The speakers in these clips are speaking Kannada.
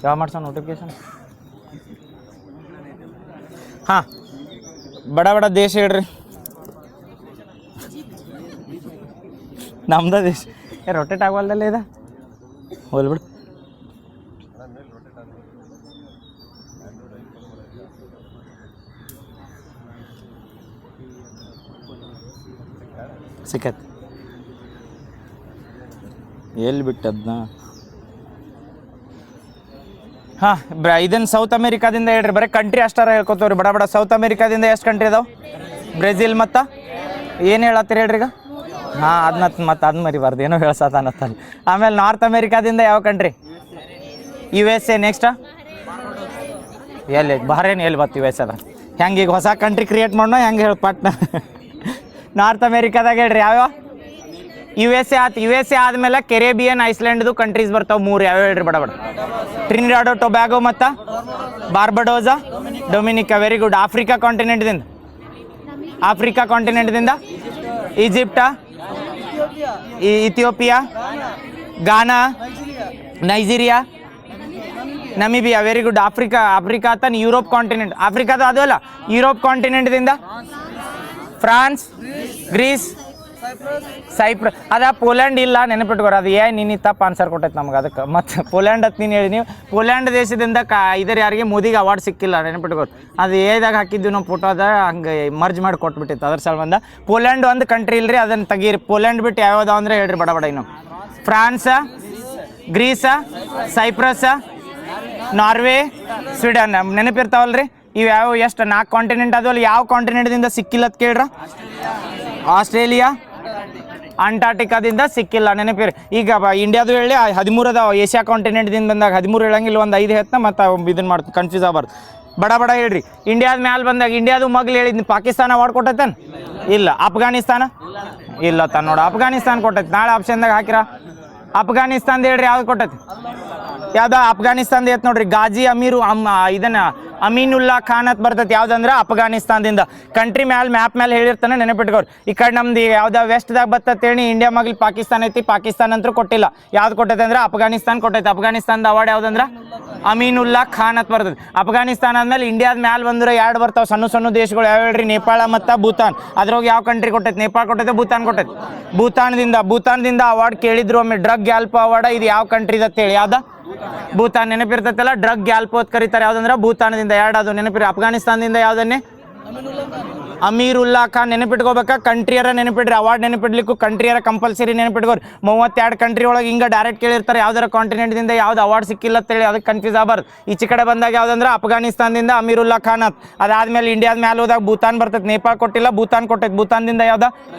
ಯಾವ ಮಾಡ್ಸೋ ನೋಟಿಫಿಕೇಶನ್. ಹಾಂ, ಬಡ ಬಡ ದೇಶ ಹೇಳ್ರಿ. ನಮ್ದ ದೇಶ ರೊಟೇಟ್ ಆಗವಲ್ದಲ್ಲ ಇದು, ಹೋಲ್ಬಿಡು. ಸಿಕ್ಕತ್ ಎಲ್ಲಿ ಬಿಟ್ಟದ್ನ. ಹಾಂ, ಇದನ್ನು ಸೌತ್ ಅಮೇರಿಕಾದಿಂದ ಹೇಳ್ರಿ. ಬರೀ ಕಂಟ್ರಿ ಅಷ್ಟಾರ ಹೇಳ್ಕೊತವ್ರಿ ಬಡ ಬಡ. ಸೌತ್ ಅಮೇರಿಕಾದಿಂದ ಎಷ್ಟು ಕಂಟ್ರಿ ಅದಾವೆ? ಬ್ರೆಜಿಲ್ ಮತ್ತು ಏನು ಹೇಳತ್ತೀರಿ ಹೇಳ್ರಿ ಈಗ? ಹಾಂ, ಅದನ್ನ ಮತ್ತು ಅದನ್ನ ಮರಿಬಾರ್ದು, ಏನೋ ಹೇಳ್ಸತ್ತಲ್ಲ. ಆಮೇಲೆ ನಾರ್ತ್ ಅಮೇರಿಕಾದಿಂದ ಯಾವ ಕಂಟ್ರಿ? USA. ನೆಕ್ಸ್ಟ್ ಎಲ್ಲಿ? ಬಹರೇನ್. ಎಲ್ಲಿ ಬತ್ತು US ಅದ? ಹೆಂಗೆ ಈಗ ಹೊಸ ಕಂಟ್ರಿ ಕ್ರಿಯೇಟ್ ಮಾಡೋಣ ಹೆಂಗೆ ಹೇಳಿ ಪಟ್ನ. ನಾರ್ತ್ ಅಮೇರಿಕಾದಾಗ ಹೇಳ್ರಿ ಯಾವ್ಯಾವ? USA ಆಯ್ತು. USA ಆದಮೇಲೆ ಕೆರೇಬಿಯನ್, ಐಸ್ಲ್ಯಾಂಡ್ದು ಕಂಟ್ರೀಸ್ ಬರ್ತಾವೆ 3. ಯಾವ್ಯಾವ ಹೇಳ್ರಿ ಬಡ ಬಡ? ಟ್ರಿನಿಡಾಡೋ ಟೊಬ್ಯಾಗೋ ಮತ್ತು ಬಾರ್ಬಡೋಸಾ, ಡೊಮಿನಿಕಾ. Very good. ಆಫ್ರಿಕಾ ಕಾಂಟಿನೆಂಟ್ದಿಂದ ಈಜಿಪ್ಟಾ, Ethiopia, Ghana, Nigeria, Namibia. Very good. Africa ತಾನೆ ಯುರೋಪ್ ಕಾಂಟಿನೆಂಟ್. ಆಫ್ರಿಕಾದ ಅದು ಅಲ್ಲ, ಯುರೋಪ್ ಕಾಂಟಿನೆಂಟ್ದಿಂದ ಫ್ರಾನ್ಸ್, ಗ್ರೀಸ್, ಸೈಪ್ರಸ್. ಅದ ಪೋಲ್ಯಾಂಡ್ ಇಲ್ಲ, ನೆನಪಿಟ್ಕೋರ. ಅದು ನೀನು ತಪ್ಪು ಆನ್ಸರ್ ಕೊಟ್ಟೈತೆ ನಮ್ಗೆ. ಅದಕ್ಕೆ ಮತ್ತು ಪೋಲ್ಯಾಂಡ್ ಅಂತ ನೀನು ಹೇಳಿ. ನೀವು ಪೋಲ್ಯಾಂಡ್ ದೇಶದಿಂದ ಇದರ ಯಾರಿಗೆ ಮೋದಿಗೆ ಅವಾರ್ಡ್ ಸಿಕ್ಕಿಲ್ಲ, ನೆನಪಿಟ್ಕೋರು. ಅದು ಏದಾಗ ಹಾಕಿದ್ವಿ ನಾವು ಫೋಟೋ, ಅದ ಹಂಗೆ ಮರ್ಜ್ ಮಾಡಿ ಕೊಟ್ಬಿಟ್ಟಿತ್ತು. ಅದ್ರ ಸಂಬಂಧ ಪೋಲ್ಯಾಂಡ್ ಒಂದು ಕಂಟ್ರಿ ಇಲ್ರಿ, ಅದನ್ನು ತೆಗೀರಿ. ಪೋಲ್ಯಾಂಡ್ ಬಿಟ್ಟು ಯಾವ್ಯಾವ ಅಂದರೆ ಹೇಳ್ರಿ ಬಡ ಬಡ. ಇನ್ನು ಫ್ರಾನ್ಸ, ಗ್ರೀಸ, ಸೈಪ್ರಸ್, ನಾರ್ವೆ, ಸ್ವೀಡನ್. ನೆನಪಿರ್ತಾವಲ್ರಿ ಇವು ಯಾವ? ಎಷ್ಟು 4 ಕಾಂಟಿನೆಂಟ್ ಅದು. ಅಲ್ಲಿ ಯಾವ ಕಾಂಟಿನೆಂಟ್ದಿಂದ ಸಿಕ್ಕಿಲ್ಲ ಅಂತ ಕೇಳ್ರ? ಆಸ್ಟ್ರೇಲಿಯಾ, ಅಂಟಾರ್ಟಿಕಾದಿಂದ ಸಿಕ್ಕಿಲ್ಲ. ನೆನಪಿರಿ. ಈಗ ಇಂಡಿಯಾದು ಹೇಳಿ 13 ಅದಾವ. ಏಷ್ಯಾ ಕಾಂಟಿನೆಂಟ್ದಿಂದ ಬಂದಾಗ 13 ಹೇಳಂಗಿಲ್ಲ, ಒಂದು 5 ಹೇಳ್ತಾ ಮತ್ತು ಇದನ್ನು ಮಾಡ್ತು, ಕನ್ಫ್ಯೂಸ್ ಆಗಬಾರ್ದು. ಬಡ ಬಡ ಹೇಳ್ರಿ. ಇಂಡಿಯಾದ ಮ್ಯಾಲೆ ಬಂದಾಗ ಇಂಡಿಯಾದು ಮಗ್ಲು ಹೇಳಿದ್ನಿ. ಪಾಕಿಸ್ತಾನ ಅವಾರ್ಡ್ ಕೊಟ್ಟೈತೇನು? ಇಲ್ಲ. ಅಫ್ಘಾನಿಸ್ತಾನ ಇಲ್ಲ ತಾನು ನೋಡು. ಅಫ್ಘಾನಿಸ್ತಾನ ಕೊಟ್ಟೈತಿ. ನಾಳೆ ಆಪ್ಷನ್ದಾಗ ಹಾಕಿರ ಅಫ್ಘಾನಿಸ್ತಾನದ ಹೇಳ್ರಿ ಯಾವ್ದು ಕೊಟ್ಟೈತಿ? ಯಾವ್ದು? ಅಫ್ಘಾನಿಸ್ತಾನದ ಐತೆ ನೋಡ್ರಿ. ಗಾಜಿ ಇದನ್ನ ಅಮೀನುಲ್ಲಾ ಖಾನ್ ಅಂತ ಬರ್ತೈತಿ. ಯಾವ್ದಂದ್ರೆ ಅಫ್ಘಾನಿಸ್ತಾನದಿಂದ. ಕಂಟ್ರಿ ಮ್ಯಾಪ್ ಮೇಲೆ ಹೇಳಿರ್ತಾನೆ, ನೆನಪಿಟ್ಕೋರು. ಈ ಕಡೆ ನಮ್ದು ಯಾವ್ದು ವೆಸ್ಟ್ದಾಗ ಬರ್ತೇಳಿ ಇಂಡಿಯಾ ಮಗ್ಲಿ ಪಾಕಿಸ್ತಾನ ಐತಿ. ಪಾಕಿಸ್ತಾನ ಅಂತೂ ಕೊಟ್ಟಿಲ್ಲ. ಯಾವ್ದು ಕೊಟ್ಟೈತೆ ಅಂದ್ರೆ ಅಫ್ಘಾನಿಸ್ತಾನ ಕೊಟ್ಟೈತಿ. ಅಫ್ಘಾನಿಸ್ತಾನದ ಅವಾರ್ಡ್ ಯಾವ್ದಂದ್ರೆ ಅಮೀನುಲ್ಲಾ ಖಾನ್ ಅಂತ ಬರ್ತೈತಿ. ಅಫ್ಘಾನಿಸ್ತಾನ ಆದ್ಮೇಲೆ ಇಂಡಿಯಾದ ಮ್ಯಾಲೆ ಬಂದ್ರೆ 2 ಬರ್ತಾವೆ ಸಣ್ಣ ದೇಶಗಳು. ಯಾವ ಹೇಳ್ರಿ? ನೇಪಾಳ ಮತ್ತು ಭೂತಾನ್. ಅದ್ರಾಗ ಯಾವ ಕಂಟ್ರಿ ಕೊಟ್ಟೈತಿ? ನೇಪಾಳ ಕೊಟ್ಟೈತೆ, ಭೂತಾನ್ ಕೊಟ್ಟೈತಿ. ಭೂತಾನದಿಂದ ಅವಾರ್ಡ್ ಕೇಳಿದ್ರು ಒಮ್ಮೆ. ಡ್ರಗ್ ಗ್ಯಾಲ್ಪ್ ಅವಾರ್ಡ್. ಇದು ಯಾವ ಕಂಟ್ರಿ ಅಂತೇಳಿ? ಯಾವ್ದ? ಭೂತಾನ್. ನೆನಪಿರ್ತೈತಲ್ಲ, ಡ್ರಗ್ ಗ್ಯಾಲ್ಪ್ ಅಂತ ಕರೀತಾರೆ. ಯಾವ್ದಂದ್ರೆ ಭೂತಾನದಿಂದ. 2 ಅದು ನೆನಪಿರಿ. ಅಫ್ಘಾನಿಸ್ತಾನದಿಂದ ಯಾವ್ದನ್ನೇ? ಅಮೀರುಲ್ಲಾ ಖಾನ್. ನೆನಪಿಟ್ಕೋಬೇಕಾ? ಕಂಟ್ರಿಯರ ನೆನಪಿಡ್ರಿ. ಅವಾರ್ಡ್ ನೆನಪಿಡ್ಲಿಕ್ಕೂ ಕಂಟ್ರಿಯರ ಕಂಪಲ್ಸರಿ ನೆನಪಿಟ್ಕೋರಿ. 32 ಕಂಟ್ರಿ ಒಳಗೆ ಹಿಂಗೆ ಡೈರೆಕ್ಟ್ ಕೇಳಿರ್ತಾರೆ. ಯಾವ್ದಾರ ಕಾಂಟಿನೆಂಟ್ದಿಂದ ಯಾವ್ದು ಅವಾರ್ಡ್ ಸಿಕ್ಕಿಲ್ಲ ಅಂತೇಳಿ. ಅದಕ್ಕೆ ಕನ್ಫ್ಯೂಸ್ ಆಗಬಾರ್ದು. ಈಚೆ ಕಡೆ ಬಂದಾಗ ಯಾವ್ದಂದ್ರೆ ಅಫ್ಘಾನಿಸ್ತಾನದಿಂದ ಅಮೀರುಲ್ಲಾ ಖಾನ್ ಅಂತ. ಅದಾದ್ಮೇಲೆ ಇಂಡಿಯಾದ ಮೇಲೆ ಹೋದಾಗ ಭೂತಾನ್ ಬರ್ತೈತೆ. ನೇಪಾಳ ಕೊಟ್ಟಿಲ್ಲ, ಭೂತಾನ್ ಕೊಟ್ಟೈತೆ. ಭೂತಾನದಿಂದ ಯಾವ್ದು?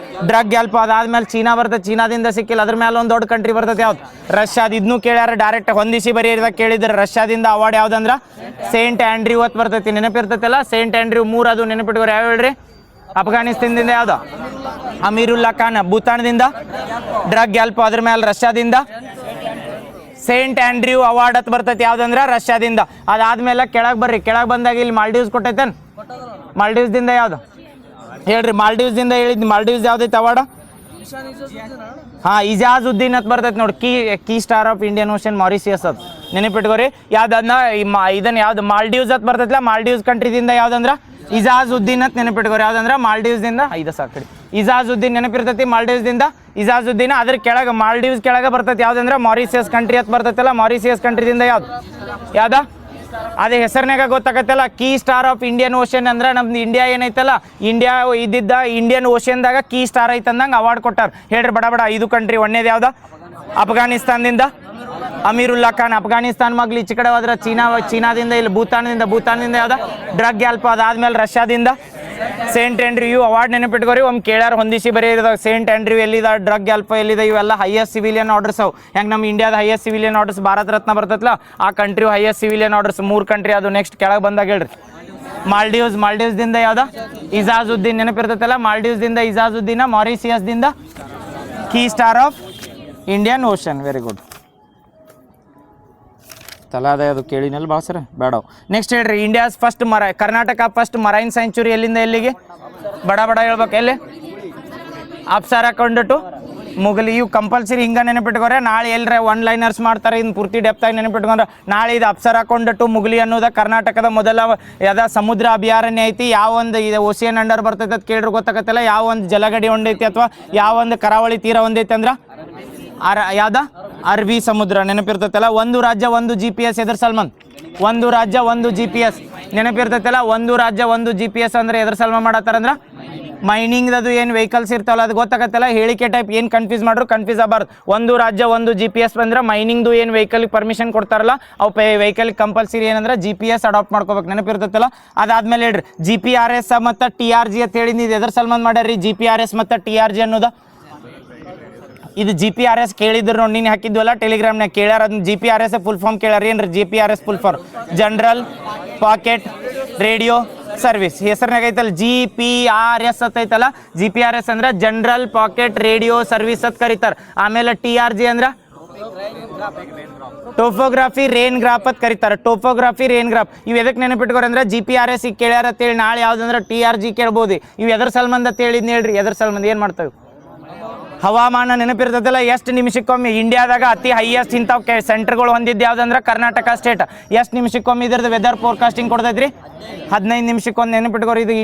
ಡ್ರಗ್ ಗ್ಯಾಲ್ಪ್. ಅದಾದ್ಮೇಲೆ ಚೀನಾ ಬರ್ತೈತೆ. ಚೀನಾದಿಂದ ಸಿಕ್ಕಿಲ್ಲ. ಅದ್ರ ಮೇಲೆ ಒಂದು ದೊಡ್ಡ ಕಂಟ್ರಿ ಬರ್ತೈತೆ. ಯಾವ್ದು? ರಷ್ಯಾದ. ಇದನ್ನೂ ಕೇಳ್ಯಾರ ಡೈರೆಕ್ಟ್ ಹೊಂದಿಸಿ ಬರೀದಾಗ ಕೇಳಿದ್ರೆ. ರಷ್ಯಾದಿಂದ ಅವಾರ್ಡ್ ಯಾವ್ದಂದ್ರೆ ಸೇಂಟ್ ಆಂಡ್ರ್ಯೂ ಅಂತ ಬರ್ತೈತಿ. ನೆನಪಿರ್ತೈತಲ್ಲ, ಸೇಂಟ್ ಆಂಡ್ರ್ಯೂ. 3 ಅದು ನೆನಪಿಟ್ಕೋರಿ. ಯಾವ ಹೇಳ್ರಿ? ಅಫ್ಘಾನಿಸ್ತಾನದಿಂದ ಯಾವ್ದು? ಅಮೀರುಲ್ಲಾ ಖಾನ್. ಭೂತಾನದಿಂದ ಡ್ರಗ್ ಗ್ಯಾಲ್ಪ್. ಅದ್ರ ಮೇಲೆ ರಷ್ಯಾದಿಂದ ಸೇಂಟ್ ಆಂಡ್ರ್ಯೂ ಅವಾರ್ಡ್ ಅಂತ ಬರ್ತೈತಿ. ಯಾವ್ದಂದ್ರೆ ರಷ್ಯಾದಿಂದ. ಅದಾದ್ಮೇಲೆ ಕೆಳಗೆ ಬರ್ರಿ. ಕೆಳಗೆ ಬಂದಾಗ ಇಲ್ಲಿ ಮಾಲ್ಡೀವ್ಸ್ ಕೊಟ್ಟೈತೇನು? ಮಾಲ್ಡೀವ್ಸ್ದಿಂದ ಯಾವ್ದು ಹೇಳ್ರಿ? ಮಾಲ್ಡೀವ್ಸ್ದಿಂದ ಹೇಳಿದ್. ಮಾಲ್ಡೀವ್ಸ್ ಯಾವ್ದೈತೆ ಅವಾರ್ಡ್? ಹಾಂ, ಇಜಾಜುದ್ದೀನ್ ಅಂತ ಬರ್ತೈತೆ ನೋಡಿ. Key star of Indian ocean Mauritius ಅದು. ನೆನಪಿಟ್ಕೋರಿ. ಯಾವ್ದನ್ನ ಇದನ್ನ ಯಾವ್ದು? ಮಾಲ್ಡೀವ್ಸ್ ಅಂತ ಬರ್ತೈತಿಲ್ಲ. ಮಾಲ್ಡೀವ್ಸ್ ಕಂಟ್ರಿದಿಂದ ಯಾವ್ದಂದ್ರೆ ಇಜಾಜುದ್ದೀನ್ ಅಂತ ನೆನಪಿಟ್ಕೋರಿ. ಯಾವ್ದಂದ್ರೆ ಮಾಲ್ಡೀವ್ಸ್ದಿಂದ. ಇದು ಸಾಕಡಿ. ಇಜಾಜುದ್ದೀನ್ ನೆನಪಿರ್ತೈತಿ. ಮಾಲ್ಡೀವ್ಸ್ದಿಂದ ಇಜಾಜುದ್ದೀನ್. ಅದ್ರ ಕೆಳಗೆ ಮಾಲ್ಡೀವ್ಸ್ ಕೆಳಗೆ ಬರ್ತೈತಿ. ಯಾವ್ದಂದ್ರೆ ಮಾರಿಷಿಯಸ್ ಕಂಟ್ರಿ ಅಂತ ಬರ್ತೈತಲ್ಲ. ಮಾರಿಷಿಯಸ್ ಕಂಟ್ರಿದಿಂದ ಯಾವ್ದು? ಅದೇ ಹೆಸರಿನಾಗ ಗೊತ್ತಾಗತ್ತಲ್ಲ. Key star of Indian Ocean ಅಂದ್ರೆ ನಮ್ದು ಇಂಡಿಯಾ ಏನೈತಲ್ಲ, ಇಂಡಿಯಾ ಇದ್ದಿದ್ದ ಇಂಡಿಯನ್ ಓಷನ್ದಾಗ ಕೀ ಸ್ಟಾರ್ ಐತಂದಂಗೆ ಅವಾರ್ಡ್ ಕೊಟ್ಟಾರ. ಹೇಳ್ರಿ ಬಡ ಬಡ. 5 ಕಂಟ್ರಿ. ಒಂದೇದು ಯಾವ್ದು? ಅಫ್ಘಾನಿಸ್ತಾನದಿಂದ ಅಮೀರುಲ್ಲಾ ಖಾನ್. ಅಫ್ಘಾನಿಸ್ತಾನ ಮಗ್ಲಿ. ಈಚೆ ಕಡೆ ಹೋದ್ರೆ ಚೀನಾದಿಂದ. ಇಲ್ಲಿ ಭೂತಾನದಿಂದ ಯಾವ್ದು? ಡ್ರಗ್ ಗ್ಯಾಲ್ಪ್. ಅದಾದ್ಮೇಲೆ ರಷ್ಯಾದಿಂದ ಸೇಂಟ್ ಆಂಡ್ರ್ಯೂ ಅವಾರ್ಡ್. ನೆನಪಿಟ್ಕೋರಿ. ಒಮ್ಮೆ ಕೇಳ್ಯಾರ ಹೊಂದಿಸಿ ಬರೀ. ಸೇಂಟ್ ಆಂಡ್ರ್ಯೂ ಎಲ್ಲಿದೆ? ಡ್ರಗ್ ಗ್ಯಾಲ್ಪ್ ಎಲ್ಲಿದೆ? ಇವೆಲ್ಲ ಹೈಯೆಸ್ಟ್ ಸಿವಿಲಿಯನ್ ಆರ್ಡರ್ಸ್ ಅವು. ಹೆಂಗೆ ನಮ್ಮ ಇಂಡಿಯಾದ highest civilian orders Bharat Ratna ಬರ್ತೈತಲ್ಲ, ಆ country highest civilian orders 3 country. ಅದು ನೆಕ್ಸ್ಟ್ ಕೆಳಗೆ ಬಂದಾಗ ಹೇಳ್ರಿ. ಮಾಲ್ಡೀವ್ಸ್ದಿಂದ ಯಾವ್ದು? ಇಜಾಜುದ್ದೀನ್. ನೆನಪಿರ್ತೈತಲ್ಲ, ಮಾಲ್ಡೀವ್ಸ್ದಿಂದ ಇಜಾಜುದ್ದೀನ. ಮಾರಿಷಿಯಸ್ದಿಂದ key star of Indian Ocean. Very good. ತಲಾದ ಅದು ಕೇಳಿನಲ್ಲಿ ಭಾಳ ಸರ ಬೇಡವು. ನೆಕ್ಸ್ಟ್ ಹೇಳ್ರಿ. India's first Karnataka first marine sanctuary ಎಲ್ಲಿಂದ ಎಲ್ಲಿಗೆ? ಬಡ ಬಡ ಹೇಳ್ಬೇಕು. ಎಲ್ಲಿ? ಅಪ್ಸರಾ ಕೊಂಡು ಟು ಮುಗಲಿ ಇವು ಕಂಪಲ್ಸರಿ ಹಿಂಗೆ ನೆನಪಿಟ್ಕೋರೆ. ನಾಳೆ ಎಲ್ಲರ ಒನ್ ಲೈನರ್ಸ್ ಮಾಡ್ತಾರೆ, ಇನ್ನು ಪೂರ್ತಿ ಡೆಪ್ತಾಗಿ ನೆನಪಿಟ್ಕೊಂಡ್ರೆ ನಾಳೆ ಇದು ಅಪ್ಸರ ಕೊಂಡಟ್ಟು ಮುಗಲಿ ಅನ್ನೋದ ಕರ್ನಾಟಕದ ಮೊದಲ ಸಮುದ್ರ ಅಭಯಾರಣ್ಯ ಐತಿ. ಯಾವ ಒಂದು ಇದು ಓಸಿಯನ್ ಅಂಡರ್ ಬರ್ತೈತೆ ಅದು ಕೇಳ್ರಿ ಗೊತ್ತಾಗತ್ತಲ್ಲ. ಯಾವ ಒಂದು ಜಲಗಡಿ ಹೊಂದೈತಿ ಅಥವಾ ಯಾವ ಒಂದು ಕರಾವಳಿ ತೀರ ಹೊಂದೈತಿ ಅಂದ್ರೆ ಯಾವ್ದ ಅರಬ್ಬಿ ಸಮುದ್ರ ನೆನಪಿರ್ತೈತಲ್ಲ. ಒಂದು ರಾಜ್ಯ ಒಂದು GPS ಎದ್ರ ಸಲ್ಮಾನ್, ಒಂದು ರಾಜ್ಯ ಒಂದು GPS ನೆನಪಿರ್ತೈತಲ್ಲ. ಒಂದು ರಾಜ್ಯ ಒಂದು GPS ಅಂದ್ರೆ ಎದ್ರ ಸಲ್ಮಾನ್ ಮಾಡತ್ತಾರಂದ್ರೆ ಮೈನಿಂಗ್ದು ಏನು ವೆಹಿಕಲ್ಸ್ ಇರ್ತಾವಲ್ಲ ಅದು ಗೊತ್ತಾಗತ್ತಲ್ಲ. ಹೇಳಿಕೆ ಟೈಪ್ ಏನು ಕನ್ಫ್ಯೂಸ್ ಮಾಡ್ರು ಕನ್ಫ್ಯೂಸ್ ಆಗಬಾರ್ದು. ಒಂದು ರಾಜ್ಯ ಒಂದು GPS ಬಂದ್ರೆ ಮೈನಿಂಗ್ದು ಏನು ವೆಹಿಕಲ್ಗೆ ಪರ್ಮಿಷನ್ ಕೊಡ್ತಾರಲ್ಲ ಅವು ವೆಹಿಕಲ್ಗೆ ಕಂಪಲ್ಸರಿ ಏನಂದ್ರೆ GPS ಅಡಾಪ್ಟ್ ಮಾಡ್ಕೋಬೇಕು ನೆನಪಿರ್ತೈತಲ್ಲ. ಅದಾದ್ಮೇಲೆ ಹೇಳ್ರಿ GPRS ಮತ್ತು TRG ಅಂತ ಹೇಳಿ ನೀವು ಎದ್ರ ಸಲ್ಮಾನ್ ಮಾಡ್ಯಾರಿ GPRS ಮತ್ತು TRG ಅನ್ನೋದು. ಇದು GPRS ಕೇಳಿದ್ರು ನೋಡಿ, ನೀನು ಹಾಕಿದ್ವಲ್ಲ ಟೆಲಿಗ್ರಾಮ್ನಾಗ ಕೇಳ್ಯಾರ. ಅದನ್ನ GPRS ಫುಲ್ ಫಾರ್ಮ್ ಕೇಳ್ಯಾರ. ಏನ್ರಿ GPRS full form? General packet radio service. ಹೆಸರಿನಾಗ ಐತಲ್ಲ GPRS ಐತಲ್ಲ. GPRS ಅಂದ್ರೆ ಜನರಲ್ ಪಾಕೆಟ್ ರೇಡಿಯೋ ಸರ್ವಿಸ್ ಅಂತ ಕರೀತಾರೆ. ಆಮೇಲೆ TRG ಅಂದ್ರೆ ಟೋಪೋಗ್ರಾಫಿ ರೇನ್ ಗ್ರಾಫ್ ಅಂತ ಕರೀತಾರೆ. ಟೋಪೋಗ್ರಾಫಿ ರೇನ್ ಗ್ರಾಫ್ ಇವು ಎದಕ್ಕೆ ನೆನಪಿಟ್ಕೋರಿ ಅಂದ್ರೆ GPRS ಈಗ ಕೇಳ್ಯಾರ ಅಂತೇಳಿ ನಾಳೆ ಯಾವ್ದಂದ್ರೆ TRG ಕೇಳ್ಬೋದು. ಇವು ಎದ್ರ ಸಲ್ಮಂದ ಅಂತ ಹೇಳಿದ್ನ ಹೇಳ್ರಿ. ಎದ್ರ ಸಲ್ಮಂದ ಏನು ಮಾಡ್ತಾವೆ? ಹವಾಮಾನ ನೆನಪಿರ್ತದಲ್ಲ. ಎಷ್ಟು ನಿಮಿಷಕ್ಕೊಮ್ಮೆ ಇಂಡಿಯಾದಾಗ ಅತಿ ಹೈಯೆಸ್ಟ್ ಇಂಥವು ಸೆಂಟರ್ಗಳು ಹೊಂದಿದ್ದು ಯಾವುದಂದ್ರೆ ಕರ್ನಾಟಕ ಸ್ಟೇಟ್. ಎಷ್ಟು ನಿಮಿಷಕ್ಕೊಮ್ಮೆ ಇದ್ರದ್ದು ವೆದರ್ ಫೋರ್ಕಾಸ್ಟಿಂಗ್ ಕೊಡ್ತೈತ್ರಿ? 15 ನಿಮಿಷಕ್ಕೊಂದು ನೆನಪಿಟ್ಕೋರಿ. ಇದು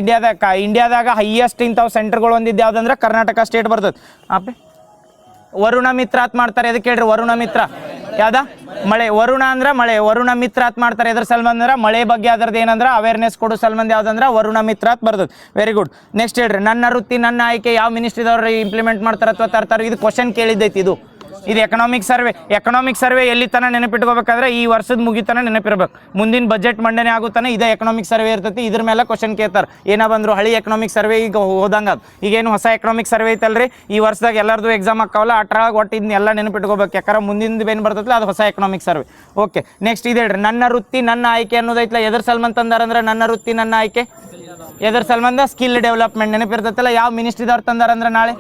ಇಂಡಿಯಾದಾಗ ಹೈಯೆಸ್ಟ್ ಇಂಥವು ಸೆಂಟರ್ಗಳು ಹೊಂದಿದ್ದು ಯಾವುದಂದ್ರೆ ಕರ್ನಾಟಕ ಸ್ಟೇಟ್ ಬರ್ತದೆ. ಆಪೆ ವರುಣ ಮಿತ್ರ ಅಂತ ಮಾಡ್ತಾರೆ. ಅದಕ್ಕೆ ಹೇಳ್ರಿ ವರುಣ ಮಿತ್ರ ಯಾವ್ದ ಮಳೆ. ವರುಣ ಅಂದ್ರೆ ಮಳೆ, ವರುಣ ಮಿತ್ರ ಅಂತ ಮಾಡ್ತಾರೆ. ಎದ್ರ ಸಲ್ಮಂದ್ ಅಂದ್ರೆ ಮಳೆ ಬಗ್ಗೆ ಅದ್ರದ್ದು ಏನಂದ್ರೆ ಅವೇರ್ನೆಸ್ ಕೊಡೋ ಸಲ್ಮಂದ್ ಯಾವ್ದಂದ್ರೆ ವರುಣ ಮಿತ್ರ ಅಂತ ಬರ್ತದೆ. Very good. ನೆಕ್ಸ್ಟ್ ಹೇಳ್ರಿ ನನ್ನ ವೃತ್ತಿ ನನ್ನ ಆಯ್ಕೆ ಯಾವ ಮಿನಿಸ್ಟ್ರಿದವ್ರು ಇಂಪ್ಲಿಮೆಂಟ್ ಮಾಡ್ತಾರೆ ಅಥವಾ ತರ್ತಾರೆ? ಇದು ಕ್ವಶನ್ ಕೇಳಿದ್ದೈತಿ. ಇದು ಎಕನಾಮಿಕ್ ಸರ್ವೆ. ಎಕನಾಮಿಕ್ ಸರ್ವೆ ಎಲ್ಲಿ ತನ ನೆನಪಿಟ್ಕೋಬೇಕಾದ್ರೆ ಈ ವರ್ಷದ ಮುಗಿತನ ನೆನಪಿರ್ಬೇಕು. ಮುಂದಿನ ಬಜೆಟ್ ಮಂಡನೆ ಆಗುತ್ತಾನೆ ಇದೇ ಎಕನಾಮಿಕ್ ಸರ್ವೆ ಇರ್ತೈತಿ. ಇದ್ರ ಮೇಲೆ ಕ್ವಶನ್ ಕೇಳ್ತಾರೆ. ಏನ ಬಂದ್ರು ಹಳಿ ಎಕನಾಮಿಕ್ ಸರ್ವೆ ಈಗ ಹೋದಂಗೆ ಅದು. ಈಗೇನು ಹೊಸ ಎಕನಾಮಿಕ್ ಸರ್ವೆ ಐತಲ್ರಿ ಈ ವರ್ಷದಾಗ ಎಲ್ಲರದು ಎಕ್ಸಾಮ್ ಆಕ್ಕವಲ್ಲ. ಅಟ್ರಾಗ ಒಟ್ಟು ಇದನ್ನ ಎಲ್ಲ ನೆನಪಿಟ್ಕೋಬೇಕು. ಯಾಕಂದ್ರೆ ಮುಂದಿನ ಏನು ಬರ್ತೈತಲ್ಲ ಅದು ಹೊಸ ಎಕನಾಮಿಕ್ ಸರ್ವೆ. ಓಕೆ ನೆಕ್ಸ್ಟ್ ಇದು ಹೇಳ್ರಿ ನನ್ನ ವೃತ್ತಿ ನನ್ನ ಆಯ್ಕೆ ಅನ್ನೋದೈತಲ್ಲ. ಎದ್ರ ಸಲ್ಮನ್ ತಂದಾರಂದ್ರೆ ನನ್ನ ವೃತ್ತಿ ನನ್ನ ಆಯ್ಕೆ ಎದ್ರ ಸಲ್ಮಂದ ಸ್ಕಿಲ್ ಡೆವಲಪ್ಮೆಂಟ್ ನೆನಪಿರ್ತೈತಲ್ಲ. ಯಾವ ಮಿನಿಸ್ಟ್ರಿದವ್ರು ತಂದಾರಂದ್ರೆ ನಾಳೆ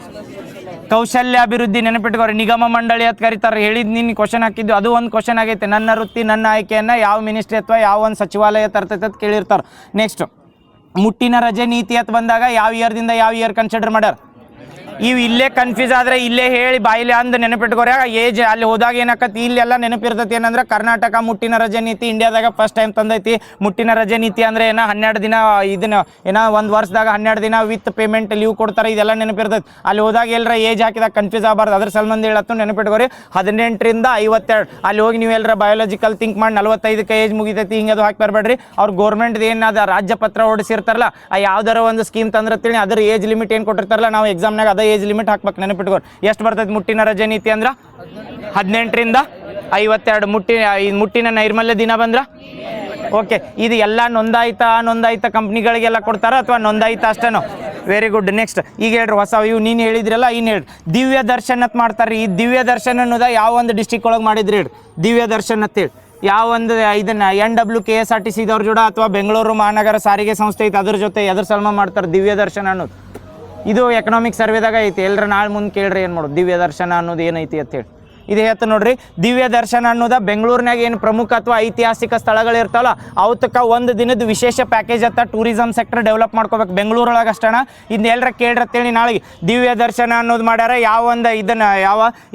ಕೌಶಲ್ಯಾಭಿವೃದ್ಧಿ ನೆನಪಿಟ್ಕೋರಿ. ನಿಗಮ ಮಂಡಳಿ ಅಂತ ಕರೀತಾರೆ. ಹೇಳಿದ್ ನೀನು ಕ್ವಶನ್ ಹಾಕಿದ್ದು ಅದು ಒಂದು ಕ್ವಶನ್ ಆಗೈತೆ. ನನ್ನ ವೃತ್ತಿ ನನ್ನ ಆಯ್ಕೆಯನ್ನು ಯಾವ ಮಿನಿಸ್ಟ್ರಿ ಅಥವಾ ಯಾವ ಒಂದು ಸಚಿವಾಲಯ ತರ್ತೈತೆ ಅಂತ ಕೇಳಿರ್ತಾರೆ. ನೆಕ್ಸ್ಟ್ ಮುಟ್ಟಿನ ರಜೆ ನೀತಿ ಅಂತ ಬಂದಾಗ ಯಾವ ಇಯರ್ದಿಂದ ಯಾವ ಇಯರ್ ಕನ್ಸಿಡರ್ ಮಾಡ್ಯಾರ? ಇವು ಇಲ್ಲೇ ಕನ್ಫ್ಯೂಸ್ ಆದರೆ ಇಲ್ಲೇ ಹೇಳಿ ಬಾಯಿಲೆ ಅಂದು ನೆನಪಿಟ್ಕೋರಿ. ಏಜ್ ಅಲ್ಲಿ ಹೋದಾಗ ಏನಾಕತಿ ಇಲ್ಲೆಲ್ಲ ನೆನಪಿರ್ತೈತಿ. ಏನಂದ್ರೆ ಕರ್ನಾಟಕ ಮುಟ್ಟಿನ ರಜೆ ನೀತಿ ಇಂಡಿಯಾದಾಗ ಫಸ್ಟ್ ಟೈಮ್ ತಂದೈತಿ. ಮುಟ್ಟಿನ ರಜೆ ನೀತಿ ಅಂದರೆ ಏನೋ 12 ದಿನ ಇದನ್ನ ಏನೋ ಒಂದು ವರ್ಷದಾಗ 12 ದಿನ ವಿತ್ ಪೇಮೆಂಟ್ ಲೀವ್ ಕೊಡ್ತಾರೆ. ಇದೆಲ್ಲ ನೆನಪಿರ್ತೈತಿ. ಅಲ್ಲಿ ಹೋದಾಗ ಎಲ್ಲರ ಏಜ್ ಹಾಕಿದಾಗ ಕನ್ಫ್ಯೂಸ್ ಆಗಬಾರ್ದು. ಅದ್ರ ಸಂಬಂಧ ಹೇಳತ್ತು ನೆನಪಿಟ್ಕೋರಿ. 18ರಿಂದ 52 ಅಲ್ಲಿ ಹೋಗಿ ನೀವು ಎಲ್ಲರ ಬಯೋಲಾಜಿಕಲ್ ಥಿಂಕ್ ಮಾಡಿ 45ಕ್ಕೆ ಏಜ್ ಮುಗಿತೈತಿ ಹಿಂಗೆ ಅದು ಹಾಕಿ ಬರಬೇಡ್ರಿ. ಅವ್ರು ಗೋರ್ಮೆಂಟ್ದು ಏನಾದ ರಾಜ್ಯ ಪತ್ರ ಹೊಡಿಸಿರ್ತಾರಲ್ಲ ಯಾವ್ದಾರ ಒಂದು ಸ್ಕೀಮ್ ತಂದಿರ್ತೀನಿ ಅದ್ರ ಏಜ್ ಲಿಮಿಟ್ ಏನು ಕೊಟ್ಟಿರ್ತಾರಲ್ಲ ನಾವು ಎಕ್ಸಾಮ್ನಾಗ ಅದೇ ಏಜ್ ಲಿಮಿಟ್ ಹಾಕ್ಬೇಕು ನೆನಪಿಟ್ಕೋರಿ. ಎಷ್ಟು ಬರ್ತೈತೆ ಮುಟ್ಟಿನ ರಜೆ ನೀತಿ ಅಂದ್ರೆ? 18ರಿಂದ 52. ಮುಟ್ಟಿನ ನೈರ್ಮಲ್ಯ ದಿನ ಬಂದ್ರ ಓಕೆ. ಇದು ಎಲ್ಲ ನೋಂದಾಯಿತ ಕಂಪ್ನಿಗಳಿಗೆಲ್ಲ ಕೊಡ್ತಾರ ಅಥವಾ ನೋಂದಾಯಿತ ಅಷ್ಟೇನೋ? Very good. ನೆಕ್ಸ್ಟ್ ಈಗ ಹೇಳ್ರಿ ಹೊಸ ಇವು ನೀನು ಹೇಳಿದ್ರಲ್ಲ ಇನ್ನು ಹೇಳ್ರಿ ದಿವ್ಯ ದರ್ಶನ್ ಅಂತ ಮಾಡ್ತಾರೆ. ಈ ದಿವ್ಯ ದರ್ಶನ್ ಅನ್ನೋದ ಯಾವ ಒಂದು ಡಿಸ್ಟಿಕ್ ಒಳಗೆ ಮಾಡಿದ್ರಿ ಹೇಳ್ರಿ ದಿವ್ಯ ದರ್ಶನ್ ಅಂತೇಳಿ. ಯಾವ ಒಂದು ಇದನ್ನ NWKSRTC ಇದ್ದವ್ರ ಜೋಡ ಅಥವಾ ಬೆಂಗಳೂರು ಮಹಾನಗರ ಸಾರಿಗೆ ಸಂಸ್ಥೆ ಐತೆ ಅದ್ರ ಜೊತೆ ಎದ್ರ ಸಲ್ಮ ಮಾಡ್ತಾರೆ ದಿವ್ಯ ದರ್ಶನ ಅನ್ನೋದು. ಇದು ಎಕನಾಮಿಕ್ ಸರ್ವೆದಾಗ ಐತಿ. ಎಲ್ಲರ ನಾಳೆ ಮುಂದೆ ಕೇಳ್ರಿ ಏನು ಮಾಡೋದು ದಿವ್ಯ ದರ್ಶನ ಅನ್ನೋದು ಏನೈತಿ ಅಂತೇಳಿ. ಇದು ಹೇಳ್ತ ನೋಡ್ರಿ ದಿವ್ಯ ದರ್ಶನ ಅನ್ನೋದ ಬೆಂಗಳೂರಿನಾಗ ಏನು ಪ್ರಮುಖ ಅಥವಾ ಐತಿಹಾಸಿಕ ಸ್ಥಳಗಳು ಇರ್ತಾವಲ್ಲ ಅವತ್ತಕ್ಕೆ ಒಂದು ದಿನದ ವಿಶೇಷ ಪ್ಯಾಕೇಜ್ ಅಂತ ಟೂರಿಸಂ ಸೆಕ್ಟರ್ ಡೆವಲಪ್ ಮಾಡ್ಕೋಬೇಕು ಬೆಂಗಳೂರೊಳಗೆ ಅಷ್ಟಣ. ಇನ್ನು ಎಲ್ಲರ ಕೇಳ್ರಿ ಅಂತೇಳಿ ನಾಳೆಗೆ ದಿವ್ಯ ದರ್ಶನ ಅನ್ನೋದು ಮಾಡ್ಯಾರ. ಯಾವ ಒಂದು ಇದನ್ನು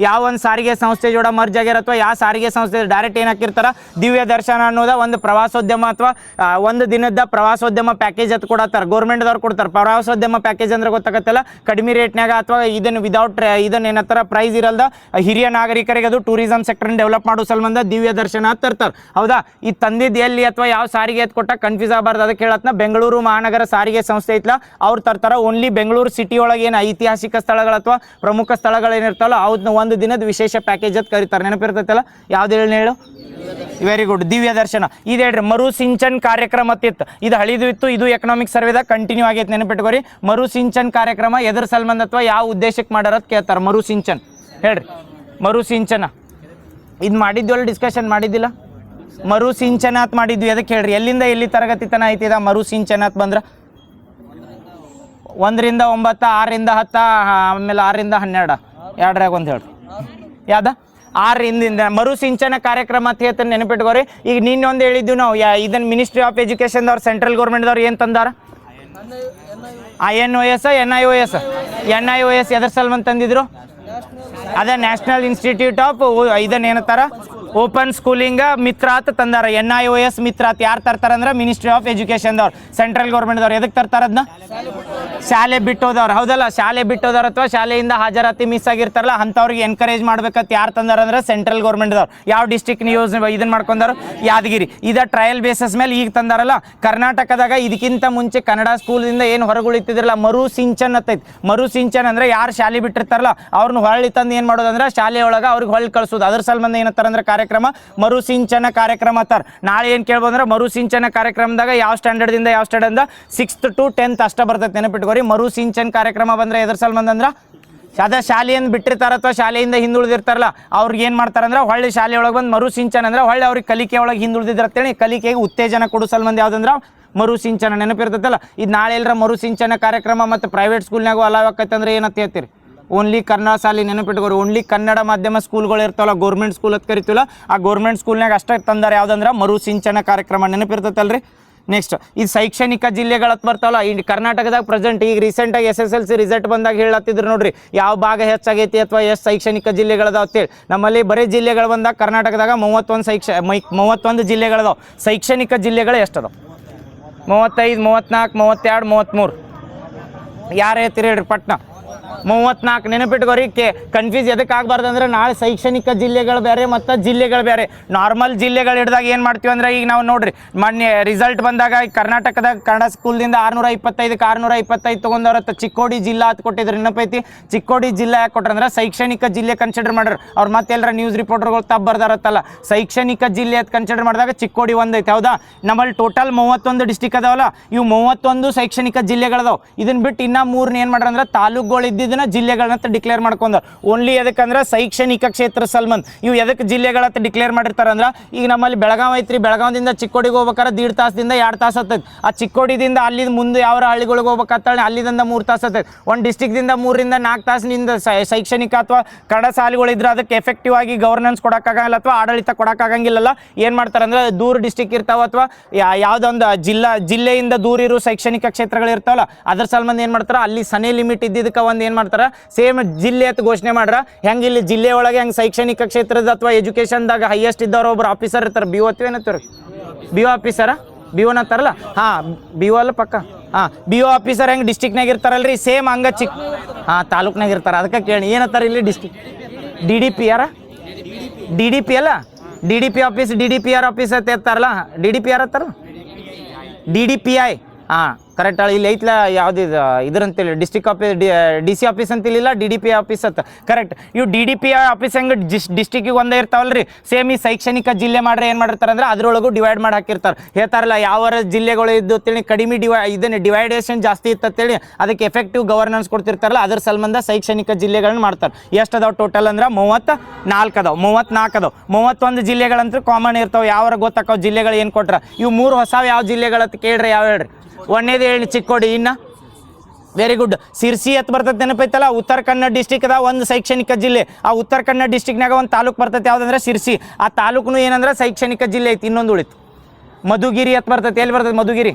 ಯಾವ ಒಂದು ಸಾರಿಗೆ ಸಂಸ್ಥೆ ಜೋಡ ಮರ್ಜ್ ಆಗ್ಯಾರ ಅಥವಾ ಯಾವ ಸಾರಿಗೆ ಸಂಸ್ಥೆ ಡೈರೆಕ್ಟ್ ಏನು ಹಾಕಿರ್ತಾರ ದಿವ್ಯ ದರ್ಶನ ಅನ್ನೋದ ಒಂದು ಪ್ರವಾಸೋದ್ಯಮ ಅಥವಾ ಒಂದು ದಿನದ ಪ್ರವಾಸೋದ್ಯಮ ಪ್ಯಾಕೇಜ್ ಅಂತ ಕೊಡತ್ತಾರೆ. ಗೌರ್ಮೆಂಟ್ದವ್ರು ಕೊಡ್ತಾರೆ. ಪ್ರವಾಸೋದ್ಯಮ ಪ್ಯಾಕೇಜ್ ಅಂದ್ರೆ ಗೊತ್ತಾಗತ್ತಲ್ಲ ಕಡಿಮೆ ರೇಟ್ನಾಗ ಅಥವಾ ಇದನ್ನು ವಿದೌಟ್ ಇದನ್ನು ಏನತ್ತರ ಪ್ರೈಸ್ ಇರಲ್ದ ಹಿರಿಯ ನಾಗರಿಕರಿಗೆ ಅದು ಟೂರಿಸಂ ಸೆಕ್ಟರ್ ಡೆವಲಪ್ ಮಾಡೋ ಸಂಬಂಧ ದಿವ್ಯ ದರ್ಶನ ಅಂತ ತರ್ತಾರೆ. ಹೌದಾ? ಇದು ತಂದಿದ್ದು ಎಲ್ಲಿ ಅಥವಾ ಯಾವ ಸಾರಿಗೆ ಅಂತ ಕೊಟ್ಟ ಕನ್ಫ್ಯೂಸ್ ಆಗಬಾರ್ದು. ಅದಕ್ಕೆ ಹೇಳತ್ನ ಬೆಂಗಳೂರು ಮಹಾನಗರ ಸಾರಿಗೆ ಸಂಸ್ಥೆ ಐತ್ಲ ಅವ್ರು ತರ್ತಾರ. ಓನ್ಲಿ ಬೆಂಗಳೂರು ಸಿಟಿ ಒಳಗೆ ಏನು ಐತಿಹಾಸಿಕ ಸ್ಥಳಗಳು ಅಥವಾ ಪ್ರಮುಖ ಸ್ಥಳಗಳೇನಿರ್ತಾವಲ್ಲ ಅವನ್ನ ಒಂದು ದಿನದ ವಿಶೇಷ ಪ್ಯಾಕೇಜ್ ಅಂತ ಕರೀತಾರೆ. ನೆನಪಿರ್ತೈತಲ್ಲ ಯಾವ್ದು ಹೇಳು? Very good. ದಿವ್ಯ ದರ್ಶನ. ಇದು ಹೇಳ್ರಿ ಮರು ಸಿಂಚನ್ ಕಾರ್ಯಕ್ರಮ ಅಂತಿತ್ತು. ಇದು ಹಳಿದು ಇತ್ತು. ಇದು ಎಕನಾಮಿಕ್ ಸರ್ವೆದಾಗ ಕಂಟಿನ್ಯೂ ಆಗೈತೆ ನೆನಪಿಟ್ಕೋರಿ. ಮರು ಸಿಂಚನ್ ಕಾರ್ಯಕ್ರಮ ಎದ್ರ ಸಂಬಂಧ ಅಥವಾ ಯಾವ ಉದ್ದೇಶಕ್ಕೆ ಮಾಡ್ಯಾರ ಅಂತ ಕೇಳ್ತಾರೆ. ಮರು ಸಿಂಚನ್ ಹೇಳ್ರಿ. ಮರು ಸಿಂಚನ ಇದು ಮಾಡಿದ್ವಲ್ಲ ಡಿಸ್ಕಷನ್ ಮಾಡಿದ್ದಿಲ್ಲ. ಮರು ಸಿಂಚನ ಅಂತ ಮಾಡಿದ್ವಿ. ಅದಕ್ಕೆ ಹೇಳ್ರಿ ಎಲ್ಲಿಂದ ಎಲ್ಲಿ ತರಗತಿ ತನ ಐತಿದ ಮರು ಸಿಂಚನ ಅಂತ ಬಂದ್ರೆ 1ರಿಂದ 9, 6ರಿಂದ 10, ಆಮೇಲೆ 6ರಿಂದ 12 ಎರಡ್ರಾಗ ಒಂದು ಹೇಳ್ರಿ ಯಾವ್ದ 6ರಿಂದ ಮರು ಸಿಂಚನ ಕಾರ್ಯಕ್ರಮ ಅಂತ ಹೇಳ್ತಾನೆ ನೆನಪಿಟ್ಕೋರಿ. ಈಗ ನಿನ್ನೊಂದು ಹೇಳಿದ್ವಿ ನಾವು ಇದನ್ನು ಮಿನಿಸ್ಟ್ರಿ ಆಫ್ ಎಜುಕೇಷನ್ದವ್ರು ಸೆಂಟ್ರಲ್ ಗೌರ್ಮೆಂಟ್ದವ್ರು ಏನು ತಂದಾರ? INOS NIOS ಎದ್ರ ಸಲ್ಮಂದ್ ತಂದಿದ್ರು? ಅದೇ ನ್ಯಾಷನಲ್ ಇನ್ಸ್ಟಿಟ್ಯೂಟ್ ಆಫ್ ಇದನ್ನ ಏನಂತಾರ ಓಪನ್ ಸ್ಕೂಲಿಂಗ್ ಮಿತ್ರ ಅಂತ ತಂದಾರ. NIOS ಮಿತ್ರ ಅಂತ ಯಾರು ತರ್ತಾರ ಅಂದ್ರೆ ಮಿನಿಸ್ಟ್ರಿ ಆಫ್ ಎಜುಕೇಶನ್ದವ್ರು, ಸೆಂಟ್ರಲ್ ಗೌರ್ಮೆಂಟ್ದವ್ರು. ಎದಕ್ಕೆ ತರ್ತಾರ ಅದನ್ನ? ಶಾಲೆ ಬಿಟ್ಟೋದವ್ರು, ಹೌದಲ್ಲ? ಶಾಲೆ ಬಿಟ್ಟೋದವ್ರು ಅಥವಾ ಶಾಲೆಯಿಂದ ಹಾಜರಾತಿ ಮಿಸ್ ಆಗಿರ್ತಾರಲ್ಲ ಅಂಥವ್ರಿಗೆ ಎನ್ಕರೇಜ್ ಮಾಡ್ಬೇಕಂತ ಯಾರು ತಂದಾರ ಅಂದ್ರೆ ಸೆಂಟ್ರಲ್ ಗೌರ್ಮೆಂಟ್ದವ್ರು. ಯಾವ ಡಿಸ್ಟಿಕ್ ನೀವು ಇದನ್ನ ಮಾಡ್ಕೊಂಡಾರು? ಯಾದಗಿರಿ. ಇದ ಟ್ರಯಲ್ ಬೇಸಸ್ ಮೇಲೆ ಈಗ ತಂದಾರಲ್ಲ. ಕರ್ನಾಟಕದಾಗ ಇದಕ್ಕಿಂತ ಮುಂಚೆ ಕನ್ನಡ ಸ್ಕೂಲಿಂದ ಏನು ಹೊರಗುಳಿತಿದ್ರಲ್ಲ, ಮರು ಸಿಂಚನ್ ಅಂತೈತಿ. ಮರು ಸಿಂಚನ್ ಅಂದ್ರೆ ಯಾರು ಶಾಲೆ ಬಿಟ್ಟಿರ್ತಾರಲ್ಲ ಅವ್ರನ್ನ ಹೊಳ್ಳಿ ತಂದು ಏನು ಮಾಡೋದಂದ್ರೆ ಶಾಲೆ ಒಳಗೆ ಅವ್ರಿಗೆ ಹೊಳ್ಳಿ ಕಳ್ಸೋದು. ಅದ್ರ ಸಂಬಂಧ ಏನತ್ತಾರ ಅಂದ್ರೆ ಕಾರ್ಯಕ್ರಮ ಮರು ಸಿಂಚನ ಕಾರ್ಯಕ್ರಮ ಅಂತಾರ. ನಾಳೆ ಏನು ಕೇಳ್ಬೋದು ಅಂದ್ರೆ ಮರು ಸಿಂಚನ ಕಾರ್ಯಕ್ರಮದಾಗ ಯಾವ ಸ್ಟ್ಯಾಂಡರ್ಡ್ದಿಂದ ಯಾವ ಸ್ಟ್ಯಾಂಡರ್ಡ್ 6th to 10th ಅಷ್ಟ ಬರ್ತೈತೆ. ನೆನಪಿಟ್ಕೋರಿ. ಮರು ಸಿಂಚನ್ ಕಾರ್ಯಕ್ರಮ ಬಂದ್ರೆ ಎದ್ರ ಸಂಬಂಧ ಅಂದ್ರೆ ಅದ ಶಾಲೆಯನ್ನು ಬಿಟ್ಟಿರ್ತಾರ ಅಥವಾ ಶಾಲೆಯಿಂದ ಹಿಂದುಳಿದಿರ್ತಾರಲ್ಲ ಅವ್ರಿಗೆ ಏನು ಮಾಡ್ತಾರಂದ್ರೆ ಹೊಳ್ಳಿ ಶಾಲೆ ಒಳಗೆ ಬಂದು ಮರು ಸಿಂಚನ ಅಂದ್ರೆ ಹೊಳ್ಳಿ ಅವ್ರಿಗೆ ಕಲಿಕೆ ಒಳಗೆ ಹಿಂದುಳಿದಿರ್ತೇಳಿ ಕಲಿಕೆಗೆ ಉತ್ತೇಜನ ಕೊಡೋ ಸಂಬಂಧ ಯಾವ್ದಂದ್ರೆ ಮರು ಸಿಂಚನ. ನೆನಪಿರ್ತೈತಲ್ಲ. ಇದು ನಾಳೆ ಎಲ್ಲರ ಮರು ಸಿಂಚನ ಕಾರ್ಯಕ್ರಮ ಮತ್ತು ಪ್ರೈವೇಟ್ ಸ್ಕೂಲ್ನಾಗೂ ಅಲಾವ್ ಆಕೈತೆ ಅಂದ್ರೆ ಏನಂತ ಹೇಳ್ತೀರಿ? ಓನ್ಲಿ ಕನ್ನಡ ಶಾಲೆ. ನೆನಪಿಟ್ಕೋರಿ. ಓನ್ಲಿ ಕನ್ನಡ ಮಾಧ್ಯಮ ಸ್ಕೂಲ್ಗಳು ಇರ್ತಾವಲ್ಲ, ಗೌರ್ಮೆಂಟ್ ಸ್ಕೂಲ್ ಅಂತ ಕರಿತೀವಲ್ಲ, ಆ ಗೌರ್ಮೆಂಟ್ ಸ್ಕೂಲ್ನಾಗ ಅಷ್ಟೇ ತಂದಾರೆ ಯಾವ್ದಂದ್ರೆ ಮರು ಸಿಂಚನ ಕಾರ್ಯಕ್ರಮ. ನೆನಪಿರ್ತೈತಲ್ರಿ. ನೆಕ್ಸ್ಟ್ ಇದು ಶೈಕ್ಷಣಿಕ ಜಿಲ್ಲೆಗಳತ್ ಬರ್ತಾವಲ್ಲ. ಈ ಕರ್ನಾಟಕದಾಗ ಪ್ರೆಸೆಂಟ್ ಈಗ ರೀಸೆಂಟಾಗಿ SSLC ರಿಸಲ್ಟ್ ಬಂದಾಗ ಹೇಳತ್ತಿದ್ರು ನೋಡ್ರಿ, ಯಾವ ಭಾಗ ಹೆಚ್ಚಾಗೈತಿ ಅಥವಾ ಎಷ್ಟು ಶೈಕ್ಷಣಿಕ ಜಿಲ್ಲೆಗಳದಾವ ಅಂತೇಳಿ. ನಮ್ಮಲ್ಲಿ ಬರೀ ಜಿಲ್ಲೆಗಳು ಬಂದಾಗ ಕರ್ನಾಟಕದಾಗ 31 ಜಿಲ್ಲೆಗಳದಾವ. ಶೈಕ್ಷಣಿಕ ಜಿಲ್ಲೆಗಳು ಎಷ್ಟದಾವ? 35, 34, 32, 33. ಯಾರು ಹೇಳ್ತೀರಿ ಹೇಳ್ರಿ ಪಟ್ನ? 34. ನೆನಪಿಟ್ಕೋರಿ. ಕನ್ಫ್ಯೂಸ್ ಎದಕ್ಕೆ ಆಗಬಾರ್ದು ಅಂದ್ರೆ ನಾಳೆ ಶೈಕ್ಷಣಿಕ ಜಿಲ್ಲೆಗಳು ಬೇರೆ ಮತ್ತು ಜಿಲ್ಲೆಗಳು ಬೇರೆ. ನಾರ್ಮಲ್ ಜಿಲ್ಲೆಗಳು ಹಿಡಿದಾಗ ಏನು ಮಾಡ್ತೀವಿ ಅಂದ್ರೆ ಈಗ ನಾವು ನೋಡ್ರಿ ಮೊನ್ನೆ ರಿಸಲ್ಟ್ ಬಂದಾಗ ಕರ್ನಾಟಕದಾಗ ಕನ್ನಡ ಸ್ಕೂಲ್ದಿಂದ 625ಕ್ಕೆ 625 ತೊಗೊಂಡವ್ರತ್ತ ಚಿಕ್ಕೋಡಿ ಜಿಲ್ಲಾ ಅಂತ ಕೊಟ್ಟಿದ್ರು. ನೆನಪೈತಿ? ಚಿಕ್ಕೋಡಿ ಜಿಲ್ಲಾ ಯಾಕೆ ಕೊಟ್ರ ಅಂದ್ರೆ ಶೈಕ್ಷಣಿಕ ಜಿಲ್ಲೆ ಕನ್ಸಿಡರ್ ಮಾಡ್ರಿ ಅವ್ರು. ಮತ್ತೆಲ್ಲರ ನ್ಯೂಸ್ ರಿಪೋರ್ಟರ್ಗಳು ತಪ್ಪು ಬರ್ದಾರತ್ತಲ್ಲ. ಶೈಕ್ಷಣಿಕ ಜಿಲ್ಲೆ ಅಂತ ಕನ್ಸಿಡರ್ ಮಾಡಿದಾಗ ಚಿಕ್ಕೋಡಿ ಒಂದೈತೆ. ಹೌದಾ? ನಮ್ಮಲ್ಲಿ ಟೋಟಲ್ 31 ಡಿಸ್ಟಿಕ್ ಅದಾವಲ್ಲ, ಇವು 31 ಶೈಕ್ಷಣಿಕ ಜಿಲ್ಲೆಗಳದಾವ. ಇದನ್ನ ಬಿಟ್ಟು ಇನ್ನೂ 3 ಏನು ಮಾಡ್ರ ಅಂದ್ರೆ ತಾಲೂಕುಗಳು ಇದ್ದಿದ್ದನ್ನ ಜಿಲ್ಲೆಗಳನ್ನ ಡಿಕ್ಲೇರ್ ಮಾಡ್ಕೊಂಡ್ರು. ಓನ್ಲಿ ಎದಕ್ಕಂದ್ರೆ ಶೈಕ್ಷಣಿಕ ಕ್ಷೇತ್ರ ಸಲ್ಮಂದ್. ಇವು ಎದಕ್ಕೆ ಜಿಲ್ಲೆಗಳತ್ತ ಡಿಕ್ಲೇರ್ ಮಾಡಿರ್ತಾರ ಅಂದ್ರೆ ಈಗ ನಮ್ಮಲ್ಲಿ ಬೆಳಗಾವ್ ಐತ್ರಿ. ಬೆಳಗಾವಿಂದ ಚಿಕ್ಕೋಡಿಗೆ ಹೋಗ್ಬೇಕಾದ್ರೆ 1.5 ತಾಸದಿಂದ 2 ತಾಸು ಹತ್ತೈತಿ. ಆ ಚಿಕ್ಕೋಡಿದಿಂದ ಅಲ್ಲಿ ಮುಂದೆ ಯಾವ ಹಳ್ಳಿಗಳಿಗೆ ಹೋಗ್ಬೇಕಾಗ್ತಾಳೆ ಅಲ್ಲಿಂದ 3 ತಾಸು ಹತ್ತೈತಿ. ಒಂದು ಡಿಸ್ಟಿಕ್ದಿಂದ 3 ರಿಂದ 4 ತಾಸಿನಿಂದ ಶೈಕ್ಷಣಿಕ ಅಥವಾ ಕನ್ನಡ ಶಾಲೆಗಳಿದ್ರೆ ಅದಕ್ಕೆ ಎಫೆಕ್ಟಿವ್ ಆಗಿ ಗವರ್ನೆನ್ಸ್ ಕೊಡೋಕ್ಕಾಗಲ್ಲ ಅಥವಾ ಆಡಳಿತ ಕೊಡೋಕ್ಕಾಗಂಗಿಲ್ಲಲ್ಲ. ಏನು ಮಾಡ್ತಾರೆ ಅಂದ್ರೆ ದೂರ ಡಿಸ್ಟಿಕ್ ಇರ್ತಾವ ಅಥವಾ ಯಾವುದೊಂದು ಜಿಲ್ಲೆಯಿಂದ ದೂರ ಇರೋ ಶೈಕ್ಷಣಿಕ ಕ್ಷೇತ್ರಗಳು ಇರ್ತಾವಲ್ಲ ಅದ್ರ ಸಂಬಂಧ ಏನು ಮಾಡ್ತಾರೆ ಅಲ್ಲಿ ಸನೇ ಲಿಮಿಟ್ ಇದ್ದಿದ್ದಕ್ಕೆ ಒಂದು ಏನು ಮಾಡ್ತಾರೆ ಸೇಮ್ ಜಿಲ್ಲೆ ಅಂತ ಘೋಷಣೆ ಮಾಡ್ರ. ಹೆಂಗೆ ಇಲ್ಲಿ ಜಿಲ್ಲೆ ಒಳಗೆ ಹೆಂಗೆ ಶೈಕ್ಷಣಿಕ ಕ್ಷೇತ್ರದ ಅಥವಾ ಎಜುಕೇಶನ್ದಾಗ ಹೈಯೆಸ್ಟ್ ಇದ್ದವ್ರು ಒಬ್ರು ಆಫೀಸರ್ ಇರ್ತಾರೆ. BO ಏನತ್ತಾರೆ? BO ಆಫೀಸರ BOನ ಅಂತಾರಲ್ಲ. ಹಾಂ BO ಅಲ್ಲ ಪಕ್ಕ. ಹಾಂ BO ಆಫೀಸರ್ ಹೆಂಗೆ ಡಿಸ್ಟಿಕ್ನಾಗ ಇರ್ತಾರಲ್ರಿ ಸೇಮ್ ಹಂಗೆ ತಾಲೂಕ್ನಾಗ ಇರ್ತಾರೆ. ಅದಕ್ಕೆ ಕೇಳಿ ಏನತ್ತಾರೆ ಇಲ್ಲಿ ಡಿಸ್ಟಿಕ್ DDP ಯಾರ? DDP ಅಲ್ಲ, DDP ಆಫೀಸ್ DDPR ಆಫೀಸ್ ಅಂತ ಇರ್ತಾರಲ್ಲ. DDPR ಅಂತಾರ DDPI. ಹಾಂ ಕರೆಕ್ಟ್. ಇಲ್ಲಿ ಐತ್ಲ ಯಾವ್ದು ಇದ್ರಂತೇಳಿ ಡಿಸ್ಟಿಕ್ ಆಫೀಸ್ DC ಆಫೀಸ್ ಅಂತಿಲ್ಲ, DDP ಆಫೀಸ್ ಅಂತ. ಕರೆಕ್ಟ್. ಇವು DDP ಆಫೀಸ್ ಹೆಂಗೆ ಡಿಸ್ಟಿಕ್ಕಿಗೆ ಒಂದೇ ಇರ್ತಾವಲ್ರಿ ಸೇಮ್ ಈ ಶೈಕ್ಷಣಿಕ ಜಿಲ್ಲೆ ಮಾಡ್ರೆ ಏನು ಮಾಡಿರ್ತಾರೆ ಅಂದ್ರೆ ಅದ್ರೊಳಗೂ ಡಿವೈಡ್ ಮಾಡಿ ಹಾಕಿರ್ತಾರೆ. ಹೇಳ್ತಾರಲ್ಲ ಯಾವ ಜಿಲ್ಲೆಗಳು ಇದ್ದು ಅಂತೇಳಿ ಕಡಿಮೆ ಇದನ್ನ ಡಿವೈಡೇಷನ್ ಜಾಸ್ತಿ ಇತ್ತಂತೇಳಿ ಅದಕ್ಕೆ ಎಫೆಕ್ಟಿವ್ ಗವರ್ನೆನ್ಸ್ ಕೊಡ್ತಿರ್ತಾರಲ್ಲ ಅದ್ರ ಸಂಬಂಧ ಶೈಕ್ಷಣಿಕ ಜಿಲ್ಲೆಗಳನ್ನ ಮಾಡ್ತಾರೆ. ಎಷ್ಟು ಅದಾವ ಟೋಟಲ್ ಅಂದ್ರೆ 34 ಅದಾವ. 34 ಅದಾವ. 31 ಜಿಲ್ಲೆಗಳಂತೂ ಕಾಮನ್ ಇರ್ತಾವೆ. ಯಾವ ಗೊತ್ತಾಕಾವ ಜಿಲ್ಲೆಗಳು ಏನು ಕೊಟ್ರ. ಇವು 3 ಹೊಸ ಯಾವ ಜಿಲ್ಲೆಗಳಂತ ಕೇಳ್ರಿ. ಯಾವ ಹೇಳ್ರಿ? ಒಂದೇದು ಹೇಳಿ ಚಿಕ್ಕೋಡಿ. ಇನ್ನು ವೆರಿ ಗುಡ್. ಸಿರ್ಸಿ ಅಂತ ಬರ್ತೈತೆ. ನೆನಪೈತಲ್ಲ ಉತ್ತರ ಕನ್ನಡ ಡಿಸ್ಟಿಕ್ ಅದ ಒಂದು ಶೈಕ್ಷಣಿಕ ಜಿಲ್ಲೆ. ಆ ಉತ್ತರ ಕನ್ನಡ ಡಿಸ್ಟಿಕ್ನಾಗ ಒಂದು ತಾಲೂಕು ಬರ್ತೈತೆ ಯಾವುದಂದ್ರೆ ಸಿರ್ಸಿ. ಆ ತಾಲೂಕು ಏನಂದ್ರೆ ಶೈಕ್ಷಣಿಕ ಜಿಲ್ಲೆ ಐತಿ. ಇನ್ನೊಂದು ಉಳಿತು ಮಧುಗಿರಿ ಅಂತ ಬರ್ತೈತೆ. ಎಲ್ಲಿ ಬರ್ತೈತೆ ಮಧುಗಿರಿ?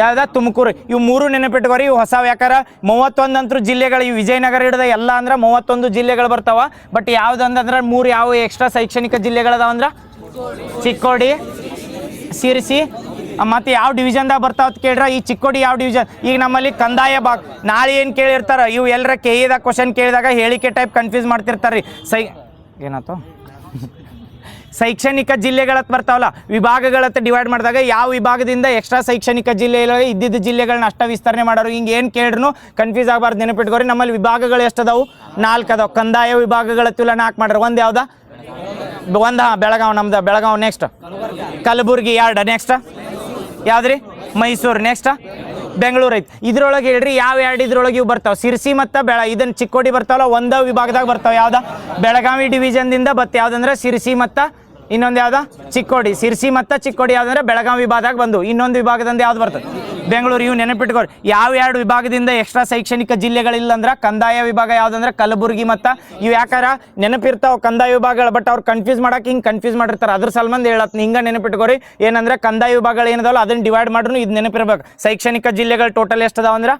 ಯಾವ್ದ? ತುಮಕೂರು. ಇವು 3 ನೆನಪಿಟ್ಕೋರಿ. ಇವು ಹೊಸ ವ್ಯಾಕಾರ 31 ಅಂತೂ ಜಿಲ್ಲೆಗಳು. ಇವು ವಿಜಯನಗರ ಹಿಡಿದ ಎಲ್ಲ ಅಂದ್ರೆ 31 ಜಿಲ್ಲೆಗಳು ಬರ್ತಾವ. ಬಟ್ ಯಾವ್ದಂದ್ರೆ 3 ಯಾವ ಎಕ್ಸ್ಟ್ರಾ ಶೈಕ್ಷಣಿಕ ಜಿಲ್ಲೆಗಳದಾವಂದ್ರೆ ಚಿಕ್ಕೋಡಿ, ಸಿರ್ಸಿ ಮತ್ತು ಯಾವ ಡಿವಿಷನ್ದಾಗ ಬರ್ತಾವ ಅಂತ ಕೇಳ್ರ. ಈ ಚಿಕ್ಕೋಡಿ ಯಾವ ಡಿವಿಷನ್? ಈಗ ನಮ್ಮಲ್ಲಿ ಕಂದಾಯ ಭಾಗ. ನಾಳೆ ಏನು ಕೇಳಿರ್ತಾರೆ ಇವು ಎಲ್ಲರ KEದಾಗ ಕ್ವಶನ್ ಕೇಳಿದಾಗ ಹೇಳಿಕೆ ಟೈಪ್ ಕನ್ಫ್ಯೂಸ್ ಮಾಡ್ತಿರ್ತಾರೆ ರೀ. ಏನಾಯ್ತು? ಶೈಕ್ಷಣಿಕ ಜಿಲ್ಲೆಗಳತ್ತ ಬರ್ತಾವಲ್ಲ ವಿಭಾಗಗಳತ್ತ ಡಿವೈಡ್ ಮಾಡಿದಾಗ ಯಾವ ವಿಭಾಗದಿಂದ ಎಕ್ಸ್ಟ್ರಾ ಶೈಕ್ಷಣಿಕ ಜಿಲ್ಲೆಯಲ್ಲಿ ಇದ್ದಿದ್ದ ಜಿಲ್ಲೆಗಳನ್ನ ಅಷ್ಟ ವಿಸ್ತರಣೆ ಮಾಡೋರು. ಹಿಂಗೆ ಏನು ಕೇಳಿದ್ರು ಕನ್ಫ್ಯೂಸ್ ಆಗಬಾರ್ದು. ನೆನಪಿಟ್ಕೋರಿ. ನಮ್ಮಲ್ಲಿ ವಿಭಾಗಗಳು ಎಷ್ಟದಾವು? 4 ಅದಾವೆ. ಕಂದಾಯ ವಿಭಾಗಗಳತ್ತಿಲ್ಲ 4 ಮಾಡ್ರಿ. ಒಂದು ಯಾವ್ದು? ಒಂದು ಬೆಳಗಾವ್. ನಮ್ದು ಬೆಳಗಾವ್. ನೆಕ್ಸ್ಟ್ ಕಲಬುರ್ಗಿ. 2 ನೆಕ್ಸ್ಟ್ ಯಾವ್ದ್ರಿ? ಮೈಸೂರು. ನೆಕ್ಸ್ಟ್ ಬೆಂಗಳೂರು ಐತಿ. ಇದ್ರೊಳಗೆ ಹೇಳ್ರಿ ಯಾವ 2 ಇದ್ರೊಳಗೆ ಇವು ಬರ್ತಾವೆ? ಸಿರ್ಸಿ ಮತ್ತು ಇದನ್ನು ಚಿಕ್ಕೋಡಿ ಬರ್ತಾವಲ್ಲ ಒಂದು ವಿಭಾಗದಾಗ ಬರ್ತಾವೆ. ಯಾವ್ದು? ಬೆಳಗಾವಿ ಡಿವಿಷನ್ದಿಂದ ಬತ್ತು. ಯಾವುದಂದ್ರೆ ಸಿರ್ಸಿ ಮತ್ತು ಇನ್ನೊಂದು ಯಾವ್ದು ಚಿಕ್ಕೋಡಿ. ಸಿರ್ಸಿ ಮತ್ತು ಚಿಕ್ಕೋಡಿ ಯಾವ್ದಂದ್ರೆ ಬೆಳಗಾವಿ ವಿಭಾಗದಾಗ ಬಂದು. ಇನ್ನೊಂದು ವಿಭಾಗದಿಂದ ಯಾವ್ದು ಬರ್ತದೆ ಬೆಂಗಳೂರು. ಇವು ನೆನಪಿಟ್ಕೋರಿ. ಯಾವ ಎರಡು ವಿಭಾಗದಿಂದ ಎಕ್ಸ್ಟ್ರಾ ಶೈಕ್ಷಣಿಕ ಜಿಲ್ಲೆಗಳಿಲ್ಲ ಅಂದ್ರೆ ಕಂದಾಯ ವಿಭಾಗ ಯಾವ್ದಂದ್ರೆ ಕಲಬುರಗಿ ಮತ್ತು ಇವು ಯಾಕಾರ ನೆನಪಿರ್ತಾವೆ ಕಂದಾಯ ವಿಭಾಗಗಳು. ಬಟ್ ಅವ್ರು ಕನ್ಫ್ಯೂಸ್ ಮಾಡಕ್ಕೆ ಹಿಂಗೆ ಕನ್ಫ್ಯೂಸ್ ಮಾಡಿರ್ತಾರೆ. ಅದ್ರ ಸಲ್ಬಂದ್ ಹೇಳತ್ತೀನಿ ಹಿಂಗೆ ನೆನಪಿಟ್ಕೋರಿ. ಏನಂದ್ರೆ ಕಂದಾಯ ವಿಭಾಗಗಳು ಏನದಾವಲ್ಲ ಅದನ್ನ ಡಿವೈಡ್ ಮಾಡ್ರು ಇದು ನೆನಪಿರ್ಬೇಕು. ಶೈಕ್ಷಣಿಕ ಜಿಲ್ಲೆಗಳು ಟೋಟಲ್ ಎಷ್ಟು ಅದಾವ ಅಂದ್ರೆ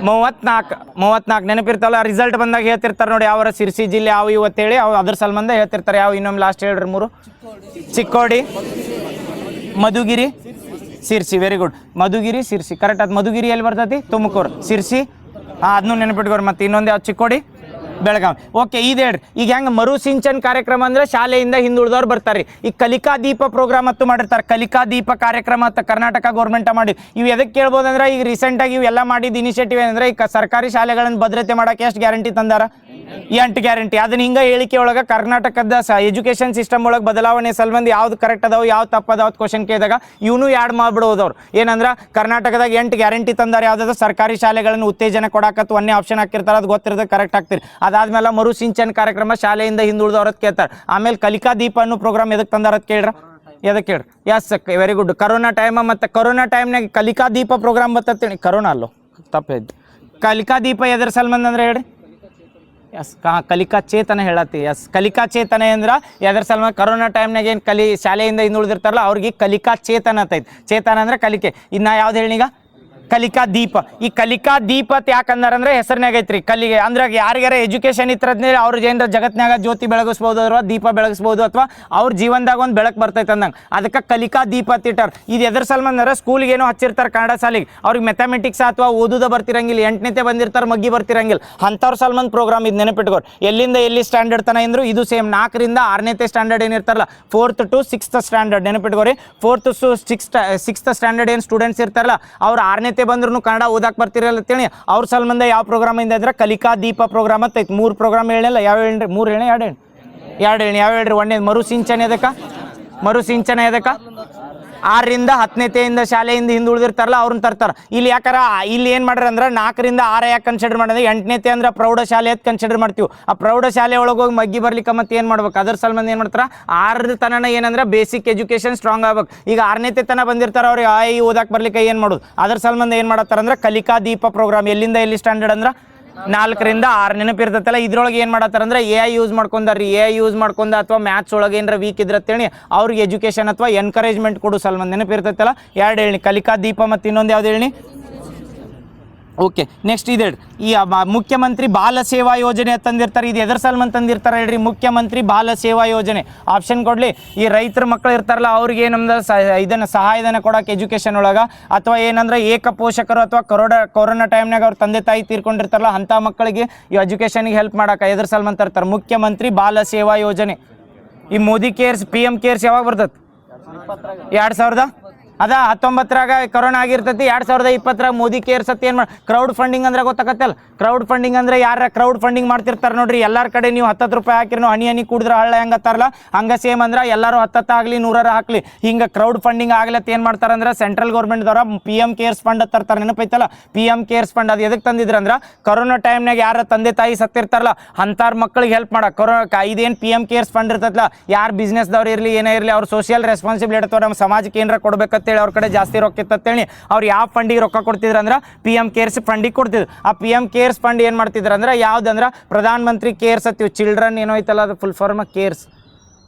34 ನೆನಪಿರ್ತಾವಲ್ಲ. ರಿಸಲ್ಟ್ ಬಂದಾಗ ಹೇಳ್ತಿರ್ತಾರೆ ನೋಡಿ ಯಾವ ಸಿರ್ಸಿ ಜಿಲ್ಲೆ ಯಾವ ಇವತ್ತೇಳಿ ಅವು ಅದ್ರ ಸಂಬಂಧ ಹೇಳ್ತಿರ್ತಾರೆ. ಯಾವ ಇನ್ನೊಮ್ಮೆ ಲಾಸ್ಟ್ ಹೇಳ್ರಿ 3 Chikkodi, Madhugiri, Sirsi. Very good. Madhugiri, Sirsi correct. ಅದು ಮಧುಗಿರಿ ಎಲ್ಲಿ ಬರ್ತೈತಿ? ತುಮಕೂರು. ಸಿರ್ಸಿ ಅದನ್ನು ನೆನಪಿಟ್ಕೋರಿ. ಮತ್ತು ಇನ್ನೊಂದು ಯಾವ ಚಿಕ್ಕೋಡಿ, ಬೆಳಗಾವಿ. ಓಕೆ, ಇದು ಹೇಳ್ರಿ. ಈಗ ಹೆಂಗೆ ಮರು ಸಿಂಚನ್ ಕಾರ್ಯಕ್ರಮ ಅಂದ್ರೆ ಶಾಲೆಯಿಂದ ಹಿಂದುಳಿದವ್ರು ಬರ್ತಾರೆ. ಈ ಕಲಿಕಾ ದೀಪ ಪ್ರೋಗ್ರಾಮ್ ಮತ್ತು ಮಾಡಿರ್ತಾರೆ. ಕಲಿಕಾ ದೀಪ ಕಾರ್ಯಕ್ರಮ ಮತ್ತು ಕರ್ನಾಟಕ ಗೌರ್ಮೆಂಟ್ ಮಾಡಿ ಇವು ಎದಕ್ಕೆ ಕೇಳ್ಬೋದಂದ್ರೆ ಈಗ ರೀಸೆಂಟಾಗಿ ಇವೆಲ್ಲ ಮಾಡಿದ ಇನಿಷಿಯೇಟಿವ್ ಏನಂದ್ರೆ ಈಗ ಸರ್ಕಾರಿ ಶಾಲೆಗಳನ್ನು ಭದ್ರತೆ ಮಾಡೋಕೆ ಎಷ್ಟು ಗ್ಯಾರಂಟಿ ತಂದಾರ? 8 ಗ್ಯಾರಂಟಿ. ಅದನ್ನ ಹಿಂಗೆ ಹೇಳಿಕೆ ಒಳಗೆ ಕರ್ನಾಟಕದ ಎಜುಕೇಷನ್ ಸಿಸ್ಟಮ್ ಒಳಗೆ ಬದಲಾವಣೆ ಸಲ್ಬಂದು ಯಾವ್ದು ಕರೆಕ್ಟ್ ಅದಾವ ಯಾವ್ದು ತಪ್ಪದಾವ್ ಕ್ವಶನ್ ಕೇಳಿದಾಗ ಇವನು ಯಾಡ್ ಮಾಡ್ಬಿಡೋದು ಅವ್ರು. ಏನಂದ್ರೆ ಕರ್ನಾಟಕದಾಗ 8 ಗ್ಯಾರಂಟಿ ತಂದಾರೆ. ಯಾವ್ದಾದ್ರು ಸರ್ಕಾರಿ ಶಾಲೆಗಳನ್ನು ಉತ್ತೇಜನ ಕೊಡಾಕತ್ತು ಒಂದೇ ಆಪ್ಷನ್ ಹಾಕಿರ್ತಾರೆ. ಅದು ಗೊತ್ತಿರೋದು ಕರೆಕ್ಟ್ ಆಗ್ತಿರಿ. ಅದಾದ್ಮೇಲೆ ಮರು ಸಿಂಚನ್ ಕಾರ್ಯಕ್ರಮ ಶಾಲೆಯಿಂದ ಹಿಂದುಳಿದವ್ರದ್ ಕೇಳ್ತಾರೆ. ಆಮೇಲೆ ಕಲಿಕಾ ದೀಪ ಅನ್ನೋ ಪ್ರೋಗ್ರಾಮ್ ಎದಕ್ಕೆ ತಂದಾರದ್ ಕೇಳ್ರ? ಎದಕ್ಕೆ ಕೇಳ್ರಿ? Yes very good. Corona time ಮತ್ತು ಕರೋನಾ ಟೈಮ್ನಾಗ ಕಲಿಕಾ ದೀಪ ಪ್ರೋಗ್ರಾಮ್ ಬರ್ತೇಳಿ. ಕರೋನಾ ಅಲ್ಲೋ ತಪ್ಪಿದ್ದು. ಕಲಿಕಾ ದೀಪ ಎದ್ರ ಸಲ್ಬಂದ್ ಅಂದ್ರೆ ಹೇಳ್ರಿ? ಎಸ್ ಕಲಿಕಾ ಚೇತನ ಹೇಳತ್ತಿ. ಎಸ್ ಕಲಿಕಾ ಚೇತನ ಅಂದ್ರೆ ಎದ್ರ ಸಲ್ಮಾನ್ ಕರೋನಾ ಟೈಮ್ನಾಗ ಏನು ಶಾಲೆಯಿಂದ ಹಿಂದುಳಿದಿರ್ತಾರಲ್ಲ ಅವ್ರಿಗೆ ಕಲಿಕಾ ಚೇತನ ಅಂತೈತಿ. ಚೇತನ ಅಂದ್ರೆ ಕಲಿಕೆ. ಇನ್ನು ಯಾವ್ದು ಹೇಳಿ ಈಗ? ಕಲಿಕಾ ದೀಪ. ಈ ಕಲಿಕಾ ದೀಪ ಯಾಕಂದ್ರೆ ಹೆಸರಿನಾಗ ಐತ್ರಿ. ಕಲಿಗೆ ಅಂದ್ರೆ ಯಾರಿಗಾರ ಎಜುಕೇಶನ್ ಇತ್ತರದ್ನೇ ಅವ್ರ ಏನಾರ ಜಗತ್ನಾಗ ಜ್ಯೋತಿ ಬೆಳಗಿಸ್ಬೋದು ಅಥವಾ ದೀಪ ಬೆಳಗಿಸ್ಬೋದು ಅಥವಾ ಅವ್ರ ಜೀವನದಾಗ ಒಂದು ಬೆಳಕು ಬರ್ತೈತೆ ಅಂದಂಗೆ ಅದಕ್ಕೆ ಕಲಿಕಾ ದೀಪ ತಿಟ್ಟಾರ. ಇದು ಎದ್ರ ಸಲ್ಮಾನ್ ಅಂದ್ರೆ ಸ್ಕೂಲ್ಗೆ ಏನೋ ಹಚ್ಚಿರ್ತಾರೆ ಕನ್ನಡ ಶಾಲೆಗೆ. ಅವ್ರಿಗೆ ಮ್ಯಾಥಮೆಟಿಕ್ಸ್ ಅಥವಾ ಓದುದ ಬರ್ತಿರಂಗಿಲ್ಲ, 8ನೇತೆ ಬಂದಿರ್ತಾರೆ, ಮಗ್ಗಿ ಬರ್ತಿರಂಗಿಲ್ಲ. ಅಂಥವ್ರ ಸಲ್ಮಾನ್ ಪ್ರೋಗ್ರಾಮ್ ಇದು ನೆನಪಿಟ್ಕೋರು. ಎಲ್ಲಿಂದ ಎಲ್ಲಿ ಸ್ಟ್ಯಾಂಡರ್ಡ್ ತನ ಅಂದ್ರು ಇದು ಸೇಮ್ 4ರಿಂದ 6ನೇತೆ ಸ್ಟ್ಯಾಂಡರ್ಡ್ ಏನಿರ್ತಾರಲ್ಲ 4th to 6th ಸ್ಟ್ಯಾಂಡರ್ಡ್ ನೆನಪಿಟ್ಕೋರಿ. 4th to 6th ಸ್ಟ್ಯಾಂಡರ್ಡ್ ಏನು ಸ್ಟೂಡೆಂಟ್ಸ್ ಇರ್ತಾರಲ್ಲ ಅವ್ರು 6ನೇತೆ ಬಂದ್ರು ಕನ್ನಡ ಓದಾಕ್ ಬರ್ತಿರಲ್ಲ ಅಂತೇಳಿ ಅವ್ರ ಸಲ್ಬಂದ ಯಾವ ಪ್ರೋಗ್ರಾಮ್ ಇಂದ ಇದ್ರೆ ಕಲಿಕಾ ದೀಪ ಪ್ರೋಗ್ರಾಮ್ ಅಂತ ಐತಿ. 3 ಪ್ರೋಗ್ರಾಮ್ ಹೇಳಿಲ್ಲ. ಯಾವ ಹೇಳ್ರಿ? 3 ಹೇಳಿ 2 ಹೇಳಿ? 2 ಹೇಳಿ. ಯಾವ ಹೇಳ್ರಿ? 1ನೇದು ಮರು ಸಿಂಚನ ಎದಕ್ಕ? ಮರು ಸಿಂಚನ ಎದಕ್ಕ? 6ರಿಂದ 10ನೇತೆಯಿಂದ ಶಾಲೆಯಿಂದ ಹಿಂದುಳಿದಿರ್ತಾರಲ್ಲ ಅವ್ರನ್ನ ತರ್ತಾರೆ. ಇಲ್ಲಿ ಯಾಕಾರ ಇಲ್ಲಿ ಏನು ಮಾಡ್ರಿ ಅಂದ್ರೆ 4ರಿಂದ 6 ಯಾಕೆ ಕನ್ಸಿಡರ್ ಮಾಡಿದ್ರೆ 8ನೇತೆ ಅಂದ್ರೆ ಪ್ರೌಢಶಾಲೆ ಅಂತ ಕನ್ಸಿಡರ್ ಮಾಡ್ತೀವಿ. ಆ ಪ್ರೌಢಶಾಲೆ ಒಳಗೋಗಿ ಮಗ್ಗಿ ಬರ್ಲಿಕ್ಕೆ ಮತ್ತೆ ಏನು ಮಾಡ್ಬೇಕು? ಅದ್ರ ಸಲ್ಬಂದ ಏನು ಮಾಡ್ತಾರೆ 6ರ ತನಕ ಏನಂದ್ರೆ ಬೇಸಿಕ್ ಎಜುಕೇಷನ್ ಸ್ಟ್ರಾಂಗ್ ಆಗ್ಬೇಕು. ಈಗ 6ನೇತೆ ತನಕ ಬಂದಿರ್ತಾರೆ ಅವ್ರಿಗೆ ಓದಾಕ್ ಬರ್ಲಿಕ್ಕೆ ಏನು ಮಾಡೋದು? ಅದ್ರ ಸಲ್ಬಂದ ಏನು ಮಾಡತ್ತಾರ ಅಂದ್ರೆ ಕಲಿಕಾ ದೀಪ ಪ್ರೋಗ್ರಾಮ್. ಎಲ್ಲಿಂದ ಎಲ್ಲಿ ಸ್ಟ್ಯಾಂಡರ್ಡ್ ಅಂದ್ರೆ 4ರಿಂದ 6 ನೆನಪಿರ್ತೈತಲ್ಲ. ಇದ್ರೊಳಗೆ ಏನು ಮಾಡತ್ತಾರ ಅಂದ್ರೆ AI ಯೂಸ್ ಮಾಡ್ಕೊಂಡಾರ್ರಿ. AI ಯೂಸ್ ಮಾಡ್ಕೊಂಡ ಅಥವಾ ಮ್ಯಾಥ್ಸ್ ಒಳಗೆ ಏನಾರ ವೀಕ್ ಇದ್ರತ್ತೇಳಿ ಅವ್ರಿಗೆ ಎಜುಕೇಷನ್ ಅಥವಾ ಎನ್ಕರೇಜ್ಮೆಂಟ್ ಕೊಡು ಸಲ್ಬಂದ್ ನೆನಪಿರ್ತೈತಲ್ಲ. 2 ಹೇಳಿ ಕಲಿಕಾ ದೀಪ ಮತ್ತು ಇನ್ನೊಂದು ಯಾವ್ದು ಹೇಳಿ? ಓಕೆ, ನೆಕ್ಸ್ಟ್ ಇದೆ ಈ ಮುಖ್ಯಮಂತ್ರಿ ಬಾಲ ಸೇವಾ ಯೋಜನೆ ತಂದಿರ್ತಾರೆ. ಇದು ಎದರ ಸಲ್ಮನ್ ತಂದಿರ್ತಾರೆ ಹೇಳ್ರಿ? ಮುಖ್ಯಮಂತ್ರಿ ಬಾಲ ಸೇವಾ ಯೋಜನೆ. ಆಪ್ಷನ್ ಕೊಡ್ಲಿ. ಈ ರೈತರ ಮಕ್ಕಳು ಇರ್ತಾರಲ್ಲ ಅವ್ರಿಗೆ ಏನಂದ್ರೆ ಇದನ್ನು ಸಹಾಯಧನ ಕೊಡೋಕೆ ಎಜುಕೇಷನ್ ಒಳಗೆ ಅಥವಾ ಏನಂದ್ರೆ ಏಕ ಪೋಷಕರು ಅಥವಾ ಕೊರೋನಾ ಟೈಮ್ನಾಗ ಅವ್ರ ತಂದೆ ತಾಯಿ ತೀರ್ಕೊಂಡಿರ್ತಾರಲ್ಲ ಅಂಥ ಮಕ್ಕಳಿಗೆ ಈ ಎಜುಕೇಷನ್ಗೆ ಹೆಲ್ಪ್ ಮಾಡೋಕೆ ಎದರ ಸಲ್ಮನ್ ತರ್ತಾರೆ? ಮುಖ್ಯಮಂತ್ರಿ ಬಾಲ ಸೇವಾ ಯೋಜನೆ. ಈ ಮೋದಿ ಕೇರ್ಸ್ PM ಕೇರ್ಸ್ ಯಾವಾಗ ಬರ್ತದೆ? 2000 ಅದ 19ರಾಗ ಕೊರೋನಾ ಆಗಿರ್ತೈತಿ. 2020ರಾಗ ಮೋದಿ ಕೇರ್ಸ್ ಅಂತ ಏನು ಮಾಡಿ ಕ್ರೌಡ್ ಫಂಡಿಂಗ್ ಅಂದ್ರೆ ಗೊತ್ತಾಗತ್ತಲ್ಲ. ಕ್ರೌಡ್ ಫಂಡಿಂಗ್ ಅಂದ್ರೆ ಯಾರ ಕ್ರೌಡ್ ಫಂಡಿಂಗ್ ಮಾಡ್ತಿರ್ತಾರೆ ನೋಡ್ರಿ. ಎಲ್ಲರ ಕಡೆ ನೀವು 10 ರೂಪಾಯಿ ಹಾಕಿರಿ ಹನಿ ಹನಿ ಕುಡಿದ್ರೆ ಹಳ್ಳ ಹೆಂಗತ್ತಾರಲ್ಲ ಹಂಗೆ ಸೇಮ್ ಅಂದ್ರೆ ಎಲ್ಲರೂ 10 ಆಗಲಿ 100 ಹಾಕ್ಲಿ ಹಿಂಗೆ ಕ್ರೌಡ್ ಫಂಡಿಂಗ್ ಆಗ್ಲತ್ತ ಏನು ಮಾಡ್ತಾರೆ ಅಂದ್ರೆ ಸೆಂಟ್ರಲ್ ಗೌರ್ಮೆಂಟ್ದವ್ರ PM ಕೇರ್ಸ್ ಫಂಡ್ ತರ್ತಾರೆ. ನೆನಪೈತಲ್ಲ PM ಕೇರ್ಸ್ ಫಂಡ್. ಅದು ಎದಕ್ಕೆ ತಂದಿದ್ರು ಅಂದ್ರೆ ಕೊರೋನಾ ಟೈಮ್ನಾಗ ಯಾರ ತಂದೆ ತಾಯಿ ಸತ್ತಿರ್ತಾರಲ್ಲ ಅಂಥವ್ರ ಮಕ್ಕಳಿಗೆ ಹೆಲ್ಪ್ ಮಾಡಕ್ಕೆ ಇದೇನು PM ಕೇರ್ಸ್ ಫಂಡ್ ಇರ್ತೈತಲ್ಲ ಯಾರು ಬಿಸ್ನೆಸ್ದವ್ರು ಇರಲಿ ಏನೇ ಇರಲಿ ಅವ್ರು ಸೋಷಿಯಲ್ ರೆಸ್ಪಾನ್ಸಿಬಿಲಿಟಿ ಅಥವಾ ನಮ್ಮ ಸಮಾಜಕ್ಕೆ ಏನಾರ ಕೊಡ್ಬೇಕಂತೇಳಿ ಅವ್ರ ಕಡೆ ಜಾಸ್ತಿ ರೊಕ್ಕ ಇತ್ತಂತೇಳಿ ಅವ್ರು ಯಾವ ಫಂಡಿಗೆ ರೊಕ್ಕ ಕೊಡ್ತಿದ್ರು ಅಂದ್ರೆ PM ಕೇರ್ಸ್ ಫಂಡಿಗೆ ಕೊಡ್ತಿದ್ರು. ಆ PM ಕೇರ್ಸ್ ಫಂಡ್ ಏನು ಮಾಡ್ತಿದ್ರು ಅಂದ್ರೆ ಯಾವ್ದಂದ್ರೆ ಪ್ರಧಾನ ಮಂತ್ರಿ ಕೇರ್ಸ್ ಅತ್ತೀವಿ. ಚಿಲ್ಡ್ರನ್ ಏನೋ ಐತಲ್ಲ ಅದು ಫುಲ್ ಫಾರ್ಮ್ ಕೇರ್ಸ್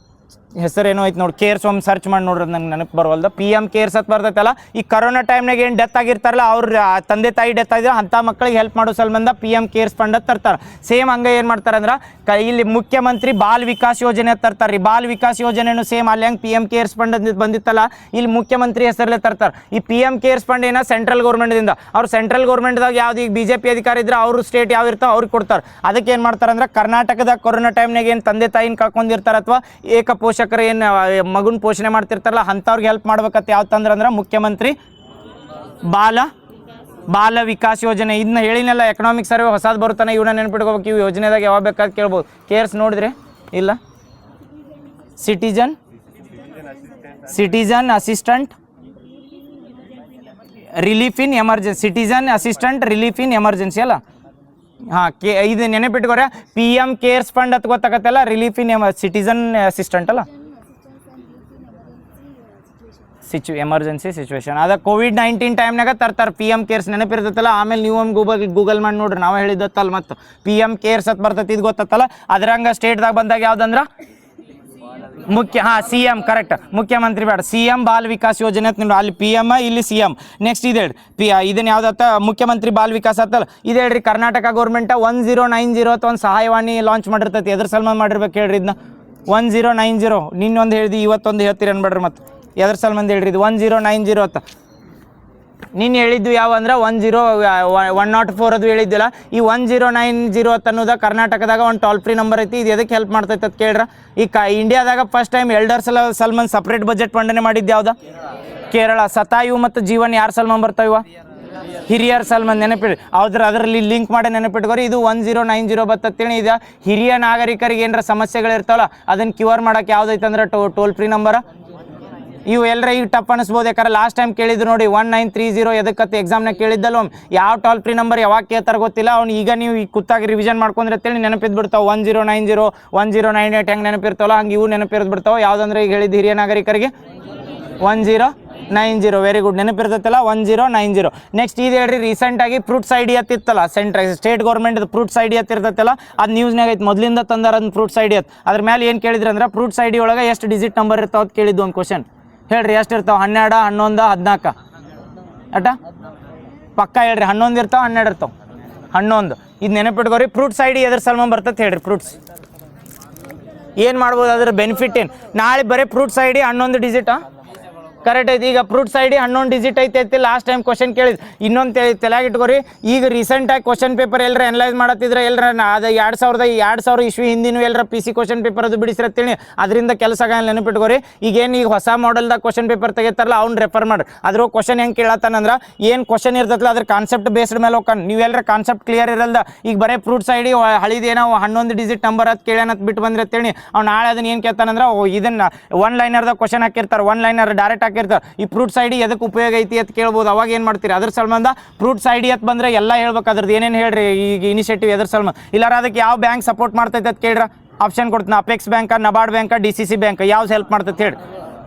ಹೆಸರು ಏನೋ ಐತೆ ನೋಡಿ. ಕೇರ್ಸ್ ಒಮ್ಮೆ ಸರ್ಚ್ ಮಾಡಿ ನೋಡ್ರಿ, ನಂಗೆ ನೆನಪು ಬರವಲ್ದು. PM ಕೇರ್ಸ್ ಅಂತ ಬರ್ತೈತಲ್ಲ. ಈ ಕೊರೋನಾ ಟೈಮ್ನಾಗ ಏನು ಡೆತ್ ಆಗಿರ್ತಾರಲ್ಲ ಅವ್ರ ತಂದೆ ತಾಯಿ ಡೆತ್ ಆಗಿದ್ರೆ ಅಂಥ ಮಕ್ಕಳಿಗೆ ಹೆಲ್ಪ್ ಮಾಡೋ ಸಲ್ಬಂದ PM ಕೇರ್ಸ್ ಫಂಡ್ ಅಂತ ತರ್ತಾರೆ. ಸೇಮ್ ಹಂಗೆ ಏನು ಮಾಡ್ತಾರೆ ಅಂದ್ರೆ ಇಲ್ಲಿ ಮುಖ್ಯಮಂತ್ರಿ ಬಾಲ್ ವಿಕಾಸ್ ಯೋಜನೆ ಅಂತ ತರ್ತಾರೆ ರೀ. ಬಾಲ್ ವಿಕಾಸ್ ಯೋಜನೆನೂ ಸೇಮ್ ಅಲ್ಲಿ ಹೆಂಗೆ PM ಕೇರ್ಸ್ ಫಂಡ್ ಬಂದಿತ್ತಲ್ಲ ಇಲ್ಲಿ ಮುಖ್ಯಮಂತ್ರಿ ಹೆಸರಲ್ಲೇ ತರ್ತಾರೆ. ಈ PM ಕೇರ್ಸ್ ಫಂಡ್ ಏನೋ ಸೆಂಟ್ರಲ್ ಗೌರ್ಮೆಂಟ್ದಿಂದ ಅವ್ರು ಸೆಂಟ್ರಲ್ ಗೌರ್ಮೆಂಟ್ದಾಗ ಯಾವ್ದು ಈಗ BJP ಅಧಿಕಾರ ಇದ್ರೆ ಅವರು ಸ್ಟೇಟ್ ಯಾವ ಇರ್ತಾವೆ ಅವ್ರಿಗೆ ಕೊಡ್ತಾರೆ. ಅದಕ್ಕೆ ಏನು ಮಾಡ್ತಾರೆ ಅಂದ್ರೆ ಕರ್ನಾಟಕದ ಕೊರೋನಾ ಟೈಮ್ನಾಗ ಏನು ತಂದೆ ತಾಯಿನ ಕಳ್ಕೊಂಡಿರ್ತಾರೆ ಅಥವಾ ಏಕ ಪೋಷಕರು ಏನು ಮಗುನ ಪೋಷಣೆ ಮಾಡ್ತಿರ್ತಾರಲ್ಲ ಅಂಥವ್ರಿಗೆ ಹೆಲ್ಪ್ ಮಾಡ್ಬೇಕಂತ ಯಾವ ತಂದ್ರೆ ಮುಖ್ಯಮಂತ್ರಿ ಬಾಲ ವಿಕಾಸ್ ಯೋಜನೆ. ಇದನ್ನ ಹೇಳಿನೆಲ್ಲ ಎಕನಾಮಿಕ್ ಸರ್ವೆ ಹೊಸದು ಬರುತ್ತಾನೆ. ಇವನ್ನ ನೆನ್ಪಿಟ್ಕೋಬೇಕು. ಇವು ಯೋಜನೆದಾಗ ಯಾವಾಗ ಬೇಕಾದ್ ಕೇಳ್ಬೋದು. ಕೇರ್ಸ್ ನೋಡಿದ್ರೆ ಇಲ್ಲ citizen assistant relief in emergency. Citizen assistant relief in emergency ಅಲ್ಲ. ಹಾಂ ಇದು ನೆನಪಿಟ್ಕೋರೆ. PM ಕೇರ್ಸ್ ಫಂಡ್ ಅಂತ ಗೊತ್ತಾಗತ್ತಲ್ಲ. ರಿಲೀಫ್ ಇನ್ ಸಿಟಿಜನ್ ಅಸಿಸ್ಟೆಂಟ್ ಅಲ್ಲ. ಎಮರ್ಜೆನ್ಸಿ ಸಿಚುವೇಶನ್ ಅದ ಕೋವಿಡ್-19 ಟೈಮ್ನಾಗ ತರ್ತಾರೆ ಪಿ ಎಮ್ ಕೇರ್ಸ್ ನೆನಪಿರ್ತೈತಲ್ಲ. ಆಮೇಲೆ ನೀವು ಒಮ್ಮೆ ಗೂಗಲ್ ಮಾಡಿ ನೋಡ್ರಿ, ನಾವು ಹೇಳಿದ್ದತ್ತಲ್ಲ ಮತ್ತು ಪಿ ಎಮ್ ಕೇರ್ಸ್ ಅಂತ ಬರ್ತೈತಿ, ಇದು ಗೊತ್ತತ್ತಲ್ಲ. ಅದ್ರಂಗೆ ಸ್ಟೇಟ್ದಾಗ ಬಂದಾಗ ಯಾವ್ದಂದ್ರೆ ಸಿ ಎಮ್, ಕರೆಕ್ಟ್, ಮುಖ್ಯಮಂತ್ರಿ ಬೇಡ, ಸಿ ಎಮ್ ಬಾಲ್ ವಿಕಾಸ್ ಯೋಜನೆ ಅಂತ ನೋಡಿ, ಅಲ್ಲಿ ಪಿ ಎಮ್ ಇಲ್ಲಿ ಸಿ ಎಮ್. ನೆಕ್ಸ್ಟ್ ಇದು ಹೇಳ್ರಿ ಇದನ್ನ ಯಾವ್ದತ್ತ ಮುಖ್ಯಮಂತ್ರಿ ಬಾಲ್ ವಿಕಾಸ್ ಆತಲ್ಲ, ಇದು ಹೇಳ್ರಿ ಕರ್ನಾಟಕ ಗೌರ್ಮೆಂಟ್ 1090 ಅಂತ ಒಂದು ಸಹಾಯವಾಣಿ ಲಾಂಚ್ ಮಾಡಿರ್ತೈತಿ. ಎದ್ರ ಸಲ್ಮಾನ್ ಮಾಡಿರ್ಬೇಕು ಹೇಳ್ರಿ ಇದನ್ನ 1090. ನಿನ್ನೊಂದು ಹೇಳ್ದಿ ಇವತ್ತೊಂದು ಹೇಳ್ತೀರಿ ಅನ್ಬೇಡ್ರಿ. ಮತ್ತು ಎದ್ರ ಸಲ್ಮಾನ್ ಹೇಳ್ರಿ ಇದು 1090 ಅಂತ. ನೀನು ಹೇಳಿದ್ದು ಯಾವ ಅಂದ್ರೆ 104 ಅದು ಹೇಳಿದ್ದಿಲ್ಲ. ಈ 1090 ಅಂತ ಅನ್ನೋದ ಕರ್ನಾಟಕದಾಗ ಒಂದು ಟೋಲ್ ಫ್ರೀ ನಂಬರ್ ಐತಿ. ಇದು ಎದಕ್ಕೆ ಹೆಲ್ಪ್ ಮಾಡ್ತೈತೆ ಅಂತ ಕೇಳ್ರ. ಈ ಇಂಡಿಯಾದಾಗ first time elders Salman separate budget ಮಂಡನೆ ಮಾಡಿದ್ದು ಯಾವ್ದು? ಕೇರಳ. ಶತಾಯು ಮತ್ತು ಜೀವನ್ ಯಾರು ಸಲ್ಮಾನ್ ಬರ್ತಾವ? ಹಿರಿಯರ್ ಸಲ್ಮಾನ್. ನೆನಪಿಡಿ ಅದರಲ್ಲಿ ಲಿಂಕ್ ಮಾಡಿ ನೆನಪಿಟ್ಕೋರಿ. ಇದು 1090 ಬರ್ತೇಳಿ. ಇದು ಹಿರಿಯ ನಾಗರಿಕರಿಗೆ ಏನಾರ ಸಮಸ್ಯೆಗಳಿರ್ತಾವಲ್ಲ ಅದನ್ನು ಕ್ಯೂರ್ ಮಾಡೋಕೆ ಯಾವ್ದೈತೆ ಅಂದ್ರೆ ಟೋಲ್ ಫ್ರೀ ನಂಬರ್. ಇವು ಎಲ್ಲರ ಈಗ ಟಪ್ ಅನಿಸ್ಬೋದು, ಯಾಕಂದ್ರೆ ಲಾಸ್ಟ್ ಟೈಮ್ ಕೇಳಿದ್ರು ನೋಡಿ 1930 ಎದಕ್ಕತ್ತೆ ಎಕ್ಸಾಮ್ನಾಗ ಕೇಳಿದ್ದಲ್ಲ. ಯಾವ ಟೋಲ್ ಫ್ರೀ ನಂಬರ್ ಯಾವಾಗ ಕೇಳ್ತಾರೆ ಗೊತ್ತಿಲ್ಲ. ಅವ್ನು ಈಗ ನೀವು ಈ ಕುತ್ತಾಗಿ ರಿವಿಷನ್ ಮಾಡ್ಕೊಂಡ್ರೆ ಅಂತೇಳಿ ನೆನಪಿದ್ದು ಬಿಡ್ತಾವೆ. 1090 1098 ಹೆಂಗೆ ನೆನಪಿರ್ತಾವಲ್ಲ ಹಂಗೆ ಇವು ನೆನಪಿರೋದು ಬಿಡ್ತಾವೆ. ಯಾವುದಂದ್ರೆ ಈಗ ಹೇಳಿದ್ದು ಹಿರಿಯ ನಾಗರಿಕರಿಗೆ 1090. Very good, ನೆನಪಿರ್ತೈತಲ್ಲ 1090. ನೆಕ್ಸ್ಟ್ ಇದು ಹೇಳ್ರಿ ರೀಸೆಂಟಾಗಿ ಫ್ರೂಟ್ಸ್ ಐಡಿ ಅತ್ತಿತ್ತಲ್ಲ, ಸ್ಟೇಟ್ ಗೌರ್ಮೆಂಟ್ ಫ್ರೂಟ್ಸ್ ಐಡಿ ಅತ್ತಿರ್ತೈತಲ್ಲ, ಅದು ನ್ಯೂಸ್ನಾಗ ಐತೆ. ಮೊದಲಿಂದ ತಂದಾರ ಅದನ್ನ ಫ್ರೂಟ್ಸ್ ಐಡಿ ಅತ್. ಅದ್ರ ಮೇಲೆ ಏನು ಕೇಳಿದ್ರೆ ಅಂದ್ರೆ ಫ್ರೂಟ್ಸ್ ಐಡಿ ಒಳಗೆ ಎಷ್ಟು ಡಿಜಿಟ್ ನಂಬರ್ ಇರ್ತಾವ ಅಂತ ಕೇಳಿದ್ದು ಒಂದು ಕ್ವಶನ್. ಹೇಳ್ರಿ ಎಷ್ಟು ಇರ್ತಾವೆ? 12, 11, 14 ಅಟ ಪಕ್ಕ ಹೇಳ್ರಿ. 11 ಇರ್ತಾವೆ, 12 ಇರ್ತಾವೆ. 11 ಇದು ನೆನಪಿಟ್ಕೋರಿ. ಫ್ರೂಟ್ಸ್ ಐಡಿ ಎದ್ರ ಸಲ್ಮಾನ್ ಬರ್ತೈತೆ ಹೇಳ್ರಿ. ಫ್ರೂಟ್ಸ್ ಏನು ಮಾಡ್ಬೋದು ಅದ್ರ ಬೆನಿಫಿಟ್ ಏನು? ನಾಳೆ ಬರೀ ಫ್ರೂಟ್ಸ್ ಐಡಿ 11 ಡಿಜಿಟಾ ಕರೆಕ್ಟ್ ಐತಿ. ಈಗ ಫ್ರೂಟ್ಸ್ ಐಡಿ 11 ಡಿಜಿಟ್ ಐತಿ. ಲಾಸ್ಟ್ ಟೈಮ್ ಕ್ವಶನ್ ಕೇಳಿದ್ ಇನ್ನೊಂದು ತಲೆಯಾಗಿ ಇಟ್ಕೋರಿ. ಈಗ ರೀಸೆಂಟಾಗಿ ಕ್ವಶನ್ ಪೇಪರ್ ಎಲ್ಲರ ಅನಲೈಸ್ ಮಾಡತ್ತಿದ್ರೆ ಎಲ್ಲರ ಅದು 2000 ಇಸ್ವಿ ಹಿಂದಿನ ಎಲ್ಲರ PC ಕ್ವಶನ್ ಪೇಪರ್ ಅದು ಬಿಡಿಸಿರತ್ತೇಳಿ. ಅದರಿಂದ ಕೆಲಸ ಆಗಲ್ಲ, ನೆನಪಿಟ್ಕೋರಿ. ಈಗೇನು ಈಗ ಹೊಸ ಮಾಡೆಲ್ದಾಗ ಕ್ವಶನ್ ಪೇಪರ್ ತೆಗಿತಾರಲ್ಲ ಅವ್ನು ರೆಫರ್ ಮಾಡ್ರಿ. ಅದ್ರ ಕ್ವಶನ್ ಹೆಂಗೆ ಕೇಳತ್ತಾನಂದ್ರೆ ಏನು ಕ್ವಶನ್ ಇರ್ತೈತಲ್ಲ ಅದ್ರ ಕಾನ್ಸೆಪ್ಟ್ ಬೇಸ್ಡ್ ಮೇಲೆ ಹೋಗ್ತಾನೆ. ನೀವೆಲ್ಲರ ಕಾನ್ಸೆಪ್ಟ್ ಕ್ಲಿಯರ್ ಇರಲ್ದ. ಈಗ ಬರೀ ಫ್ರೂಟ್ಸ್ ಐಡಿ ಹಳಿದೇನೋ 11 ಡಿಜಿಟ್ ನಂಬರ್ ಅದು ಕೇಳ್ಯಾನತ್ ಬಿಟ್ಟು ಬಂದಿರತ್ತೇಳಿ. ಅವ್ನು ನಾಳೆ ಅದನ್ನ ಏನು ಕೇಳ್ತಾನಂದ್ರೆ ಇದನ್ನು 1 ಲೈನರ್ದಾಗ ಕ್ವಶನ್ ಹಾಕಿರ್ತಾರೆ. 1 ಲೈನರ್ ಡೈರೆಕ್ಟ್ ಹಾಕಿರ್ತಾರೆ. ಈ ಫ್ರೂಟ್ಸ್ ಐಡಿ ಎದಕ್ಕೆ ಉಪಯೋಗ ಐತಿ ಅಂತ ಕೇಳ್ಬೋದು. ಅವಾಗ ಏನು ಮಾಡ್ತೀರಿ? ಅದ್ರ ಸಂಬಂಧ ಫ್ರೂಟ್ಸ್ ಐಡಿ ಅಂತ ಬಂದರೆ ಎಲ್ಲ ಹೇಳ್ಬೇಕು. ಅದ್ರದ್ದು ಏನೇನು ಹೇಳ್ರಿ ಈಗ ಇನಿಷಿಯೇಟಿವ್ ಎದ್ರ ಸಂಬಂಧ. ಇಲ್ಲಾರ ಅದಕ್ಕೆ ಯಾವ ಬ್ಯಾಂಕ್ ಸಪೋರ್ಟ್ ಮಾಡ್ತೈತೆ ಅಂತ ಕೇಳ್ರ. ಆಪ್ಷನ್ ಕೊಡ್ತೀನಿ. Apex bank, NABARD bank, DCC bank ಯಾವ್ದು ಹೆಲ್ಪ್ ಮಾಡ್ತೈತೆ ಹೇಳಿ?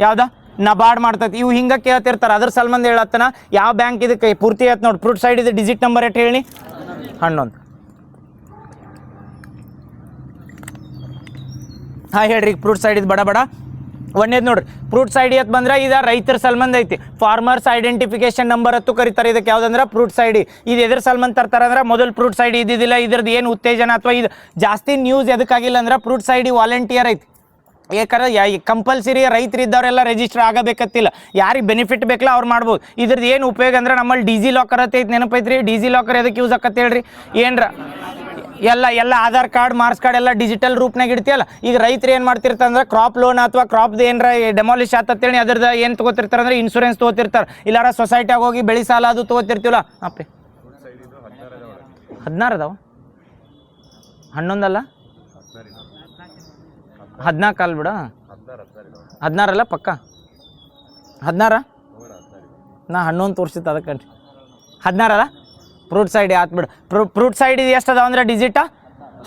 ಯಾವ್ದು? ನಬಾರ್ಡ್ ಮಾಡ್ತೈತಿ. ಇವು ಹಿಂಗೆ ಕೇಳ್ತಿರ್ತಾರೆ. ಅದ್ರ ಸಂಬಂಧ ಹೇಳತ್ತನ ಯಾವ ಬ್ಯಾಂಕ್ ಇದಕ್ಕೆ ಪೂರ್ತಿ ಆಯ್ತು ನೋಡಿ. ಫ್ರೂಟ್ಸ್ ಐಡಿ ಇದು ಡಿಜಿಟ್ ನಂಬರ್ ಎಷ್ಟು ಹೇಳಿ? 11. ಹಾಂ ಹೇಳ್ರಿ. ಫ್ರೂಟ್ಸ್ ಐಡಿ ಬಡ ಬಡ ಒಂದೇದು ನೋಡ್ರಿ. ಫ್ರೂಟ್ಸ್ ಐಡಿ ಅಂತ ಬಂದ್ರೆ ಇದು ರೈತರ ಸಲ್ಮಂದ್ ಐತಿ. ಫಾರ್ಮರ್ಸ್ ಐಡೆಂಟಿಫಿಕೇಶನ್ ನಂಬರ್ ಅಂತೂ ಕರೀತಾರೆ. ಇದಕ್ಕೆ ಯಾವ್ದಂದ್ರೆ ಫ್ರೂಟ್ಸ್ ಐಡಿ. ಇದು ಎದ್ರ ಸಲ್ಮಂದ್ ತರ್ತಾರೆ ಅಂದ್ರೆ ಮೊದಲು ಫ್ರೂಟ್ಸ್ ಐಡಿ ಇದ್ದಿದ್ದಿಲ್ಲ. ಇದ್ರದ್ದು ಏನು ಉತ್ತೇಜನ ಅಥವಾ ಇದು ಜಾಸ್ತಿ ನ್ಯೂಸ್ ಎದಕ್ಕಾಗಿಲ್ಲ ಅಂದ್ರೆ ಫ್ರೂಟ್ಸ್ ಐಡಿ ವಾಲಂಟಿಯರ್ ಐತಿ. ಯಾಕಂದ್ರೆ ಕಂಪಲ್ಸರಿ ರೈತರು ಇದ್ದವರೆಲ್ಲ ರಿಜಿಸ್ಟರ್ ಆಗಬೇಕತ್ತಿಲ್ಲ. ಯಾರಿಗೆ ಬೆನಿಫಿಟ್ ಬೇಕಲ್ಲ ಅವ್ರು ಮಾಡ್ಬೋದು. ಇದ್ರದ್ದು ಏನು ಉಪಯೋಗ ಅಂದ್ರೆ ನಮ್ಮಲ್ಲಿ ಡಿಜಿ ಲಾಕರ್ ಐತಿ, ನೆನಪೈತ್ರಿ? ಡಿಜಿ ಲಾಕರ್ ಎದಕ್ಕೆ ಯೂಸ್ ಆಕತ್ತೆ ಹೇಳ್ರಿ? ಏನ್ರ ಎಲ್ಲ ಆಧಾರ್ ಕಾರ್ಡ್, ಮಾರ್ಕ್ಸ್ ಕಾರ್ಡ್ ಎಲ್ಲ ಡಿಜಿಟಲ್ ರೂಪ್ನಾಗ ಇಡ್ತೀಯಲ್ಲ. ಈಗ ರೈತರು ಏನು ಮಾಡ್ತಿರ್ತಾರೆ ಕ್ರಾಪ್ ಲೋನ್ ಅಥವಾ ಕ್ರಾಪ್ದು ಏನಾರ ಡೆಮಾಲಿಷ್ ಆತತ್ತೇಳಿ ಅದ್ರದ್ದು ಏನು ತೊಗೋತಿರ್ತಾರೆ ಅಂದ್ರೆ ಇನ್ಶೂರೆನ್ಸ್ ತೊಗೋತಿರ್ತಾರೆ. ಇಲ್ಲಾರ ಸೊಸೈಟಿಯಾಗ ಹೋಗಿ ಬೆಳೆ ಸಾಲ ಅದು ತೊಗೋತಿರ್ತೀವಲ್ಲ. ಅಪ್ಪೆ 16 ಅದಾವ? 11 ಅಲ್ಲ 14 ಅಲ್ಲ ಬಿಡ. 16 ಅಲ್ಲ ಪಕ್ಕ 16. ನಾ 11 ತೋರಿಸಿತ್ತು ಅದಕ್ಕೆ 16 ಅಲ್ಲ. ಫ್ರೂಟ್ಸ್ ಐಡಿ ಆತ್ಬಿಡು. ಫ್ರೂಟ್ಸ್ ಐಡಿ ಎಷ್ಟು ಅದಾವ ಅಂದ್ರೆ ಡಿಜಿಟ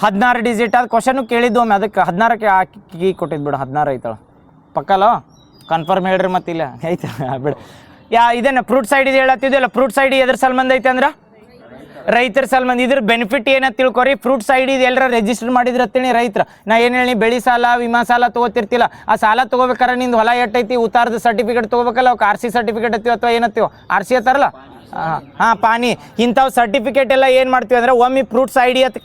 16 ಡಿಜಿಟ್. ಅದು ಕ್ವಶನು ಕೇಳಿದ್ದು ಒಮ್ಮೆ, ಅದಕ್ಕೆ 16ಕ್ಕೆ ಕೀ ಕೊಟ್ಟಿದ್ದು ಬಿಡು. 16 ಐತಳ ಪಕ್ಕಲ್ಲ. ಕನ್ಫರ್ಮ್ ಹೇಳ್ರಿ ಮತ್ತಿಲ್ಲ ಐತೆ ಬಿಡು. ಇದೇನು ಫ್ರೂಟ್ಸ್ ಐಡಿ ಹೇಳತ್ತಿದ್ದಿಲ್ಲ. ಫ್ರೂಟ್ಸ್ ಐಡಿ ಎದ್ರ ಸಂಬಂಧ ಐತೆ ಅಂದ್ರೆ ರೈತರ ಸಂಬಂಧ. ಇದ್ರ ಬೆನಿಫಿಟ್ ಏನಂತ ತಿಳ್ಕೊರಿ. ಫ್ರೂಟ್ಸ್ ಐಡಿ ಎಲ್ಲರ ರಿಜಿಸ್ಟರ್ ಮಾಡಿದ್ರೆ ಅಂತೇಳಿ ರೈತರ. ನಾ ಏನು ಹೇಳಿ ಬೆಳೆ ಸಾಲ, ವಿಮಾ ಸಾಲ ತೊಗೋತಿರ್ತಿಲ್ಲ. ಆ ಸಾಲ ತೊಗೋಬೇಕಾರೆ ನಿಂದು ಹೊಲ ಎಟ್ಟೈತಿ ಉತ್ತಾರದ ಸರ್ಟಿಫಿಕೇಟ್ ತೊಗೋಬೇಕಲ್ಲ. ಅವ್ಕೆ RC ಸರ್ಟಿಫಿಕೇಟ್ ಹತ್ತಿವ ಅಥವಾ ಏನತ್ತೀವೋ RC ಹತ್ತಾರಲ್ಲ. ಹಾಂ ಪಾನಿ ಇಂಥವು ಸರ್ಟಿಫಿಕೇಟ್ ಎಲ್ಲ ಏನು ಮಾಡ್ತೀವಿ ಅಂದ್ರೆ ಒಮ್ಮೆ ಫ್ರೂಟ್ಸ್ ಐಡಿ ಅಂತ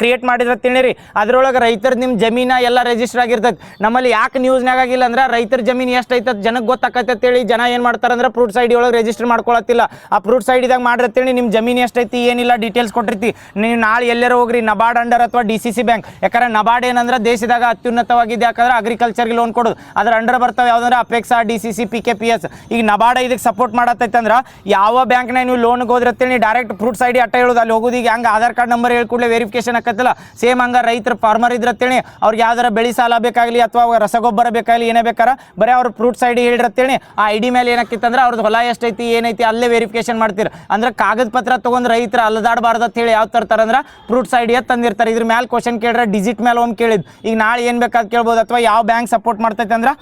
ಕ್ರಿಯೇಟ್ ಮಾಡಿದ್ರೆ ತಿಳಿರಿ. ಅದ್ರೊಳಗೆ ರೈತರ ನಿಮ್ಮ ಜಮೀನ ಎಲ್ಲ ರಿಜಿಸ್ಟರ್ ಆಗಿರ್ತೈತೆ. ನಮ್ಮಲ್ಲಿ ಯಾಕೆ ನ್ಯೂಸ್ನಾಗ ಆಗಿಲ್ಲ ಅಂದ್ರೆ ರೈತರ ಜಮೀನು ಎಷ್ಟು ಐತತ್ ಜನಕ್ಕೆ ಗೊತ್ತಾಕತ್ತೇಳಿ ಜನ ಏನು ಮಾಡ್ತಾರೆ ಅಂದ್ರೆ ಫ್ರೂಟ್ಸ್ ಐಡಿ ಒಳಗೆ ರಿಜಿಸ್ಟರ್ ಮಾಡ್ಕೊಳತ್ತಿಲ್ಲ. ಆ ಫ್ರೂಟ್ಸ್ ಐಡಿದಾಗ ಮಾಡಿರ್ತೇಳಿ ನಿಮ್ಮ ಜಮೀನು ಎಷ್ಟೈತಿ ಏನಿಲ್ಲ ಡೀಟೇಲ್ಸ್ ಕೊಟ್ಟಿರ್ತೀವಿ. ನೀವು ನಾಳೆ ಎಲ್ಲರೂ ಹೋಗ್ರಿ ನಬಾರ್ಡ್ ಅಂಡರ್ ಅಥವಾ DCC ಬ್ಯಾಂಕ್. ಯಾಕಂದ್ರೆ ನಬಾರ್ಡ್ ಏನಂದ್ರೆ ದೇಶದಾಗ ಅತ್ಯುನ್ನತವಾಗಿದೆ. ಯಾಕಂದ್ರೆ ಅಗ್ರಿಕಲ್ಚರ್ಗೆ ಲೋನ್ ಕೊಡೋದು. ಅದ್ರ ಅಂಡರ್ ಬರ್ತಾವೆ ಯಾವ್ದಂದ್ರೆ ಅಪೆಕ್ಸಾ, DCC, PKPS. ಈಗ ನಬಾರ್ಡ್ ಇದಕ್ಕೆ ಸಪೋರ್ಟ್ ಮಾಡತ್ತೈತೆ ಅಂದ್ರೆ ಯಾವ ಬ್ಯಾಂಕ್ನ ನೀವು ಲೋನ್ಗೆ ಹೋದ್ರತ್ತೇಳಿ ಡೈರೆಕ್ಟ್ ಫ್ರೂಟ್ಸ್ ಐಡಿ ಅಟ್ಟ ಹೇಳೋದು. ಅಲ್ಲಿ ಹೋಗೋದು ಈಗ ಹಂಗೆ ಆಧಾರ್ ಕಾರ್ಡ್ ನಂಬರ್ ಹೇಳ್ಕೊಡ್ಲೆ ವೆರಿಫಿಕೇಶನ್ ಆಕತ್ತಲ್ಲ. ಸೇಮ್ ಹಂಗೆ ರೈತರ ಫಾರ್ಮರ್ ಇದ್ರತ್ತೇಳಿ ಅವ್ರಿಗೆ ಯಾವ್ದಾರ ಬೆಳೆ ಸಾಲ ಬೇಕಾಗಲಿ ಅಥವಾ ರಸಗೊಬ್ಬರ ಬೇಕಾಗಲಿ ಏನೇ ಬೇಕಾರ ಬರೀ ಅವ್ರು ಫ್ರೂಟ್ಸ್ ಐಡಿ ಹೇಳಿರತ್ತೇಳಿ ಆ ಐಡಿ ಮೇಲೆ ಏನಾಕಿತ್ತಂದ್ರೆ ಅವ್ರದ್ದು ಹೊಲ ಎಷ್ಟೈತಿ ಏನೈತಿ ಅಲ್ಲೇ ವೆರಿಫಿಕೇಶನ್ ಮಾಡ್ತೀರಿ. ಅಂದ್ರೆ ಕಾಗದ ಪತ್ರ ತೊಗೊಂಡು ರೈತರ ಅಲ್ಲದಾಡಬಾರ್ದು ಅಂತ ಹೇಳಿ ಯಾವ ತರ್ತಾರೆ ಅಂದ್ರೆ ಫ್ರೂಟ್ಸ್ ಐಡಿ ಅಂತ ತಂದಿರ್ತಾರೆ. ಇದ್ರ ಮೇಲೆ ಕ್ವಶನ್ ಕೇಳಿದ್ರೆ ಡಿಜಿಟ್ ಮೇಲೆ ಒಮ್ಮೆ ಕೇಳಿದ್ದು. ಈಗ ನಾಳೆ ಏನು ಬೇಕಾದ್ ಕೇಳ್ಬೋದು. ಅಥವಾ ಯಾವ ಬ್ಯಾಂಕ್ ಸಪೋರ್ಟ್ ಮಾಡ್ತೈತೆ ಅಂದ್ರೆ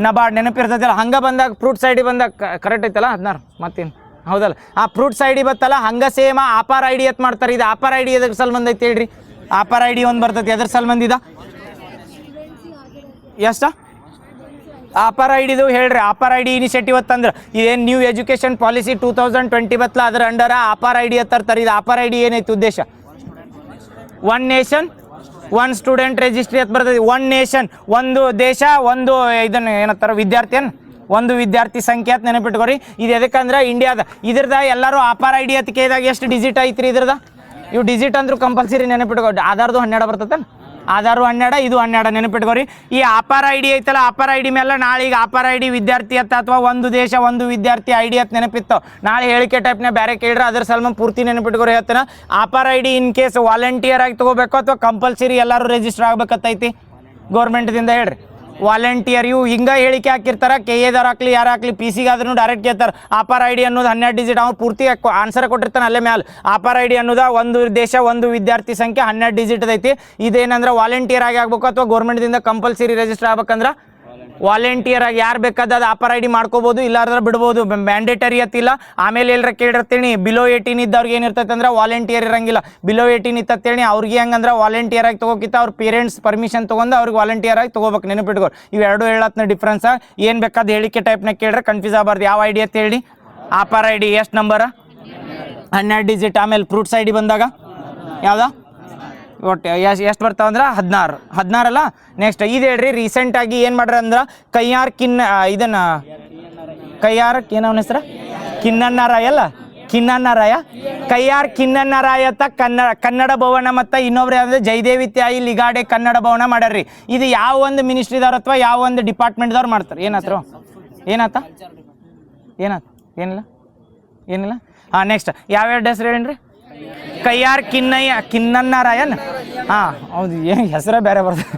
ನಬಾರ್ಡ್ ನೆನಪಿರ್ತೈತಲ್ಲ. ಹಂಗೆ ಬಂದಾಗ ಫ್ರೂಟ್ಸ್ ಐ ಡಿ ಬಂದಾಗ ಕರೆಕ್ಟ್ ಐತಲ್ಲ 16 ಮತ್ತೇನು ಹೌದಲ್ಲ. ಆ ಫ್ರೂಟ್ಸ್ ಐ ಡಿ ಬತ್ತಲ್ಲ ಹಂಗೆ ಸೇಮ್ ಆಫರ್ ಐ ಡಿ ಎತ್ ಮಾಡ್ತಾರೆ. ಇದು ಆಫರ್ ಐ ಡಿ ಎದ್ರ ಸಲ್ಬಂದ್ ಐತಿ ಹೇಳ್ರಿ. ಆಫರ್ ಐ ಡಿ ಒಂದು ಬರ್ತೈತಿ ಎದ್ರ ಸಲ್ಬಂದಿದ ಎಷ್ಟ ಆಫರ್ ಐ ಡಿದು ಹೇಳ್ರಿ. ಆಫರ್ ಐ ಡಿ ಇನಿಷಿಯೇಟಿವ್ ಅಂತಂದ್ರೆ ಇದೇನು ನ್ಯೂ ಎಜುಕೇಷನ್ ಪಾಲಿಸಿ 2020 ಬತ್ತಲ್ಲ ಅದ್ರ ಅಂಡರ ಆಫರ್ ಐ ಡಿ ತರ್ತಾರೆ. ಇದು ಆಫರ್ ಐ ಡಿ ಏನೈತಿ ಉದ್ದೇಶ? One nation one student registry ಅಂತ ಬರ್ತೈತಿ. ಒನ್ ನೇಷನ್ ಒಂದು ದೇಶ ಒಂದು ಇದನ್ನು ಏನತ್ತಾರ ವಿದ್ಯಾರ್ಥಿಯನ್ ಒಂದು ವಿದ್ಯಾರ್ಥಿ ಸಂಖ್ಯೆ ಅಂತ ನೆನಪಿಟ್ಕೋರಿ. ಇದು ಎದಕ್ಕಂದ್ರೆ ಇಂಡಿಯಾದ ಇದ್ರದ ಎಲ್ಲರೂ ಆಫರ್ ಐ ಡಿ ಅಂತ ಕೇಳಿದಾಗ ಎಷ್ಟು ಡಿಜಿಟ್ ಐತ್ರಿ ಇದ್ರದ? ಇವು ಡಿಜಿಟ್ ಅಂದ್ರೂ ಕಂಪಲ್ಸರಿ ನೆನಪಿಟ್ಕೋ. ಆಧಾರ್ದು 12 ಬರ್ತೈತೆ, ಆಧಾರು 12 ಇದು 12 ನೆನಪಿಟ್ಕೋರಿ. ಈ ಆಫರ್ ಐ ಡಿ ಐತಲ್ಲ ಆಫರ್ ಐ ಡಿ ಮೇಲೆ ನಾಳೆ ಈಗ ಆಫರ್ ಐ ಡಿ ವಿದ್ಯಾರ್ಥಿ ಅಂತ ಅಥವಾ ಒಂದು ದೇಶ ಒಂದು ವಿದ್ಯಾರ್ಥಿ ಐ ಡಿ ಅಂತ ನೆನಪಿತ್ತು. ನಾಳೆ ಹೇಳಿಕೆ ಟೈಪ್ನ ಬೇರೆ ಕೇಳಿದ್ರೆ ಅದ್ರ ಸಲ್ಮ ಪೂರ್ತಿ ನೆನಪಿಟ್ಕೋರಿ ಹೇಳ್ತೇನೆ. Offer I D in case volunteer ಆಗಿ ತೊಗೋಬೇಕು ಅಥವಾ ಕಂಪಲ್ಸರಿ ಎಲ್ಲರೂ ರಿಜಿಸ್ಟರ್ ಆಗ್ಬೇಕತ್ತೈತಿ ಗೌರ್ಮೆಂಟ್ದಿಂದ ಹೇಳ್ರಿ. ವಾಲಂಟಿಯರ್ ಇವು ಹಿಂಗೆ ಹೇಳಿಕೆ ಹಾಕಿರ್ತಾರೆ. ಕೆ ಎದಾರು ಹಾಕ್ಲಿ ಯಾರು ಹಾಕ್ಲಿ ಪಿ ಸಿಗಾದ್ರೂ ಡೈರೆಕ್ಟ್ ಕೇಳ್ತಾರೆ ಆಫರ್ ಐ ಡಿ ಅನ್ನೋದು 12 ಡಿಜಿಟ್. ಅವ್ನು ಪೂರ್ತಿ ಆನ್ಸರ್ ಕೊಟ್ಟಿರ್ತಾನೆ ಅಲ್ಲೇ ಮ್ಯಾಲೆ. ಆಫರ್ ಐ ಡಿ ಅನ್ನೋದು ಒಂದು ದೇಶ ಒಂದು ವಿದ್ಯಾರ್ಥಿ ಸಂಖ್ಯೆ 12 ಡಿಜಿಟ್ ಐತಿ. ಇದೇನಂದ್ರೆ ವಾಲಂಟಿಯರ್ ಆಗಿ ಆಗ್ಬೇಕು ಅಥವಾ ಗೌರ್ಮೆಂಟ್ದಿಂದ ಕಂಪಲ್ಸರಿ ರಿಜಿಸ್ಟರ್ ಆಗ್ಬೇಕಂದ್ರೆ ವಾಲಂಟಿಯರ್ ಆಗಿ ಯಾರು ಬೇಕಾದ ಅದು ಆಫರ್ ಐ ಡಿ ಮಾಡ್ಕೋಬೋದು, ಇಲ್ಲಾಂದ್ರೆ ಬಿಡ್ಬೋದು. ಮ್ಯಾಂಡೇಟರಿ ಅತ್ತಿಲ್ಲ. ಆಮೇಲೆ ಎಲ್ಲರ ಕೇಳಿರ್ತೀನಿ ಬಿಲೋ 18 ಇದ್ದವ್ರಿಗೆ ಏನಿರ್ತೈತೆ ಅಂದ್ರೆ ವಾಲಂಟಿಯರ್ ಇರಂಗಿಲ್ಲ. ಬಿಲೋ 18 ಇತ್ತೇಳಿ ಅವ್ರಿಗೆ ಹೆಂಗಂದ್ರೆ ವಾಲಂಟಿಯರ್ ಆಗಿ ತೊಗೋಕಿತ್ತ ಅವ್ರ ಪೇರೆಂಟ್ಸ್ ಪರ್ಮಿಷನ್ ತೊಗೊಂಡು ಅವ್ರಿಗೆ ವಾಲಂಟಿಯರ್ ಆಗಿ ತೊಗೋಬೇಕು. ನೆನಪಿಟ್ಕೋ ಇವೆರಡು ಹೇಳತ್ನ ಡಿಫ್ರೆನ್ಸ್. ಏನು ಬೇಕಾದ ಹೇಳಿಕೆ ಟೈಪ್ನ ಕೇಳಿದ್ರೆ ಕನ್ಫ್ಯೂಸ್ ಆಗಬಾರ್ದು. ಯಾವ ಐ ಡಿ ಅಂತ ಹೇಳಿ? ಆಫರ್ ಐ ಡಿ ಎಷ್ಟು ನಂಬರ? 12 ಡಿಜಿಟ್. ಆಮೇಲೆ ಫ್ರೂಟ್ಸ್ ಐ ಡಿ ಬಂದಾಗ ಯಾವ್ದು ಒಟ್ಟು ಎಷ್ಟು ಬರ್ತಾವ ಅಂದ್ರೆ 16 ಅಲ್ಲ. ನೆಕ್ಸ್ಟ್ ಇದು ಹೇಳ್ರಿ. ರೀಸೆಂಟಾಗಿ ಏನು ಮಾಡ್ರಿ ಅಂದ್ರೆ ಕೈಯಾರ್ ಇದನ್ನು ಕೈಯಾರ್ ಏನವನ ಹೆಸ್ರ ಕಿನ್ನಣ್ಣರಾಯ ಅಲ್ಲ ಕಿನ್ನಣ್ಣರಾಯ ಕೈಯಾರ್ ಕಿನ್ನಣ್ಣರಾಯ ಅಂತ ಕನ್ನಡ ಭವನ ಮತ್ತು ಇನ್ನೊಬ್ರು ಯಾವ್ದು ಜಯದೇವಿ ತಾಯಿ ಲಿಗಾಡೆ ಕನ್ನಡ ಭವನ ಮಾಡ್ಯಾರ್ರಿ. ಇದು ಯಾವ ಒಂದು ಮಿನಿಸ್ಟ್ರಿದವ್ರು ಅಥವಾ ಯಾವ ಒಂದು ಡಿಪಾರ್ಟ್ಮೆಂಟ್ದವ್ರು ಮಾಡ್ತಾರೆ. ಏನಾದ್ರು ಏನಾತ ಏನಿಲ್ಲ ಹಾಂ. ನೆಕ್ಸ್ಟ್ ಯಾವ್ಯಾವ ಹೆಸರು ಹೇಳಿ? ಕೈಯಾರ್ ಕಿನ್ನಣ್ಣರಾಯನ್. ಹಾಂ ಹೌದು, ಏನು ಹೆಸರೇ ಬೇರೆ ಬರ್ತದೆ.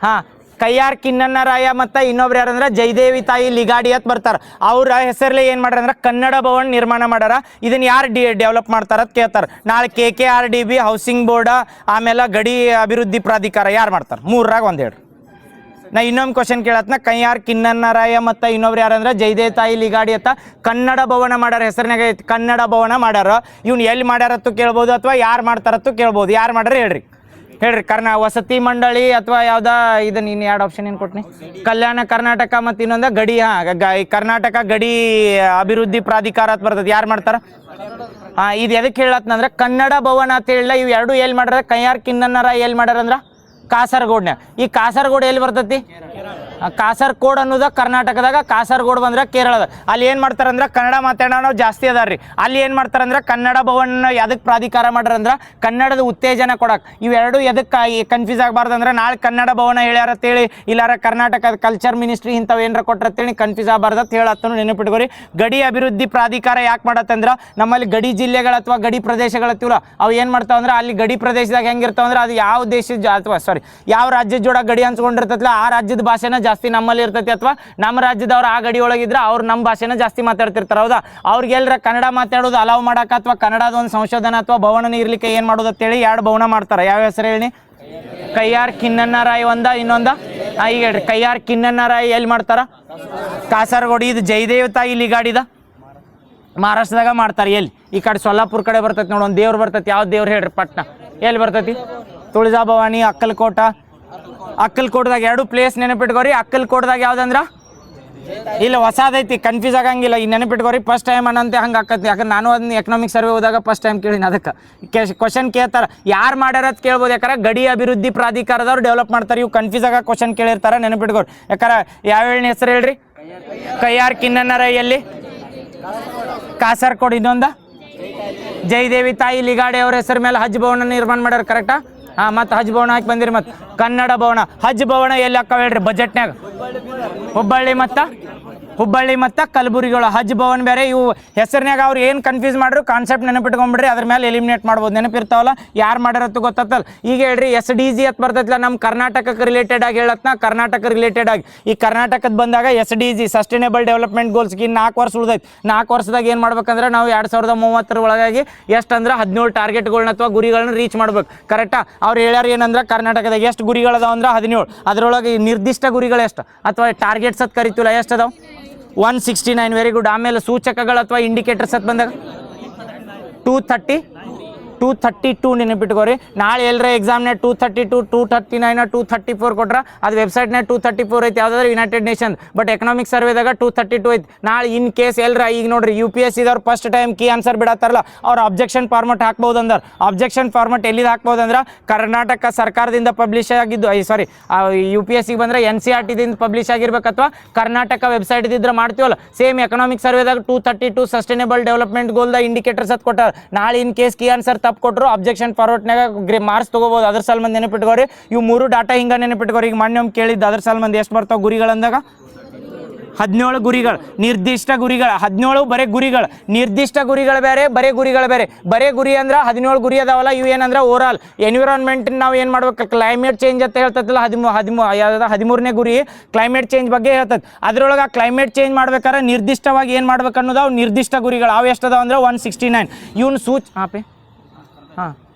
ಹಾಂ, ಕೈಯಾರ್ ಕಿನ್ನಣ್ಣರಾಯ ಮತ್ತು ಇನ್ನೊಬ್ರು ಯಾರಂದ್ರೆ ಜಯದೇವಿ ತಾಯಿ ಲಿಗಾಡಿ ಅಂತ ಬರ್ತಾರೆ. ಅವ್ರ ಹೆಸರಲ್ಲೇ ಏನು ಮಾಡ್ಯಾರ ಅಂದ್ರೆ ಕನ್ನಡ ಭವನ ನಿರ್ಮಾಣ ಮಾಡ್ಯಾರ. ಇದನ್ನು ಯಾರು ಡೆವಲಪ್ ಮಾಡ್ತಾರ ಅಂತ ಕೇಳ್ತಾರೆ. ನಾಳೆ KKRDB ಹೌಸಿಂಗ್ ಬೋರ್ಡ ಆಮೇಲೆ ಗಡಿ ಅಭಿವೃದ್ಧಿ ಪ್ರಾಧಿಕಾರ ಯಾರು ಮಾಡ್ತಾರೆ? 3ರಾಗ ಒಂದು ಹೇಳ್ರಿ. ನಾ ಇನ್ನೊಂದು ಕ್ವಶನ್ ಕೇಳತ್ನ. ಕೈಯಾರ್ ಕಿನ್ನಣ್ಣರಾಯ ಮತ್ತು ಇನ್ನೊಬ್ರು ಯಾರಂದ್ರೆ ಜಯದೇವಿ ತಾಯಿ ಲಿಗಾಡಿ ಅಂತ ಕನ್ನಡ ಭವನ ಮಾಡ್ಯಾರ. ಹೆಸರಿನಾಗ ಕನ್ನಡ ಭವನ ಮಾಡ್ಯಾರ. ಇವ್ನು ಎಲ್ಲಿ ಮಾಡ್ಯಾರತ್ತು ಕೇಳ್ಬೋದು ಅಥವಾ ಯಾರು ಮಾಡ್ತಾರತ್ತು ಕೇಳ್ಬೋದು. ಯಾರು ಮಾಡ್ಯಾರ ಹೇಳ್ರಿ. ವಸತಿ ಮಂಡಳಿ ಅಥವಾ ಯಾವ್ದ ಇದನ್ನ ಇನ್ನು 2 ಆಪ್ಷನ್ ಏನು ಕೊಟ್ನಿ? ಕಲ್ಯಾಣ ಕರ್ನಾಟಕ ಮತ್ತು ಇನ್ನೊಂದು ಗಡಿ ಕರ್ನಾಟಕ ಗಡಿ ಅಭಿವೃದ್ಧಿ ಪ್ರಾಧಿಕಾರ ಅಂತ ಬರ್ತದೆ. ಯಾರು ಮಾಡ್ತಾರ? ಹಾಂ, ಇದು ಎದಕ್ಕೆ ಹೇಳತ್ನಂದ್ರೆ ಕನ್ನಡ ಭವನ ಅಂತ ಹೇಳಿಲ್ಲ. ಇವು ಎರಡು ಎಲ್ಲಿ ಮಾಡ್ಯಾರ? ಕೈಯಾರ್ ಕಿನ್ನಣ್ಣರಾಯ ಎಲ್ಲಿ ಮಾಡ್ಯಾರಂದ್ರೆ ಕಾಸರಗೋಡ್ನ. ಈ ಕಾಸರಗೋಡು ಎಲ್ಲಿ ಬರ್ತೈತಿ? ಕಾಸರಗೋಡು ಅನ್ನೋದ ಕರ್ನಾಟಕದಾಗ, ಕಾಸರಗೋಡು ಬಂದ್ರೆ ಕೇರಳದ. ಅಲ್ಲಿ ಏನು ಮಾಡ್ತಾರಂದ್ರೆ ಕನ್ನಡ ಮಾತಾಡೋಣ ಜಾಸ್ತಿ ಅದಾರ್ರಿ. ಅಲ್ಲಿ ಏನು ಮಾಡ್ತಾರಂದ್ರೆ ಕನ್ನಡ ಭವನ ಎದಕ್ಕೆ ಪ್ರಾಧಿಕಾರ ಮಾಡ್ರಂದ್ರೆ ಕನ್ನಡದ ಉತ್ತೇಜನ ಕೊಡಕ್ಕೆ. ಇವೆರಡು ಎದಕ್ಕೆ ಕನ್ಫ್ಯೂಸ್ ಆಗಬಾರ್ದಂದ್ರೆ ನಾಳೆ ಕನ್ನಡ ಭವನ ಹೇಳ್ಯಾರತ್ತೇಳಿ ಇಲ್ಲಾರ ಕರ್ನಾಟಕದ ಕಲ್ಚರ್ ಮಿನಿಸ್ಟ್ರಿ ಇಂಥವು ಏನಾರ ಕೊಟ್ಟರತ್ತೇಳಿ ಕನ್ಫ್ಯೂಸ್ ಆಗಬಾರ್ದು ಹೇಳತ್ತನು ನೆನಪಿಟ್ಕೋರಿ. ಗಡಿ ಅಭಿವೃದ್ಧಿ ಪ್ರಾಧಿಕಾರ ಯಾಕೆ ಮಾಡತ್ತಂದ್ರೆ ನಮ್ಮಲ್ಲಿ ಗಡಿ ಜಿಲ್ಲೆಗಳು ಅಥವಾ ಗಡಿ ಪ್ರದೇಶಗಳತ್ತಿವಲ್ಲ ಅವು ಏನು ಮಾಡ್ತಾವಂದ್ರೆ ಅಲ್ಲಿ ಗಡಿ ಪ್ರದೇಶದಾಗ ಹೆಂಗಿರ್ತಾವಂದ್ರೆ ಅದು ಯಾವ ದೇಶದ ಅಥವಾ ಯಾವ ರಾಜ್ಯದ ಜೋಡ ಗಡಿ ಹಂಚ್ಕೊಂಡಿರ್ತೈತಲ್ಲ ಆ ರಾಜ್ಯದ ಭಾಷೆನ ಜಾಸ್ತಿ ನಮ್ಮಲ್ಲಿ ಇರ್ತೈತಿ. ಅಥವಾ ನಮ್ಮ ರಾಜ್ಯದವ್ರು ಆ ಗಡಿ ಒಳಗಿದ್ರೆ ಅವ್ರು ನಮ್ಮ ಭಾಷೆನ ಜಾಸ್ತಿ ಮಾತಾಡ್ತಿರ್ತಾರೆ. ಹೌದಾ? ಅವ್ರಿಗೆ ಎಲ್ಲರ ಕನ್ನಡ ಮಾತಾಡೋದು ಅಲಾವ್ ಮಾಡಕ್ಕೆ ಅಥವಾ ಕನ್ನಡದ ಒಂದು ಸಂಶೋಧನಾ ಅಥವಾ ಭವನ ಇರ್ಲಿಕ್ಕೆ ಏನು ಮಾಡೋದು ಅಂತೇಳಿ 2 ಭವನ ಮಾಡ್ತಾರೆ. ಯಾವ ಹೆಸರು ಹೇಳಿ? ಕೈಯಾರ್ ಕಿನ್ನಣ್ಣರಾಯ ಒಂದ, ಇನ್ನೊಂದ ಈಗ ಹೇಳ್ರಿ. ಕೈಯಾರ್ ಕಿನ್ನಣ್ಣರಾಯ ಎಲ್ಲಿ ಮಾಡ್ತಾರ? ಕಾಸರಗೋಡು. ಇದು ಜಯದೇವಿ ತಾಯಿ ಲಿಗಾಡಿದ ಮಹಾರಾಷ್ಟ್ರದಾಗ ಮಾಡ್ತಾರೆ. ಎಲ್ಲಿ? ಈ ಕಡೆ ಸೊಲ್ಲಾಪುರ ಕಡೆ ಬರ್ತೈತಿ ನೋಡಿ, ಒಂದು ದೇವ್ರು ಬರ್ತೈತಿ. ಯಾವ ದೇವ್ರು ಹೇಳ್ರಿ? ಪಟ್ನ ಎಲ್ಲಿ ಬರ್ತೈತಿ? ತುಳಜಾಭವಾನಿ, ಅಕ್ಕಲ್ಕೋಟದಾಗ 2 ಪ್ಲೇಸ್ ನೆನಪಿಟ್ಕೋರಿ. ಅಕ್ಕಲ್ಕೋಟದಾಗ ಯಾವ್ದಂದ್ರ ಇಲ್ಲ ಹೊಸದೈತಿ, ಕನ್ಫ್ಯೂಸ್ ಆಗಂಗಿಲ್ಲ. ಈ ನೆನಪಿಟ್ಕೋರಿ. ಫಸ್ಟ್ ಟೈಮ್ ಅನ್ನಂತೆ ಹಂಗೆ ಆಕತಿ. ಯಾಕಂದ್ರೆ ನಾನು ಅದನ್ನ ಎಕನಾಮಿಕ್ ಸರ್ವೆ ಹೋದಾಗ ಫಸ್ಟ್ ಟೈಮ್ ಕೇಳಿನ. ಅದಕ್ಕೆ ಕ್ವಶನ್ ಕೇಳ್ತಾರೆ ಯಾರು ಮಾಡ್ಯಾರ ಅಂತ ಕೇಳ್ಬೋದು. ಯಾಕಂದ್ರೆ ಗಡಿ ಅಭಿವೃದ್ಧಿ ಪ್ರಾಧಿಕಾರದವ್ರು ಡೆವಲಪ್ ಮಾಡ್ತಾರೆ. ಇವು ಕನ್ಫ್ಯೂಸ್ ಆಗ ಕ್ವಶನ್ ಕೇಳಿರ್ತಾರೆ, ನೆನಪಿಟ್ಕೋರಿ. ಯಾಕಂದ್ರೆ ಯಾವ ಹೆಸರು ಹೇಳ್ರಿ? ಕೈಯಾರ್ ಕಿನ್ನಣ್ಣರಾಯ ಎಲ್ಲಿ? ಕಾಸರಗೋಡು. ಇನ್ನೊಂದ ಜಯದೇವಿ ತಾಯಿ ಲಿಗಾಡೆ ಅವ್ರ ಹೆಸರು ಮೇಲೆ ಹಜ್ ಭವನ ನಿರ್ಮಾಣ ಮಾಡ್ಯಾರ. ಕರೆಕ್ಟಾ? ಹಾಂ, ಮತ್ತು ಹಜ್ ಭವನ ಹಾಕಿ ಬಂದಿರಿ. ಮತ್ತು ಕನ್ನಡ ಭವನ ಹಜ್ ಭವನ ಎಲ್ಲಿ ಹಾಕವ ಹೇಳ್ರಿ? ಬಜೆಟ್ನಾಗ ಹುಬ್ಬಳ್ಳಿ ಮತ್ತು ಹುಬ್ಬಳ್ಳಿ ಮತ್ತು ಕಲಬುರಗಿಗಳು ಹಜ್ ಭವನ್ ಬೇರೆ. ಇವು ಹೆಸರಿನಾಗ ಅವ್ರು ಏನು ಕನ್ಫ್ಯೂಸ್ ಮಾಡ್ರು ಕಾನ್ಸೆಪ್ಟ್ ನೆನಪಿಟ್ಕೊಂಡ್ಬಿಡ್ರಿ, ಅದ್ರ ಮೇಲೆ ಎಲಿಮಿನೇಟ್ ಮಾಡ್ಬೋದು. ನೆನಪಿರ್ತಾವಲ್ಲ ಯಾರು ಮಾಡಿರತ್ತು ಗೊತ್ತತ್ತಲ್ಲ. ಈಗ ಹೇಳ್ರಿ SDG ಅಂತ ಬರ್ತೈತಿಲ್ಲ, ನಮ್ಮ ಕರ್ನಾಟಕಕ್ಕೆ ರಿಲೇಟೆಡ್ ಆಗಿ ಹೇಳತ್ನ, ಕರ್ನಾಟಕ ರಿಲೇಟೆಡ್ ಆಗಿ ಈ ಕರ್ನಾಟಕದ ಬಂದಾಗ SDG ಸಸ್ಟೈನೇಬಲ್ ಡೆವಲಪ್ಮೆಂಟ್ ಗೋಲ್ಸ್ಗೆ 4 ವರ್ಷ ಉಳಿದೈತಿ. 4 ವರ್ಷದಾಗ ಏನು ಮಾಡ್ಬೇಕಂದ್ರೆ ನಾವು 2030 ಒಳಗಾಗಿ ಎಷ್ಟಂದ್ರೆ 17 ಟಾರ್ಗೆಟ್ಗಳನ್ನ ಅಥವಾ ಗುರಿಗಳನ್ನ ರೀಚ್ ಮಾಡ್ಬೇಕು. ಕರೆಕ್ಟಾ? ಅವ್ರು ಹೇಳ್ಯಾರ ಏನಂದ್ರೆ ಕರ್ನಾಟಕದಾಗ ಎಷ್ಟು ಗುರಿಗಳದಾವ ಅಂದ್ರೆ 17. ಅದರೊಳಗೆ ನಿರ್ದಿಷ್ಟ ಗುರಿಗಳು ಎಷ್ಟು ಅಥವಾ ಟಾರ್ಗೆಟ್ಸ್ ಅಂತ ಕರಿತೀವಲ್ಲ ಎಷ್ಟು ಅದಾವ? 169. Very good. ಆಮೇಲೆ ಸೂಚಕಗಳು ಅಥವಾ ಇಂಡಿಕೇಟರ್ಸ್ ಅಂತ ಬಂದಾಗ 232 ನೆನಪಿಟ್ಕೋರಿ. ನಾಳೆ ಎಲ್ಲರ ಎಕ್ಸಾಮ್ನಾಗ 232, 239, 234 ಕೊಟ್ರ ಅದು ವೆಬ್ಸೈಟ್ನಾಗ 234 ಐತಿ, ಯಾವುದಾದ್ರೆ ಯುನೈಟೆಡ್ ನೇಷನ್. ಬಟ್ ಎಕನಾಮಿಕ್ ಸರ್ವೆದಾಗ 232 ಐತಿ. ನಾಳೆ ಇನ್ ಕೇಸ್ ಎಲ್ಲರ ಈಗ ನೋಡ್ರಿ UPSC ದವ್ರು ಫಸ್ಟ್ ಟೈಮ್ ಕೀ ಆನ್ಸರ್ ಬಿಡತ್ತಾರಲ್ಲ, ಅವ್ರು ಅಬ್ಜೆಕ್ಷನ್ ಫಾರ್ಮೆಟ್ ಹಾಕ್ಬೋದು ಅಂದ್ರೆ ಅಬ್ಜೆಕ್ಷನ್ ಫಾರ್ಮೆಟ್ ಎಲ್ಲಿದು ಹಾಕ್ಬೋದು ಅಂದ್ರೆ ಕರ್ನಾಟಕ ಸರ್ಕಾರದಿಂದ ಪಬ್ಲಿಷ್ ಆಗಿದ್ದು UPSC ಬಂದರೆ NCERT ಪಬ್ಲಿಷ್ ಆಗಿರ್ಬೇಕು ಅಥವಾ ಕರ್ನಾಟಕ ವೆಬ್ಸೈಟ್ ಇದ್ರೆ ಮಾಡ್ತೀವಲ್ಲ. ಸೇಮ್ ಎಕನಾಮಿಕ್ ಸರ್ವೆದಾಗ 232 ಸಸ್ಟೈನೇಬಲ್ ಡೆವಲಪ್ಮೆಂಟ್ ಗೋಲ್ದ ಇಂಡಿಕೇಟರ್ಸ್ ಅಂತ ಕೊಟ್ಟಾರ. ನಾಳೆ ಇನ್ ಕೇಸ್ ಕೀ ಆನ್ಸರ್ ತಪ್ಪು ಕೊಟ್ಟರು ಅಬ್ಜೆಕ್ಷನ್ ಫಾರ್ವರ್ಡ್ನಾಗ ಮಾರ್ಕ್ಸ್ ತೊಗೋಬೋದು. ಅದ್ರ ಸಲ ಮಂದಿ ನೆನಪಿಟ್ಕೋರಿ. ಇವು 3 ಡಾಟಾ ಹಿಂಗೆ ನೆನಪಿಟ್ಕೋರಿ. ಈಗ ಮೊನ್ನೆ ಕೇಳಿದ್ದು ಅದ್ರ ಸಲ ಮಂದಿ ಎಷ್ಟು ಬರ್ತಾವೆ ಗುರಿಗಳಂದಾಗ 17 ಗುರಿಗಳು, ನಿರ್ದಿಷ್ಟ ಗುರಿಗಳು 17 ಬರೀ ಗುರಿಗಳು. ನಿರ್ದಿಷ್ಟ ಗುರಿಗಳು ಬೇರೆ, ಬರೀ ಗುರಿಗಳು ಬೇರೆ. ಬರೀ ಗುರಿ ಅಂದ್ರೆ 17 ಗುರಿ ಅದಾವಲ್ಲ, ಇವು ಏನಂದ್ರೆ ಓವರಾಲ್ ಎನ್ವಿರಾನ್ಮೆಂಟ್ ನಾವು ಏನು ಮಾಡ್ಬೇಕು, ಕ್ಲೈಮೇಟ್ ಚೇಂಜ್ ಅಂತ ಹೇಳ್ತದಲ್ಲ 13ನೇ ಗುರಿ ಕ್ಲೈಮೇಟ್ ಚೇಂಜ್ ಬಗ್ಗೆ ಹೇಳ್ತದೆ. ಅದ್ರೊಳಗೆ ಕ್ಲೈಮೇಟ್ ಚೇಂಜ್ ಮಾಡ್ಬೇಕಾದ್ರೆ ನಿರ್ದಿಷ್ಟವಾಗಿ ಏನು ಮಾಡ್ಬೇಕು ಅನ್ನೋದು ಅವು ನಿರ್ದಿಷ್ಟ ಗುರಿಗಳು. ಅವು ಎಷ್ಟದಾವ ಅಂದ್ರೆ 169. ಇವನು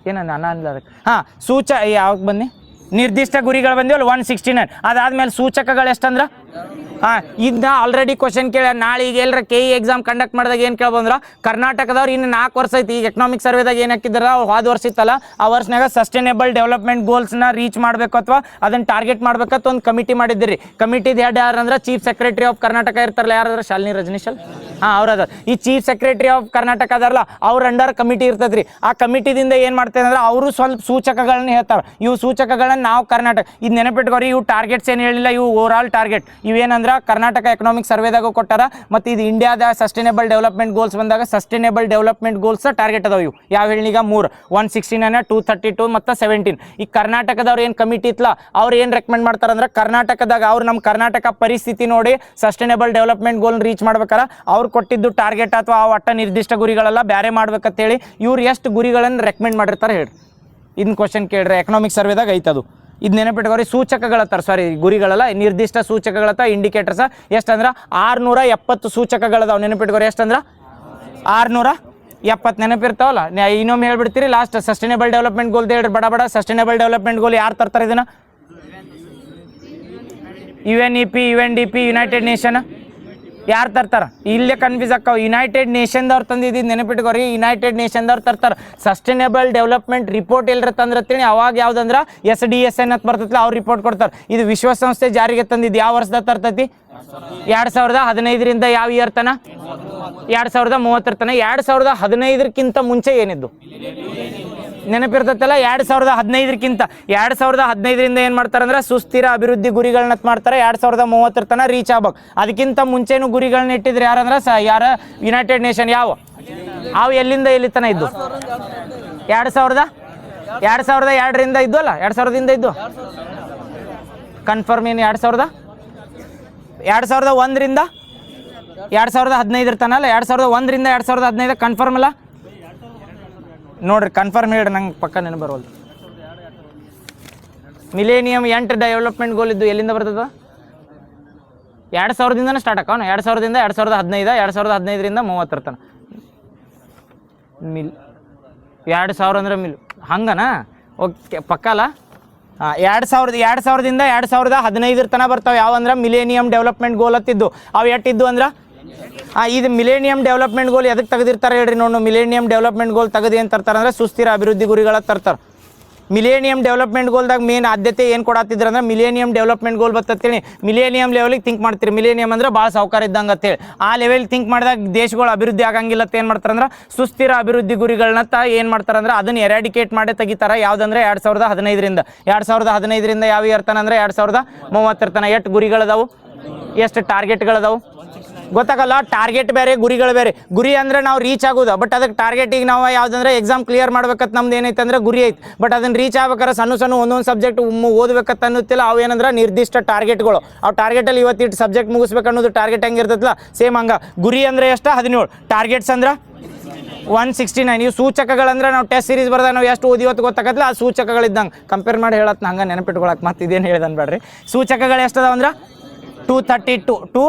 ಯಾವಾಗ ಬನ್ನಿ ನಿರ್ದಿಷ್ಟ ಗುರಿಗಳು ಬಂದಿವಲ್ಲ 169. ಅದಾದ್ಮೇಲೆ ಸೂಚಕಗಳು ಎಷ್ಟಂದ್ರೆ ಇದನ್ನ ಆಲ್ರೆಡಿ ಕ್ವಶನ್ ಕೇಳ. ನಾಳೆ ಈಗ ಎಲ್ಲರ KE ಎಕ್ಸಾಮ್ ಕಂಡಕ್ಟ್ ಮಾಡಿದಾಗ ಏನು ಕೇಳ್ಬಂದ್ರೆ ಕರ್ನಾಟಕದವ್ರು ಇನ್ನು 4 ವರ್ಷ ಐತಿ. ಈಗ ಎಕನಾಮಿಕ್ ಸರ್ವೆದಾಗ ಏನು ಹಾಕಿದಾರ ಹೋದ ವರ್ಷ ಇತ್ತಲ್ಲ, ಆ ವರ್ಷನಾಗ ಸಸ್ಟೈನೇಬಲ್ ಡೆವಲಪ್ಮೆಂಟ್ ಗೋಲ್ಸ್ನ ರೀಚ್ ಮಾಡಬೇಕು ಅಥವಾ ಅದನ್ನು ಟಾರ್ಗೆಟ್ ಮಾಡ್ಬೇಕಂತ ಒಂದು ಕಮಿಟಿ ಮಾಡಿದ್ದೀರಿ. ಕಮಿಟಿದು ಹೆಡ್ ಯಾರಂದ್ರೆ ಚೀಫ್ ಸೆಕ್ರೆಟರಿ ಆಫ್ ಕರ್ನಾಟಕ ಇರ್ತಾರಲ್ಲ, ಯಾರಾದ್ರೆ ಶಾಲಿನಿ ರಜನೀಶಲ್ ಅವ್ರದ. ಈ ಚೀಫ್ ಸೆಕ್ರೆಟರಿ ಆಫ್ ಕರ್ನಾಟಕ ಅದಾರಲ್ಲ, ಅವ್ರ ಅಂಡರ್ ಕಮಿಟಿ ಇರ್ತದ್ರಿ. ಆ ಕಮಿಟಿದಿಂದ ಏನು ಮಾಡ್ತಾರೆ ಅಂದ್ರೆ ಅವರು ಸ್ವಲ್ಪ ಸೂಚಕಗಳನ್ನ ಹೇಳ್ತಾರೆ. ಇವು ಸೂಚಕಗಳನ್ನ ನಾವು ಕರ್ನಾಟಕ ಇದು ನೆನಪಿಟ್ಕೋರಿ. ಇವು ಟಾರ್ಗೆಟ್ಸ್ ಏನು ಹೇಳಿಲ್ಲ, ಇವು ಓವರ್ ಆಲ್ ಟಾರ್ಗೆಟ್. ಇವೇನಂದ್ರೆ ಕರ್ನಾಟಕ ಎಕನಾಮಿಕ್ ಸರ್ವೆದಾಗ ಕೊಟ್ಟಾರ. ಮತ್ತು ಇದು ಇಂಡಿಯಾದ ಸಸ್ಟೈನೇಬಲ್ ಡೆವಲಪ್ಮೆಂಟ್ ಗೋಲ್ಸ್ ಬಂದಾಗ ಸಸ್ಟೈನೇಬಲ್ ಡೆವಲಪ್ಮೆಂಟ್ ಗೋಲ್ಸ್ ಟಾರ್ಗೆಟ್ ಅದಾವ. ಇವು ಯಾವ ಹೇಳಿಗ 3 169, 232 ಮತ್ತು 17. ಈ ಕರ್ನಾಟಕದವ್ರು ಏನು ಕಮಿಟಿ ಇತ್ತಲ್ಲ, ಅವ್ರು ಏನು ರೆಕಮೆಂಡ್ ಮಾಡ್ತಾರೆ ಅಂದ್ರೆ ಕರ್ನಾಟಕದಾಗ ಅವ್ರು ನಮ್ಮ ಕರ್ನಾಟಕ ಪರಿಸ್ಥಿತಿ ನೋಡಿ ಸಸ್ಟೈನೇಬಲ್ ಡೆವಲಪ್ಮೆಂಟ್ ಗೋಲ್ ರೀಚ್ ಮಾಡ್ಬೇಕಾರ ಅವ್ರು ಕೊಟ್ಟಿದ್ದು ಟಾರ್ಗೆಟ್ ಅಥವಾ ಒಟ್ಟ ನಿರ್ದಿಷ್ಟ ಗುರಿಗಳೆಲ್ಲ ಬೇರೆ ಮಾಡ್ಬೇಕಂತೇಳಿ ಇವ್ರು ಎಷ್ಟು ಗುರಿಗಳನ್ನು ರೆಕಮೆಂಡ್ ಮಾಡಿರ್ತಾರೆ ಹೇಳ್ರಿ. ಇದನ್ನ ಕ್ವಶನ್ ಕೇಳ್ರಿ, ಎಕನಾಮಿಕ್ ಸರ್ವೆದಾಗ ಐತದು. ಇದು ನೆನಪಿಟ್ಕೋರಿ. ಸೂಚಕಗಳತ್ತಾರ, ಸಾರಿ ಗುರಿಗಳಲ್ಲ, ನಿರ್ದಿಷ್ಟ ಸೂಚಕಗಳತ್ತ ಇಂಡಿಕೇಟರ್ಸ. ಎಷ್ಟಂದ್ರೆ 670 ಸೂಚಕಗಳದಾವ. ನೆನಪಿಟ್ಕೋರಿ ಎಷ್ಟಂದ್ರೆ 670 ನೆನಪಿರ್ತಾವಲ್ಲ. ಇನ್ನೊಮ್ಮೆ ಹೇಳ್ಬಿಡ್ತೀರಿ ಲಾಸ್ಟ್. ಸಸ್ಟೈನೇಬಲ್ ಡೆವಲಪ್ಮೆಂಟ್ ಗೋಲ್ ಹೇಳ್ರಿ ಬಡ. ಸಸ್ಟೈನೇಬಲ್ ಡೆವಲಪ್ಮೆಂಟ್ ಗೋಲ್ ಯಾರು ತರ್ತಾರೆ ಇದನ್ನ? UNEP, UNDP, ಯುನೈಟೆಡ್ ನೇಷನ್ ಯಾರು ತರ್ತಾರೆ? ಇಲ್ಲೇ ಕನ್ಫ್ಯೂಸ್ ಆಕ್ಕಾವ. ಯುನೈಟೆಡ್ ನೇಷನ್ದವ್ರು ತಂದಿದ್ದು ನೆನಪಿಟ್ಕೋರಿ. ಯುನೈಟೆಡ್ ನೇಷನ್ದವ್ರು ತರ್ತಾರೆ. ಸಸ್ಟೈನೇಬಲ್ ಡೆವಲಪ್ಮೆಂಟ್ ರಿಪೋರ್ಟ್ ಎಲ್ಲರ ತಂದಿರ್ತೀನಿ ಅವಾಗ ಯಾವ್ದಂದ್ರೆ SDSN ಅಂತ ಬರ್ತೈತಿಲ್ಲ, ಅವ್ರು ರಿಪೋರ್ಟ್ ಕೊಡ್ತಾರೆ. ಇದು ವಿಶ್ವಸಂಸ್ಥೆ ಜಾರಿಗೆ ತಂದಿದ್ದು ಯಾವ ವರ್ಷದಾಗ ತರ್ತೈತಿ? 2015ರಿಂದ ಯಾವ ಇಯರ್ ತನ? 2030 ತನ. 2015ಕ್ಕಿಂತ ಮುಂಚೆ ಏನಿದ್ದು ನೆನಪಿರ್ತೈತಲ್ಲ, 2015ಕ್ಕಿಂತ 2015ರಿಂದ ಏನು ಮಾಡ್ತಾರೆ ಅಂದ್ರೆ ಸುಸ್ಥಿರ ಅಭಿವೃದ್ಧಿ ಗುರಿಗಳನ್ನ ಮಾಡ್ತಾರೆ. 2030 ತನ ರೀಚ್ ಆಗ್ಬೇಕು. ಅದಕ್ಕಿಂತ ಮುಂಚೆನೂ ಗುರಿಗಳನ್ನ ಇಟ್ಟಿದ್ರೆ ಯಾರಂದ್ರೆ ಯುನೈಟೆಡ್ ನೇಷನ್. ಅವು ಎಲ್ಲಿಂದ ಎಲ್ಲಿ ತನ ಇದ್ದು? 2002ರಿಂದ ಇದ್ದು ಅಲ್ಲ, 2000ದಿಂದ ಇದ್ದು ಕನ್ಫರ್ಮ್ ಏನು? 2001ರಿಂದ 2015 ತನ ಅಲ್ಲ, 2001ರಿಂದ 2015 ಕನ್ಫರ್ಮ್ ಅಲ್ಲ ನೋಡ್ರಿ. ಕನ್ಫರ್ಮ್ ಹೇಳ್ರಿ, ನಂಗೆ ಪಕ್ಕ ನೆನಪು ಬರೋಲ್ದು. ಮಿಲೇನಿಯಂ 8 ಡೆವಲಪ್ಮೆಂಟ್ ಗೋಲ್ ಇದ್ದು ಎಲ್ಲಿಂದ ಬರ್ತದ? 2000ದಿಂದನೇ ಸ್ಟಾರ್ಟ್ ಆಕವನ. 2000ದಿಂದ 2015, 2015ರಿಂದ 30 ತನ. 2000 ಅಂದ್ರೆ ಹಂಗನಾ? ಓಕೆ ಪಕ್ಕಲ್ಲ. 2000ದಿಂದ 2015 ತನ ಬರ್ತಾವೆ. ಯಾವಂದ್ರೆ ಮಿಲೇನಿಯಂ ಡೆವಲಪ್ಮೆಂಟ್ ಗೋಲ್ ಹತ್ತಿದ್ದು. ಅವು ಎಷ್ಟಿದ್ದು ಅಂದ್ರೆ ಇದು ಮಿಲೇನಿಯಂ ಡೆವಲಪ್ಮೆಂಟ್ ಗೋಲ್ ಎದಕ್ಕೆ ತೆಗೆದಿರ್ತಾರೆ ಹೇಳ್ರಿ ನೋಡು. ಮಿಲೇನಿಯಂ ಡೆವಲಪ್ಮೆಂಟ್ ಗೋಲ್ ತೆಗೆದು ಏನು ತರ್ತಾರೆ ಅಂದ್ರೆ ಸುಸ್ಥಿರ ಅಭಿವೃದ್ಧಿ ಗುರಿಗಳ ತರ್ತಾರೆ. ಮಿಲೇನಿಯಂ ಡೆವಲಪ್ಮೆಂಟ್ ಗೋಲ್ದಾಗ ಮೇನ್ ಆದ್ಯತೆ ಏನು ಕೊಡತ್ತಿದ್ರು ಅಂದ್ರೆ ಮಿಲೇನಿಯಂ ಡೆವಲಪ್ಮೆಂಟ್ ಗೋಲ್ ಬರ್ತೇಳಿ ಮಿಲೇನಿಯಂ ಲೆವೆಲಿಗೆ ಥಿಂಕ್ ಮಾಡ್ತೀರಿ. ಮಿಲೇನಿಯಂ ಅಂದ್ರೆ ಭಾಳ ಸಾವುಕಾರ ಇದ್ದಂಗೆ ಅಂತೇಳಿ ಆ ಲೆವೆಲ್ ಥಿಂಕ್ ಮಾಡಿದಾಗ ದೇಶಗಳು ಅಭಿವೃದ್ಧಿ ಆಗಂಗಿಲ್ಲ ಅಂತ ಏನು ಮಾಡ್ತಾರೆ ಅಂದ್ರೆ ಸುಸ್ಥಿರ ಅಭಿವೃದ್ಧಿ ಗುರಿಗಳನ್ನ ಏನು ಮಾಡ್ತಾರೆ ಅಂದ್ರೆ ಅದನ್ನು ಎರಾಡಿಕೇಟ್ ಮಾಡಿ ತೆಗಿತಾರೆ. ಯಾವುದಂದ್ರೆ 2015ರಿಂದ 2015ರಿಂದ ಯಾವ ಇಯರ್ ತನ ಅಂದ್ರೆ 2030 ತನ. ಎಷ್ಟು ಗುರಿಗಳದಾವು? ಎಷ್ಟು ಟಾರ್ಗೆಟ್ಗಳದಾವು? ಗೊತ್ತಾಗಲ್ಲ. ಟಾರ್ಗೆಟ್ ಬೇರೆ, ಗುರಿಗಳು ಬೇರೆ. ಗುರಿ ಅಂದರೆ ನಾವು ರೀಚ್ ಆಗೋದು, ಬಟ್ ಅದಕ್ಕೆ ಟಾರ್ಗೆಟಿಗೆ ನಾವು ಯಾವುದಂದ್ರೆ ಎಕ್ಸಾಮ್ ಕ್ಲಿಯರ್ ಮಾಡ್ಬೇಕಂತ ನಮ್ದು ಏನೈತೆ ಅಂದ್ರೆ ಗುರಿ ಐತೆ. ಬಟ್ ಅದನ್ನು ರೀಚ್ ಆಗ್ಬೇಕಾದ್ರೆ ಸಣ್ಣ ಒಂದೊಂದು ಸಬ್ಜೆಕ್ಟ್ ಓದ್ಬೇಕಂತ ಅನ್ನೋತಿಲ್ಲ. ಅವು ಏನಂದ್ರೆ ನಿರ್ದಿಷ್ಟ ಟಾರ್ಗೆಟ್ಗಳು. ಅವು ಟಾರ್ಗೆಟಲ್ಲಿ ಇವತ್ತಿಟ್ಟು ಸಬ್ಜೆಕ್ಟ್ ಮುಗಿಸ್ಬೇಕು ಅನ್ನೋದು ಟಾರ್ಗೆಟ್ ಹೆಂಗಿರ್ತದಲ್ಲ, ಸೇಮ್ ಹಂಗೆ. ಗುರಿ ಅಂದರೆ ಎಷ್ಟು? 17. ಟಾರ್ಗೆಟ್ಸ್ ಅಂದ್ರೆ 169. ಇವು ಸೂಚಕಗಳಂದ್ರೆ ನಾವು ಟೆಸ್ಟ್ ಸೀರೀಸ್ ಬರ್ದಾಗ ನಾವು ಎಷ್ಟು ಓದಿವತ್ತು ಗೊತ್ತಾಗತ್ತಲ್ಲ, ಆ ಸೂಚಕಗಳಿದ್ದಂಗೆ ಕಂಪೇರ್ ಮಾಡಿ ಹೇಳತ್ನ ಹಂಗೆ ನೆನಪಿಟ್ಕೊಳಕ್ಕೆ. ಮತ್ತೆ ಇದೇನು ಹೇಳ್ದನ್ ಬೇಡ್ರಿ. ಸೂಚಕಗಳು ಎಷ್ಟದಾವ ಅಂದ್ರೆ 232.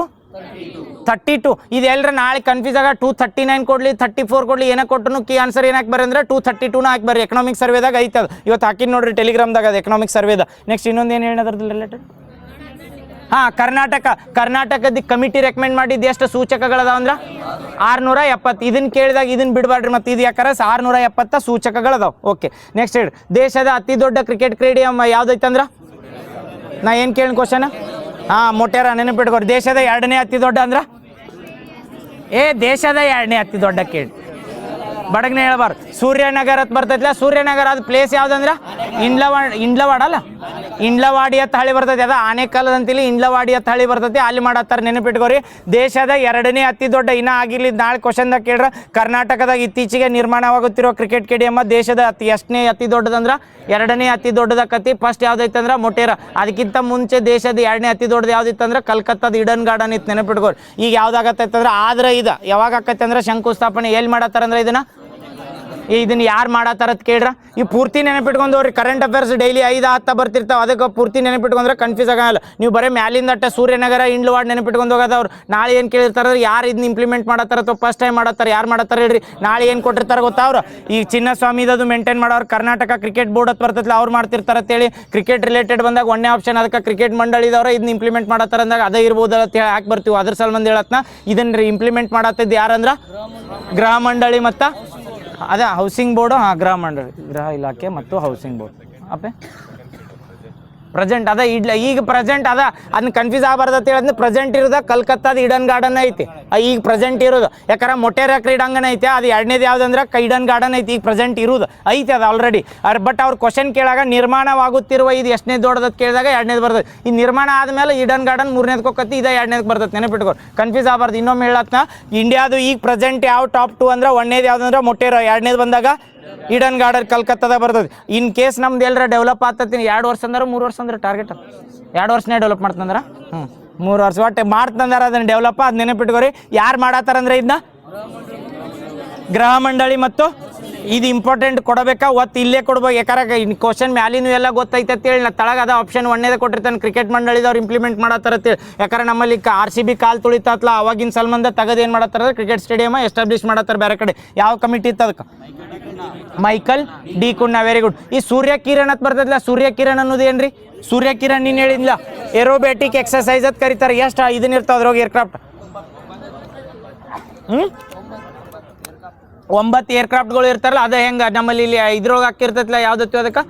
ಇದು ಎಲ್ಲರ ನಾಳೆ ಕನ್ಫ್ಯೂಸ್ ಆಗ 239 ಕೊಡಲಿ 34 ಕೊಡಲಿ ಏನೇ ಕೊಟ್ಟರು ಕೀ ಆನ್ಸರ್ ಏನಕ್ಕೆ ಬರ್ರಿ ಅಂದ್ರೆ 232 ಹಾಕಿ ಬರ್ರಿ. ಎಕನಾಮಿಕ್ ಸರ್ವೇದಾಗ ಐತದ, ಇವತ್ತು ಹಾಕಿದ್ ನೋಡ್ರಿ ಟೆಲಿಗ್ರಾಮ್ದಾಗ, ಅದು ಎಕನಾಮಿಕ್ ಸರ್ವೇದ. ನೆಕ್ಸ್ಟ್ ಇನ್ನೊಂದು ಏನು ಹೇಳೋದ್ರದ್ದು ರಿಲೇಟೆಡ್? ಹಾಂ, ಕರ್ನಾಟಕದ ಕಮಿಟಿ ರೆಕಮೆಂಡ್ ಮಾಡಿದ್ದು ಎಷ್ಟು ಸೂಚಕಗಳದಾವ ಅಂದ್ರೆ 670. ಇದನ್ನು ಕೇಳಿದಾಗ ಇದನ್ನು ಬಿಡಬಾರ್ರಿ, ಮತ್ತು ಇದು ಯಾಕಂದ್ರೆ 670 ಸೂಚಕಗಳದಾವ. ಓಕೆ, ನೆಕ್ಸ್ಟ್ ಹೇಳಿ. ದೇಶದ ಅತಿ ದೊಡ್ಡ ಕ್ರಿಕೆಟ್ ಕ್ರೀಡೆಯ ಯಾವುದೈತಂದ್ರೆ, ನಾ ಏನು ಕೇಳಿ ಕ್ವಶನ್? ಹಾಂ, ಮೊಟೇರಾ. ನೆನಪಿಟ್ಕೋರಿ. ದೇಶದ 2ನೇ ಅತಿ ದೊಡ್ಡ ಅಂದ್ರೆ ದೇಶದ 2ನೇ ಅತಿ ದೊಡ್ಡ ಕೇಳಿ ಬಡಗ್ನೆ ಹೇಳ್ಬಾರ್ದು. ಸೂರ್ಯನಗರ ಅಂತ ಬರ್ತೈತಿಲ್ಲ, ಸೂರ್ಯನಗರ ಅದು ಪ್ಲೇಸ್ ಯಾವುದಂದ್ರೆ ಇಂಡ್ಲವಾಡ ಅಲ್ಲ, ಇಂಡ್ಲವಾಡಿ ಅಂತ ಹಳ್ಳಿ ಬರ್ತೈತಿ. ಅದು ಆನೆಕಲ್ ಅಂತಿಲ್ಲಿ ಇಂಡ್ಲವಾಡಿ ಅಂತ ಹಳ್ಳಿ ಬರ್ತೈತಿ, ಅಲ್ಲಿ ಮಾಡತ್ತಾರೆ. ನೆನಪಿಟ್ಕೋರಿ. ದೇಶದ 2ನೇ ಅತಿ ದೊಡ್ಡ, ಇನ್ನೂ ಆಗಿರ್ಲಿ ನಾಳೆ ಕ್ವಶನ್ದಾಗ ಕೇಳ್ರ. ಕರ್ನಾಟಕದಾಗ ಇತ್ತೀಚೆಗೆ ನಿರ್ಮಾಣವಾಗುತ್ತಿರೋ ಕ್ರಿಕೆಟ್ ಸ್ಟೇಡಿಯಂ ದೇಶದ ಎಷ್ಟನೇ ಅತಿ ದೊಡ್ಡದಂದ್ರೆ 2ನೇ ಅತಿ ದೊಡ್ಡದಕ್ಕತಿ. ಫಸ್ಟ್ ಯಾವ್ದೈತಂದ್ರೆ ಮೊಟೇರಾ. ಅದಕ್ಕಿಂತ ಮುಂಚೆ ದೇಶದ 2ನೇ ಅತಿ ದೊಡ್ಡದು ಯಾವ್ದಿತ್ತಂದ್ರೆ ಕಲ್ಕತ್ತಾದ ಈಡನ್ ಗಾರ್ಡನ್ ಇತ್ತು. ನೆನಪಿಟ್ಕೋರಿ. ಈಗ ಯಾವ್ದಾಗತ್ತೈತಂದ್ರೆ ಆದ್ರೆ ಇದು ಯಾವಾಗ ಆಕೈತೆ ಅಂದ್ರೆ ಶಂಕುಸ್ಥಾಪನೆ ಎಲ್ಲಿ ಮಾಡತ್ತಾರಂದ್ರೆ ಇದನ್ನ ಯಾರು ಮಾಡತ್ತಾರತ್ ಕೇಳ್ರ. ಈ ಪೂರ್ತಿ ನೆನಪಿಟ್ಕೊಂಡವ್ರಿ. ಕರೆಂಟ್ ಅಫೇರ್ಸ್ ಡೈಲಿ 5-10 ಬರ್ತಿರ್ತಾವೆ, ಅದಕ್ಕೆ ಪೂರ್ತಿ ನೆನಪಿಟ್ಕೊಂಡ್ರೆ ಕನ್ಫ್ಯೂಸ್ ಆಗಲ್ಲ. ನೀವು ಬರೀ ಮ್ಯಾಲಿಂದ ಅಟ್ಟ ಸೂರ್ಯನಗರ ಇಂಡ್ಲವಾಡ್ ನೆನಪಿಟ್ಕೊಂಡು ಹೋಗೋದವ್ರು. ನಾಳೆ ಏನು ಕೇಳಿರ್ತಾರೆ, ಯಾರು ಇದನ್ನ ಇಂಪ್ಲಿಮೆಂಟ್ ಮಾಡತ್ತಾರ ಅಥವಾ ಫಸ್ಟ್ ಟೈಮ್ ಮಾಡತ್ತಾರೆ, ಯಾರು ಮಾಡತ್ತಾರೆ ಹೇಳ್ರಿ. ನಾಳೆ ಏನು ಕೊಟ್ಟಿರ್ತಾರೆ ಗೊತ್ತಾವ್ರು? ಈಗ ಚಿನ್ನಸ್ವಾಮಿದು ಮೇಂಟೈನ್ ಮಾಡೋರು ಕರ್ನಾಟಕ ಕ್ರಿಕೆಟ್ ಬೋರ್ಡ್ ಅಂತ ಬರ್ತೈತಿಲ್ಲ, ಅವ್ರು ಮಾಡ್ತಿರ್ತಾರೆ ಅಂತೇಳಿ. ಕ್ರಿಕೆಟ್ ರಿಲೇಟೆಡ್ ಬಂದಾಗ ಒಂದೇ ಆಪ್ಷನ್, ಅದಕ್ಕೆ ಕ್ರಿಕೆಟ್ ಮಂಡಳಿದವ್ರು ಇದನ್ನ ಇಂಪ್ಲಿಮೆಂಟ್ ಮಾಡತ್ತಾರ ಅಂದಾಗ ಅದೇ ಇರ್ಬೋದು ಅಂತ ಹೇಳಿ ಹಾಕಿ ಬರ್ತೀವಿ. ಅದ್ರ ಸಲುವಾಗಿ ಹೇಳತ್ನ ಇದನ್ನ ಇಂಪ್ಲಿಮೆಂಟ್ ಮಾಡತ್ತಿದ್ದು ಯಾರಂದ್ರೆ ಗೃಹ ಮಂಡಳಿ ಮತ್ತು ಅದೇ ಹೌಸಿಂಗ್ ಬೋರ್ಡು. ಹಾಂ, ಗೃಹ ಮಂಡಳಿ, ಗೃಹ ಇಲಾಖೆ ಮತ್ತು ಹೌಸಿಂಗ್ ಬೋರ್ಡ್. ಅಪ್ಪೆ ಪ್ರೆಸೆಂಟ್ ಅದ ಈಗ ಪ್ರೆಸೆಂಟ್ ಅದ. ಅದನ್ನ ಕನ್ಫ್ಯೂಸ್ ಆಗಬಾರ್ದು ಅಂತ ಹೇಳಿದ್ರೆ ಪ್ರೆಸೆಂಟ್ ಇರೋದ ಕಲ್ಕತ್ತಾದ ಈಡನ್ ಗಾರ್ಡನ್ ಐತಿ. ಈಗ ಪ್ರೆಸೆಂಟ್ ಇರೋದು ಯಾಕಂದ್ರೆ ಮೊಟೇರಾ ಕ್ರೀಡಾಂಗಣ ಐತೆ. ಅದು 2ನೇದು ಯಾವ್ದಂದ್ರೆ ಈಡನ್ ಗಾರ್ಡನ್ ಐತಿ. ಈಗ ಪ್ರೆಸೆಂಟ್ ಇರೋದು ಐತಿ ಅದು ಆಲ್ರೆಡಿ. ಬಟ್ ಅವ್ರು ಕ್ವಶನ್ ಕೇಳಾಗ ನಿರ್ಮಾಣವಾಗುತ್ತಿರುವ ಇದು ಎಷ್ಟನೇ ದೊಡ್ಡದು ಕೇಳಿದಾಗ 2ನೇದು ಬರ್ತದೆ. ಈ ನಿರ್ಮಾಣ ಆದಮೇಲೆ ಈಡನ್ ಗಾರ್ಡನ್ 3ನೇದಕ್ಕೆ ಹೋಗತ್ತಿ, ಇದು 2ನೇದಕ್ಕೆ ಬರ್ತದೆ. ನೆನಪಿಟ್ಕೋ, ಕನ್ಫ್ಯೂಸ್ ಆಗಬಾರ್ದು. ಇನ್ನೊಮ್ಮೆ ಹೇಳತ್ನ, ಇಂಡಿಯಾದು ಈಗ ಪ್ರೆಸೆಂಟ್ ಯಾವ ಟಾಪ್ 2 ಅಂದ್ರೆ 1ನೇದು ಯಾವ್ದಂದ್ರೆ ಮೊಟೇರಾ, 2ನೇದು ಬಂದಾಗ ಈಡನ್ ಗಾರ್ಡನ್ ಕಲ್ಕತ್ತಾದ ಬರ್ತದೆ. ಇನ್ ಕೇಸ್ ನಮ್ದು ಎಲ್ಲರ ಡೆವಲಪ್ ಆಗ್ತತೀನಿ 2 ವರ್ಷ ಅಂದ್ರೆ 3 ವರ್ಷ ಅಂದ್ರೆ ಟಾರ್ಗೆಟ್ 2 ವರ್ಷನೇ ಡೆವಲಪ್ ಮಾಡ್ತಂದ್ರ 3 ವರ್ಷ ಒಟ್ಟೆ ಮಾಡ್ತಂದಾರ ಅದನ್ನ ಡೆವಲಪ್. ಅದು ನೆನಪಿಟ್ಕೋರಿ. ಯಾರು ಮಾಡತ್ತಾರಂದ್ರೆ ಇದನ್ನ ಗೃಹ ಮಂಡಳಿ ಮತ್ತು ಇದು ಇಂಪಾರ್ಟೆಂಟ್ ಕೊಡಬೇಕಾ ಒತ್ತು ಇಲ್ಲೇ ಕೊಡ್ಬೇಕು. ಯಾಕಂದ್ರೆ ಕ್ವಶನ್ ಮ್ಯಾಲಿನೂ ಎಲ್ಲ ಗೊತ್ತೈತೆ ಅಂತೇಳಿ ನಾ ತಳಗ ಅದ ಆಪ್ಷನ್ 1ನೇದೇ ಕೊಟ್ಟಿರ್ತಾನೆ. ಕ್ರಿಕೆಟ್ ಮಂಡಳಿದವ್ರು ಇಂಪ್ಲಿಮೆಂಟ್ ಮಾಡತ್ತಾರ ಅಂತೇಳಿ. ಯಾಕಂದ್ರೆ ನಮ್ಮಲ್ಲಿ RCB ಕಾಲ್ ತುಳಿತತ್ಲ ಅವಾಗಿನ ಸಲ್ಮಂದ ತೆಗೆದು ಏನು ಮಾಡತ್ತಾರ, ಕ್ರಿಕೆಟ್ ಸ್ಟೇಡಿಯಮ್ ಎಸ್ಟಾಬ್ಲಿಷ್ ಮಾಡತ್ತಾರ ಬೇರೆ ಕಡೆ. ಯಾವ ಕಮಿಟಿ ಇತ್ತು ಅದಕ್ಕೆ? Michael D Cunha. Very good. ಈ ಸೂರ್ಯ ಕಿರಣ್ ಅಂತ ಬರ್ತೈತಿಲ್ಲ, ಸೂರ್ಯ ಕಿರಣ್ ಅನ್ನೋದು ಏನ್ರಿ? ಸೂರ್ಯ ಕಿರಣ್ ನೀನು ಹೇಳಿದ್ಲ ಏರೋಬ್ಯಾಟಿಕ್ ಎಕ್ಸಸೈಸ್ ಅಂತ ಕರೀತಾರೆ. ಎಷ್ಟು ಇದನ್ನ ಇರ್ತಾವ ಅದ್ರೊಳಗೆ ಏರ್ಕ್ರಾಫ್ಟ್? 9 ಏರ್ಕ್ರಾಫ್ಟ್ಗಳು ಇರ್ತಾರಲ್ಲ, ಅದೇ ಹೆಂಗೆ ನಮ್ಮಲ್ಲಿ ಇಲ್ಲಿ ಇದ್ರೊಳಗೆ ಹಾಕಿರ್ತೈತಿಲ್ಲ, ಯಾವ್ದತ್ತು ಅದಕ್ಕೆ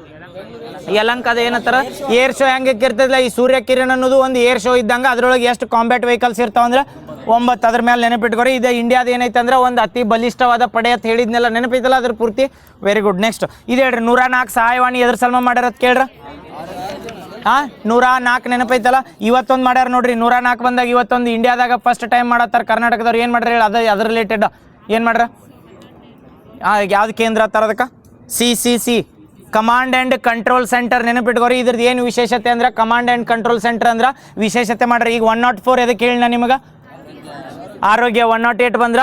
ಯಲಂಕ ಅದ ಏನತ್ತಾರ ಏರ್ ಶೋ ಹೆಂಗೆ ಇರ್ತೈತಿಲ್ಲ. ಈ ಸೂರ್ಯ ಕಿರಣ್ ಅನ್ನೋದು ಒಂದು ಏರ್ ಶೋ ಇದ್ದಂಗೆ. ಅದ್ರೊಳಗೆ ಎಷ್ಟು ಕಾಂಬ್ಯಾಟ್ ವೆಹಿಕಲ್ಸ್ ಇರ್ತಾವಂದ್ರೆ 9. ಅದ್ರ ಮೇಲೆ ನೆನಪಿಟ್ಕೋರಿ. ಇದು ಇಂಡಿಯಾದ ಏನೈತೆ ಅಂದ್ರೆ ಒಂದು ಅತಿ ಬಲಿಷ್ಠವಾದ ಪಡೆ ಅಂತ ಹೇಳಿದ್ನೆಲ್ಲ ನೆನಪೈತಲ್ಲ, ಅದ್ರ ಪೂರ್ತಿ. Very good. ನೆಕ್ಸ್ಟ್ ಇದು ಹೇಳ್ರಿ, 104 ಸಹಾಯವಾಣಿ ಎದ್ರ ಸಲ್ಮ ಮಾಡ್ಯಾರ ಕೇಳ್ರ. ಹಾಂ, 104 ನೆನಪೈತಲ್ಲ. ಇವತ್ತೊಂದು ಮಾಡ್ಯಾರ ನೋಡ್ರಿ. 104 ಬಂದಾಗ ಇವತ್ತೊಂದು ಇಂಡಿಯಾದಾಗ ಫಸ್ಟ್ ಟೈಮ್ ಮಾಡತ್ತಾರ ಕರ್ನಾಟಕದವ್ರು. ಏನು ಮಾಡ್ರಿ ಹೇಳಿ, ಅದ್ರ ರಿಲೇಟೆಡ್ ಏನು ಮಾಡ್ರ? ಯಾವ್ದು ಕೇಂದ್ರ ಅಂತಾರ ಅದಕ್ಕೆ? CCC, command and control centre. ನೆನಪಿಟ್ಕೋರಿ. ಇದ್ರದ್ದು ಏನು ವಿಶೇಷತೆ ಅಂದ್ರೆ ಕಮಾಂಡ್ ಆ್ಯಂಡ್ ಕಂಟ್ರೋಲ್ ಸೆಂಟರ್ ಅಂದ್ರೆ ವಿಶೇಷತೆ ಮಾಡ್ರಿ. ಈಗ 104 ಎದಕ್ಕೆ ಹೇಳಿ ನಾ ನಿಮಗೆ? ಆರೋಗ್ಯ. 108 ಬಂದ್ರ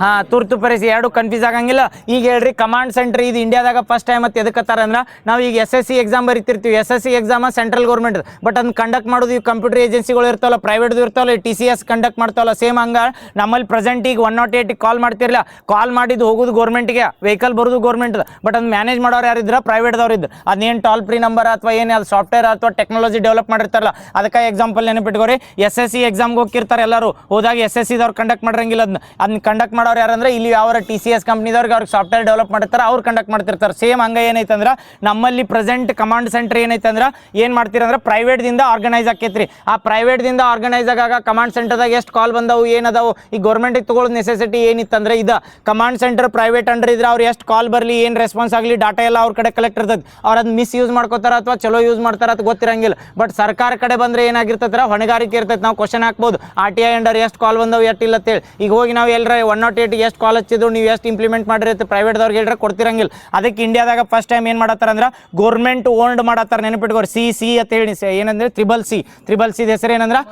ಹಾಂ, ತುರ್ತು ಪರಿಸ್ಥಿತಿ. 2 ಕನ್ಫ್ಯೂಸ್ ಆಗಂಗಿಲ್ಲ. ಈಗ ಹೇಳ್ರಿ, ಕಮಾಂಡ್ ಸೆಂಟರ್ ಇದು ಇಂಡಿಯಾದಾಗ ಫಸ್ಟ್ ಟೈಮ್ ಮತ್ತೆ ಎದಕ್ಕತ್ತಾರ ಅಂದ್ರೆ ನಾವು ಈಗ SSC ಎಕ್ಸಾಮ್ ಬರಿತಿರ್ತೀವಿ. SSC exam central government, but ಅದನ್ನ ಕಂಡಕ್ಟ್ ಮಾಡೋದು ಈ ಕಂಪ್ಯೂಟರ್ ಏಜೆನ್ಸಿಗಳು ಇರ್ತಾವಲ್ಲ, ಪ್ರೈವೇಟ್ದು ಇರ್ತಾವಲ್ಲ, TCS ಕಂಡಕ್ಟ್ ಮಾಡ್ತಾವಲ್ಲ. ಸೇಮ್ ಹಂಗೆ ನಮ್ಮಲ್ಲಿ ಪ್ರೆಸೆಂಟ್ ಈಗ 108 ಕಾಲ್ ಮಾಡ್ತಿರಲಿಲ್ಲ. ಕಾಲ್ ಮಾಡಿದ್ದು ಹೋಗೋದು ಗೌರ್ಮೆಂಟ್ಗೆ, ವೆಹಿಕಲ್ ಬರೋದು ಗೌರ್ಮೆಂಟ್, ಬಟ್ ಅದನ್ನ ಮ್ಯಾನೇಜ್ ಮಾಡೋರು ಯಾರಿದ್ರ? ಪ್ರೈವೇಟ್ದವ್ರು ಇದ್ರು. ಅದನ್ನೇನು ಟೋಲ್ ಫ್ರೀ ನಂಬರ್ ಅಥವಾ ಏನು ಅದು ಸಾಫ್ಟ್ವೇರ್ ಅಥವಾ ಟೆಕ್ನಾಲಜಿ ಡೆವಲಪ್ ಮಾಡಿರ್ತಾರಲ್ಲ, ಅದಕ್ಕೆ ಎಕ್ಸಾಂಪಲ್ ನೆನಪಿಟ್ಕೋರಿ. SSC ಎಕ್ಸಾಮ್ಗೆ ಹೋಗಿರ್ತಾರೆ ಎಲ್ಲರೂ. ಹೋದಾಗ SSCದವ್ರು ಕಂಡಕ್ಟ್ ಮಾಡಿರಂಗಿಲ್ಲ. ಅದನ್ನ ಕಂಡಕ್ಟ್ ಮಾಡೋ ಮಾಡೋರು ಯಾರಂದ್ರೆ ಇಲ್ಲಿ ಯಾವ TCS ಕಂಪ್ನಿದವ್ರಿಗೆ ಅವ್ರಿಗೆ ಸಾಫ್ಟ್ವೇರ್ ಡೆವಲಪ್ ಮಾಡಿರ್ತಾರೆ, ಅವ್ರು ಕಂಡಕ್ಟ್ ಮಾಡ್ತಿರ್ತಾರೆ. ಸೇಮ್ ಹಂಗೆ ಏನೈತೆ ಅಂದ್ರೆ ನಮ್ಮಲ್ಲಿ ಪ್ರೆಸೆಂಟ್ ಕಮಾಂಡ್ ಸೆಂಟರ್ ಏನೈತೆ ಅಂದ್ರೆ ಏನು ಮಾಡ್ತೀರಂದ್ರೆ ಪ್ರೈವೇಟ್ದಿಂದ ಆರ್ಗನೈಸ್ ಆಕೈತ್ರಿ. ಆ ಪ್ರೈವೇಟ್ದಿಂದ ಆರ್ಗನೈಸ್ ಆಗಾಗ ಕಮಾಂಡ್ ಸೆಂಟರ್ದಾಗ ಎಷ್ಟು ಕಾಲ್ ಬಂದವು ಏನದಾವು ಈ ಗೌರ್ಮೆಂಟಿಗೆ ತೊಗೊಳ್ಳೋದು ನೆಸೆಸಿಟಿ ಏನಿತ್ತಂದ್ರೆ ಇದು ಕಮಾಂಡ್ ಸೆಂಟರ್ ಪ್ರೈವೇಟ್ ಅಂಡರ್ ಇದ್ರೆ ಅವ್ರು ಎಷ್ಟು ಕಾಲ್ ಬರಲಿ ಏನು ರೆಸ್ಪಾನ್ಸ್ ಆಗಲಿ ಡಾಟಾ ಎಲ್ಲ ಅವ್ರ ಕಡೆ ಕಲೆಕ್ಟ್ ಇರ್ತದೆ. ಅವ್ರು ಅದು ಮಿಸ್ಯೂಸ್ ಮಾಡ್ಕೋತಾರ ಅಥವಾ ಚಲೋ ಯೂಸ್ ಮಾಡ್ತಾರ ಅಂತ ಗೊತ್ತಿರಂಗಿಲ್ಲ. ಬಟ್ ಸರ್ಕಾರ ಕಡೆ ಬಂದರೆ ಏನಾಗಿರ್ತೈತೆ ಹೊಣೆಗಾರಿಕೆ ಇರ್ತೈತೆ. ನಾವು ಕ್ವಶನ್ ಹಾಕ್ಬೋದು RTI ಅಂಡರ್ ಎಷ್ಟು ಕಾಲ್ ಬಂದವು ಎಷ್ಟು ಇಲ್ಲ ಅಂತೇಳಿ. ಈಗ ಹೋಗಿ ನಾವು ಎಲ್ಲರ 108 ಎಷ್ಟು ಕಾಲ್ ಹಚ್ಚಿದ್ರು ನೀವು ಎಷ್ಟು ಇಂಪ್ಲಿಮೆಂಟ್ ಮಾಡಿರುತ್ತೆ ಪ್ರೈವೇಟ್ದವ್ರಿಗೆ ಹೇಳ್ರೆ ಕೊಡ್ತಿರಂಗಿಲ್ಲ. ಅದಕ್ಕೆ ಇಂಡಿಯಾದಾಗ ಫಸ್ಟ್ ಟೈಮ್ ಏನು ಮಾಡತ್ತಾರ ಅಂದ್ರೆ ಗೌರ್ಮೆಂಟ್ ಓನ್ಡ್ ಮಾಡತ್ತಾರ. ನೆನಪಿಟ್ಕೋರಿ ಸಿ ಅಂತ ಹೇಳಿ ಏನಂದ್ರೆ ತ್ರಿಬಲ್ ಸಿ ಹೆಸರು ಏನಂದ್ರೆ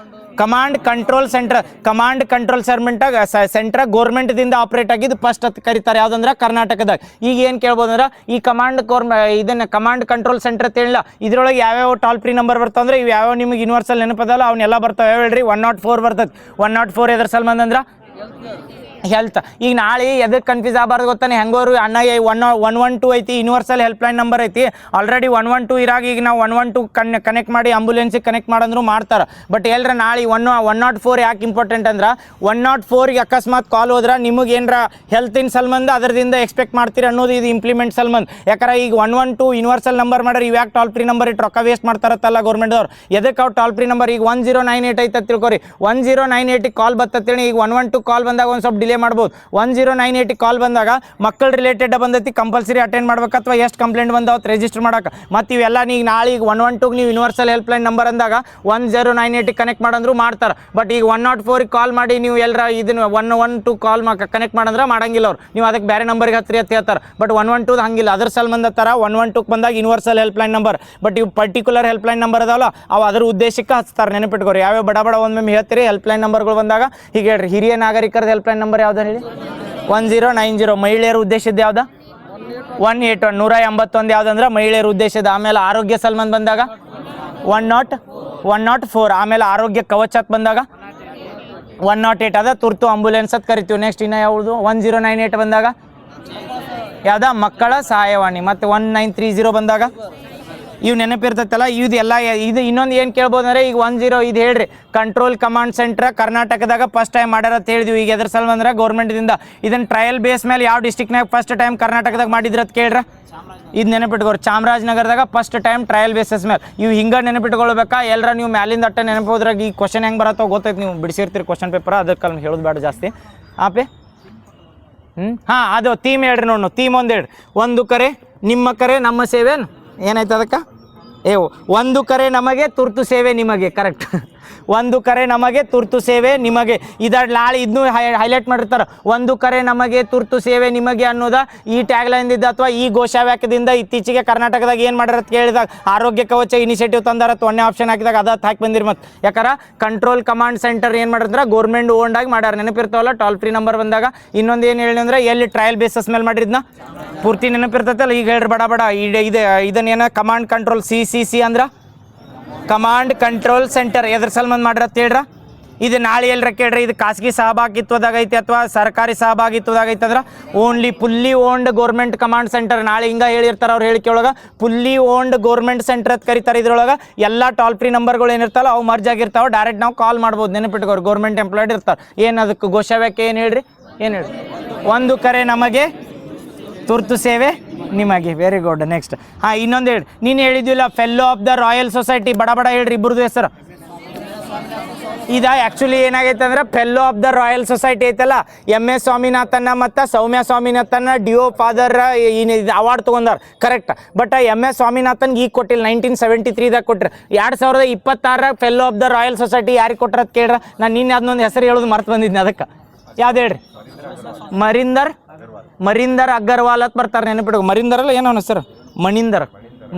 command control centre. Command control centre ಗೌರ್ಮೆಂಟ್ದಿಂದ ಆಪ್ರೇಟ್ ಆಗಿದ್ದು ಫಸ್ಟ್ ಅಂತ ಕರೀತಾರೆ. ಯಾವುದಂದ್ರೆ ಕರ್ನಾಟಕದಾಗ. ಈಗ ಏನು ಕೇಳ್ಬೋದು ಅಂದ್ರೆ ಈ ಇದನ್ನ ಕಮಾಂಡ್ ಕಂಟ್ರೋಲ್ ಸೆಂಟರ್ ಅಂತ ಹೇಳಿಲ್ಲ, ಇದ್ರೊಳಗೆ ಯಾವ್ಯಾವ ಟೋಲ್ ಫ್ರೀ ನಂಬರ್ ಬರ್ತಾವೆ ಅಂದ್ರೆ ಇವು ಯಾವ್ಯಾವ ನಿಮಗೆ ಯೂನಿವರ್ಸಲ್ ನೆನಪದಲ್ಲ ಅವನ್ನೆಲ್ಲ ಬರ್ತಾವೆ. ಯಾವ ಹೇಳ್ರಿ 104 ಬರ್ತದೆ. 104 ಎದ್ರ ಸಲ್ಮಂದ್ ಅಂದ್ರೆ ಹೆಲ್ತ್. ಈಗ ನಾಳೆ ಎದಕ್ಕೆ ಕನ್ಫ್ಯೂಸ್ ಆಗಬಾರ್ದು ಗೊತ್ತಾನೆ ಹೆಂಗೋರು ಅಣ್ಣ 112 ಐತಿ ಯೂನಿವರ್ಸಲ್ ಹೆಲ್ಪ್ಲೈನ್ ನಂಬರ್ ಐತಿ ಆಲ್ರೆಡಿ 112 ಇರಾಗ ಈಗ ನಾವು 112 ಕನೆಕ್ಟ್ ಮಾಡಿ ಆಂಬುಲೆನ್ಸಿಗೆ ಕನೆಕ್ಟ್ ಮಾಡಂದ್ರು ಮಾಡ್ತಾರೆ. ಬಟ್ ಎಲ್ಲರ ನಾಳೆ 104 ಯಾಕೆ ಇಂಪಾರ್ಟೆಂಟ್ ಅಂದ್ರೆ 104ಗೆ ಅಕಸ್ಮಾತ್ ಕಾಲ್ ಹೋದ್ರೆ ನಿಮಗೆ ಏನರ ಹೆಲ್ತಿನ ಸಲ್ಮಂದ ಅದರದಿಂದ ಎಕ್ಸ್ಪೆಕ್ಟ್ ಮಾಡ್ತೀರಿ ಅನ್ನೋದು ಇದು ಇಂಪ್ಲಿಮೆಂಟ್ ಸಲ್ಮಂದ್. ಯಾಕಂದ್ರೆ ಈಗ 112 ಯೂನಿವರ್ಸಲ್ ನಂಬರ್ ಮಾಡ್ರೆ ಇವು ಯಾಕೆ ಟೋಲ್ ಫ್ರೀ ನಂಬರ್ ಇಟ್ಟು ರೊಕ್ಕ ವೇಸ್ಟ್ ಮಾಡ್ತಾರತ್ತಲ್ಲ ಗೌರ್ಮೆಂಟ್ದವ್ರು. ಎದಕ್ಕೆ ಅವ್ರು ಟೋಲ್ ಫ್ರೀ ನಂಬರ್ ಈಗ 1098 ಐತೆ ತಿಳ್ಕೊರಿ. 1098 ಕಾಲ್ ಬರ್ತೇಳಿ. ಈಗ 112 ಕಾಲ್ ಬಂದಾಗ ಒಂದು ಸ್ವಲ್ಪ ಡಿಲೇ ಮಾಡ್ಬೋದು. 1098 ಕಾಲ್ ಬಂದಾಗ ಮಕ್ಕಳು ರಿಲೇಟೆಡ್ ಬಂದೈತಿ ಕಂಪಲ್ಸರಿ ಅಟೆಂಡ್ ಮಾಡ್ಬೇಕು ಅಥವಾ ಎಷ್ಟು ಕಂಪ್ಲೇಂಟ್ ಬಂದಾವತ್ತು ರಿಜಿಸ್ಟರ್ ಮಾಡೋಕೆ. ಮತ್ತು ಇವೆಲ್ಲ ನೀವು ನಾಳೆ ಈಗ 112 ನೀವು ಯೂನಿವರ್ಸಲ್ ಹೆಲ್ಪ್ಲೈನ್ ನಂಬರ್ ಅಂದಾಗ 1098 ಕನೆಕ್ಟ್ ಮಾಡಂದ್ರು ಮಾಡ್ತಾರೆ. ಬಟ್ ಈಗ 104 ಕಾಲ್ ಮಾಡಿ ನೀವು ಎಲ್ಲರ ಇದನ್ನು 112 ಕಾಲ್ ಕನೆಕ್ಟ್ ಮಾಡಂದ್ರೆ ಮಾಡಂಗಿಲ್ಲ ಅವ್ರು. ನೀವು ಅದಕ್ಕೆ ಬೇರೆ ನಂಬರ್ಗೆ ಹತ್ತಿರ ಅಂತ ಹೇಳ್ತಾರೆ. ಬಟ್ 112 ಹಂಗಿಲ್ಲ. ಅದ್ರ ಸಲ್ಮಂದ ಥರ 112 ಬಂದಾಗ ಯೂನಿವರ್ಸಲ್ ಹೆಲ್ಪ್ಲೈನ್ ನಂಬರ್. ಬಟ್ ಇವು ಪರ್ಟಿಕ್ಯುಲರ್ ಹೆಲ್ಪ್ಲೈನ್ ನಂಬರ್ ಅದಾವಲ್ಲ ಅವು ಅದರ ಉದ್ದೇಶಕ್ಕೆ ಹಚ್ತಾರೆ. ನೆನಪಿಟ್ಕೋರಿ. ಯಾವ್ಯಾವ ಬಡ ಒಮ್ಮೆ ಹೇಳ್ತೀರಿ ಹೆಲ್ಪ್ಲೈನ್ ನಂಬರ್ಗಳು ಬಂದಾಗ ಈಗ ಹೇಳ್ರಿ ಹಿರಿಯ ನಾಗರಿಕರದ ಹೆಲ್ಪ್ಲೈನ್ ನಂಬರ್ ಯಾವ್ದು ಹೇಳಿ 1090. ಮಹಿಳೆಯರ ಉದ್ದೇಶದ ಯಾವ್ದು 181. 181 ಯಾವ್ದಂದ್ರೆ ಮಹಿಳೆಯರ ಉದ್ದೇಶದ. ಆಮೇಲೆ ಆರೋಗ್ಯ ಸಲ್ಮಂದ್ ಬಂದಾಗ 104. ಆಮೇಲೆ ಆರೋಗ್ಯ ಕವಚತ್ ಬಂದಾಗ 108 ಅದ ತುರ್ತು ಆಂಬುಲೆನ್ಸ್ ಅಂತ ಕರಿತೀವಿ. ನೆಕ್ಸ್ಟ್ ಇನ್ನು ಯಾವುದು 1098 ಬಂದಾಗ ಯಾವ್ದ ಮಕ್ಕಳ ಸಹಾಯವಾಣಿ. ಮತ್ತು 1930 ಬಂದಾಗ ಇವು ನೆನಪಿರ್ತೈತಲ್ಲ ಇದೆಲ್ಲ. ಇದು ಇನ್ನೊಂದು ಏನು ಕೇಳ್ಬೋದು ಅಂದರೆ ಈಗ 10 ಇದು ಹೇಳ್ರಿ ಕಂಟ್ರೋಲ್ ಕಮಾಂಡ್ ಸೆಂಟ್ರ್ ಕರ್ನಾಟಕದಾಗ ಫಸ್ಟ್ ಟೈಮ್ ಮಾಡ್ಯಾರ ಅಂತ ಹೇಳಿದ್ವಿ. ಈಗ ಎದ್ರ ಸಲ ಅಂದ್ರೆ ಗೌರ್ಮೆಂಟ್ದಿಂದ ಇದನ್ನು ಟ್ರಯಲ್ ಬೇಸ್ ಮೇಲೆ ಯಾವ ಡಿಸ್ಟಿಕ್ನಾಗ ಫಸ್ಟ್ ಟೈಮ್ ಕರ್ನಾಟಕದಾಗ ಮಾಡಿದ್ರ ಅಂತ ಕೇಳ್ರ. ಇದು ನೆನಪಿಟ್ಕೋರಿ ಚಾಮರಾಜನಗರದಾಗ ಫಸ್ಟ್ ಟೈಮ್ ಟ್ರಯಲ್ ಬೇಸಸ್ ಮೇಲೆ. ಇವು ಹಿಂಗೆ ನೆನಪಿಟ್ಕೊಳ್ಬೇಕಾ ಎಲ್ಲರ ನೀವು ಮ್ಯಾಲಿಂದ ಅಟ್ಟ ನೆನಪೋದ್ರಾಗ ಈ ಕ್ವಶನ್ ಹೆಂಗೆ ಬರತ್ತೋ ಗೊತ್ತೈತೆ. ನೀವು ಬಿಡಿಸಿರ್ತೀರಿ ಕ್ವಶನ್ ಪೇಪರ್ ಅದಕ್ಕೆ ಹೇಳೋದು ಬೇಡ ಜಾಸ್ತಿ ಆಪೆ. ಹಾಂ ಅದು ಥೀಮ್ ಹೇಳ್ರಿ ನೋಡು. ಥೀಮ್ ಒಂದು ಹೇಳ್ರಿ. ಒಂದು ಕರೆ ನಿಮ್ಮ ಕರೆ ನಮ್ಮ ಸೇವೆ ಏನಾಯ್ತು ಅದಕ್ಕೆ ಒಂದು ಕರೆ ನಮಗೆ ತುರ್ತು ಸೇವೆ ನಿಮಗೆ. ಕರೆಕ್ಟ್. ಒಂದು ಕರೆ ನಮಗೆ ತುರ್ತು ಸೇವೆ ನಿಮಗೆ. ಇದರ ನಾಳೆ ಇದನ್ನು ಹೈಲೈಟ್ ಮಾಡಿರ್ತಾರೆ. ಒಂದು ಕರೆ ನಮಗೆ ತುರ್ತು ಸೇವೆ ನಿಮಗೆ ಅನ್ನೋದ ಈ ಟ್ಯಾಗ್ಲೈನ್ದಿಂದ ಅಥವಾ ಈ ಘೋಷವಾಕ್ಯದಿಂದ ಇತ್ತೀಚೆಗೆ ಕರ್ನಾಟಕದಾಗ ಏನು ಮಾಡ್ಯಾರ ಅಂತ ಕೇಳಿದಾಗ ಆರೋಗ್ಯ ಕವಚ ಇನಿಷಿಯೇಟಿವ್ ತಂದಾರ. ಒಂದೇ ಆಪ್ಷನ್ ಹಾಕಿದಾಗ ಅದ ಹಾಕಿ ಬಂದಿರಿ. ಮತ್ತು ಯಾಕಂದ್ರೆ ಕಂಟ್ರೋಲ್ ಕಮಾಂಡ್ ಸೆಂಟರ್ ಏನು ಮಾಡಿದ್ರೆ ಗೌರ್ಮೆಂಟ್ ಓನ್ಡಾಗಿ ಮಾಡ್ಯಾರ. ನೆನಪಿರ್ತಾವಲ್ಲ ಟೋಲ್ ಫ್ರೀ ನಂಬರ್ ಬಂದಾಗ. ಇನ್ನೊಂದು ಏನು ಹೇಳಿ ಅಂದ್ರೆ ಎಲ್ಲಿ ಟ್ರಯಲ್ ಬೇಸಸ್ ಮೇಲೆ ಮಾಡಿದ್ನ ಪೂರ್ತಿ ನೆನಪಿರ್ತೈತಲ್ಲ. ಈಗ ಹೇಳ್ರಿ ಬಡ ಇದನ್ನೇನ ಕಮಾಂಡ್ ಕಂಟ್ರೋಲ್ ಸಿ ಅಂದ್ರೆ ಕಮಾಂಡ್ ಕಂಟ್ರೋಲ್ ಸೆಂಟರ್ ಎದ್ರ ಸಲ್ಮಂದ್ ಮಾಡಿರತ್ತ ಹೇಳ್ರ. ಇದು ನಾಳೆ ಎಲ್ಲರ ಕೇಳ್ರಿ. ಇದು ಖಾಸಗಿ ಸಹಭಾಗಿತ್ವದಾಗ ಐತಿ ಅಥವಾ ಸರ್ಕಾರಿ ಸಹಭಾಗಿತ್ವದಾಗ ಐತೆ ಅಂದ್ರೆ fully owned government command centre. ನಾಳೆ ಹಿಂಗೆ ಹೇಳಿರ್ತಾರೆ ಅವ್ರು ಹೇಳಿಕೆ ಒಳಗೆ ಫುಲ್ಲಿ ಓನ್ಡ್ ಗೌರ್ಮೆಂಟ್ ಸೆಂಟರ್ ಅಂತ ಕರೀತಾರೆ. ಇದ್ರೊಳಗೆ ಎಲ್ಲ ಟೋಲ್ ಫ್ರೀ ನಂಬರ್ಗಳು ಏನಿರ್ತಾವಲ್ಲ ಅವು ಮರ್ಜ್ ಆಗಿರ್ತಾವೆ. ಡೈರೆಕ್ಟ್ ನಾವು ಕಾಲ್ ಮಾಡ್ಬೋದು. ನೆನಪಿಟ್ಕೋರು ಗೌರ್ಮೆಂಟ್ ಎಂಪ್ಲಾಯ್ಡ್ ಇರ್ತಾರೆ. ಏನು ಅದಕ್ಕೆ ಘೋಷವಾಕ್ಯ ಏನು ಹೇಳ್ರಿ ಒಂದು ಕರೆ ನಮಗೆ ತುರ್ತು ಸೇವೆ ನಿಮಗೆ. Very good. ನೆಕ್ಸ್ಟ್ ಹಾಂ ಇನ್ನೊಂದು ಹೇಳಿ. ನೀನು ಹೇಳಿದ್ವಿಲ್ಲ fellow of the Royal Society. ಬಡ ಹೇಳ್ರಿ ಇಬ್ಬರದು ಹೆಸರು. ಇದು ಆ್ಯಕ್ಚುಲಿ ಏನಾಗೈತೆ ಅಂದ್ರೆ fellow of the Royal Society ಐತಲ್ಲ MS ಸ್ವಾಮಿನಾಥನ್ನ ಮತ್ತು ಸೌಮ್ಯ ಸ್ವಾಮಿನಾಥನ್ನ ಡಿಒ ಫಾದರ್ ಅವಾರ್ಡ್ ತೊಗೊಂಡಾರ. ಕರೆಕ್ಟ್. ಬಟ್ MS ಸ್ವಾಮಿನಾಥನ್ಗೆ ಈಗ ಕೊಟ್ಟಿಲ್ಲ. 1973ದಾಗ ಕೊಟ್ರಿ. 2026 fellow of the Royal Society ಯಾರಿಗೆ ಕೊಟ್ರ ಅಂತ ಕೇಳ್ರ. ನಾನು ನಿನ್ನೆ ಅದನ್ನೊಂದು ಹೆಸರು ಹೇಳೋದು ಮರ್ತು ಬಂದಿದ್ದೆ. ಅದಕ್ಕೆ ಯಾವ್ದು ಹೇಳ್ರಿ ಮರೀಂದರ್ ಅಗರ್ವಾಲ್ ಅಂತ ಬರ್ತಾರೆ. ನೆನಪಿಡು ಮರೀಂದರ್ ಅಲ್ಲ ಏನೋ ಹೆಸರು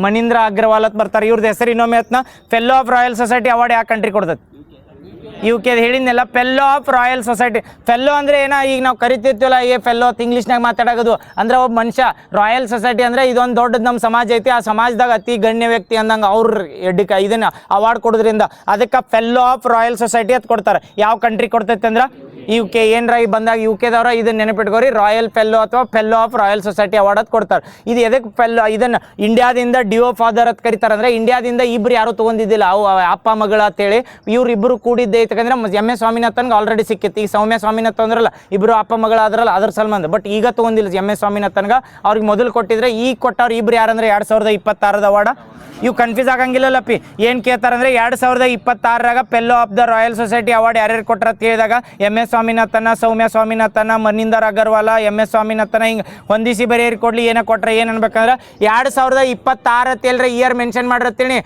ಮಣೀಂದ್ರ ಅಗ್ರವಾಲ್ ಅಂತ ಬರ್ತಾರೆ. ಇವ್ರದ್ದು ಹೆಸರು ಇನ್ನೊಮ್ಮೆ ಹೊತ್ನ fellow of Royal Society award ಯಾವ ಕಂಟ್ರಿ ಕೊಡ್ತದೆ UK ಹೇಳಿದ್ನೆಲ್ಲ. Fellow of Royal Society. Fellow ಅಂದರೆ ಏನೋ ಈಗ ನಾವು ಕರಿತಿರ್ತೀವಲ್ಲ ಫೆಲ್ಲೋ ಅಂತ ಇಂಗ್ಲೀಷ್ನಾಗ ಮಾತಾಡೋದು ಅಂದ್ರೆ ಒಬ್ಬ ಮನುಷ್ಯ. ರಾಯಲ್ ಸೊಸೈಟಿ ಅಂದರೆ ಇದೊಂದು ದೊಡ್ಡದು ನಮ್ಮ ಸಮಾಜ ಐತಿ. ಆ ಸಮಾಜದಾಗ ಅತಿ ಗಣ್ಯ ವ್ಯಕ್ತಿ ಅಂದಂಗೆ ಅವ್ರ ಇದನ್ನು ಅವಾರ್ಡ್ ಕೊಡೋದ್ರಿಂದ ಅದಕ್ಕೆ ಫೆಲ್ಲೋ ಆಫ್ ರಾಯಲ್ ಸೊಸೈಟಿ ಅಂತ ಕೊಡ್ತಾರೆ. ಯಾವ ಕಂಟ್ರಿ ಕೊಡ್ತೈತೆ ಅಂದ್ರೆ UK ಏನರ ಬಂದಾಗ UKದವ್ರ ಇದನ್ನ ನೆನಪಿಟ್ಕೋರಿ, ರಾಯಲ್ ಫೆಲ್ಲೋ ಅಥವಾ fellow of Royal Society award ಅಂತ ಕೊಡ್ತಾರೆ. ಇದು ಎದಕ್ಕೆ ಫೆಲ್ಲೋ, ಇದನ್ನ ಇಂಡಿಯಾದಿಂದ ಡಿಯೋ ಫಾದರ್ ಅಂತ ಕರೀತಾರೆ. ಅಂದ್ರೆ ಇಂಡಿಯಾದಿಂದ ಇಬ್ರು ಯಾರು ತೊಗೊಂಡಿದ್ದಿಲ್ಲ, ಅವು ಅಪ್ಪ ಮಗಳ ಅಂತೇಳಿ ಇವ್ರಿಬ್ರು ಕೂಡಿದ್ದೆ ಯಾಕಂದ್ರೆ MS ಸ್ವಾಮಿನಾಥನ್ಗೆ ಆಲ್ರೆಡಿ ಸಿಕ್ಕಿತ್ತು. ಈಗ ಸೌಮ್ಯ ಸ್ವಾಮಿನಾಥನ್ ಅಂದ್ರಲ್ಲ, ಇಬ್ರು ಅಪ್ಪ ಮಗಳಾದ್ರಲ್ಲ, ಅದ್ರ ಸಲ್ಮಾನ್. ಬಟ್ ಈಗ ತೊಗೊಂಡಿಲ್ಲ MS ಸ್ವಾಮಿನಾಥನ್ಗೆ, ಅವ್ರಿಗೆ ಮೊದಲು ಕೊಟ್ಟಿದ್ರೆ. ಈಗ ಕೊಟ್ಟವ್ರು ಇಬ್ರು ಯಾರಂದ್ರೆ 2026ದ ಅವಾರ್ಡ್. ಇವು ಕನ್ಫ್ಯೂಸ್ ಆಗಂಗಿಲ್ಲಲ್ಲಪ್ಪಿ. ಏನು ಕೇಳ್ತಾರಂದ್ರೆ 2026ರಾಗ fellow of the Royal Society award ಯಾರ್ಯಾರು ಕೊಟ್ರ ಅಂತ ಹೇಳಿದಾಗ MS ಸ್ವಾಮಿನಾಥನ್, ಸೌಮ್ಯ ಸ್ವಾಮಿನಾಥನ್, ಮನಿಂದರ್ ಅಗರ್ವಾಲ, MS ಸ್ವಾಮಿನಾಥನ್ ಹಿಂಗೆ ಹೊಂದಿಸಿ ಬರೆಯರಿ ಕೊಡ್ಲಿ ಏನೋ ಕೊಟ್ರೆ ಏನು ಅನ್ಬೇಕಂದ್ರೆ 2026 ಎಲ್ರ ಇಯರ್ ಮೆನ್ಷನ್ ಮಾಡಿರತ್ತೇಳಿ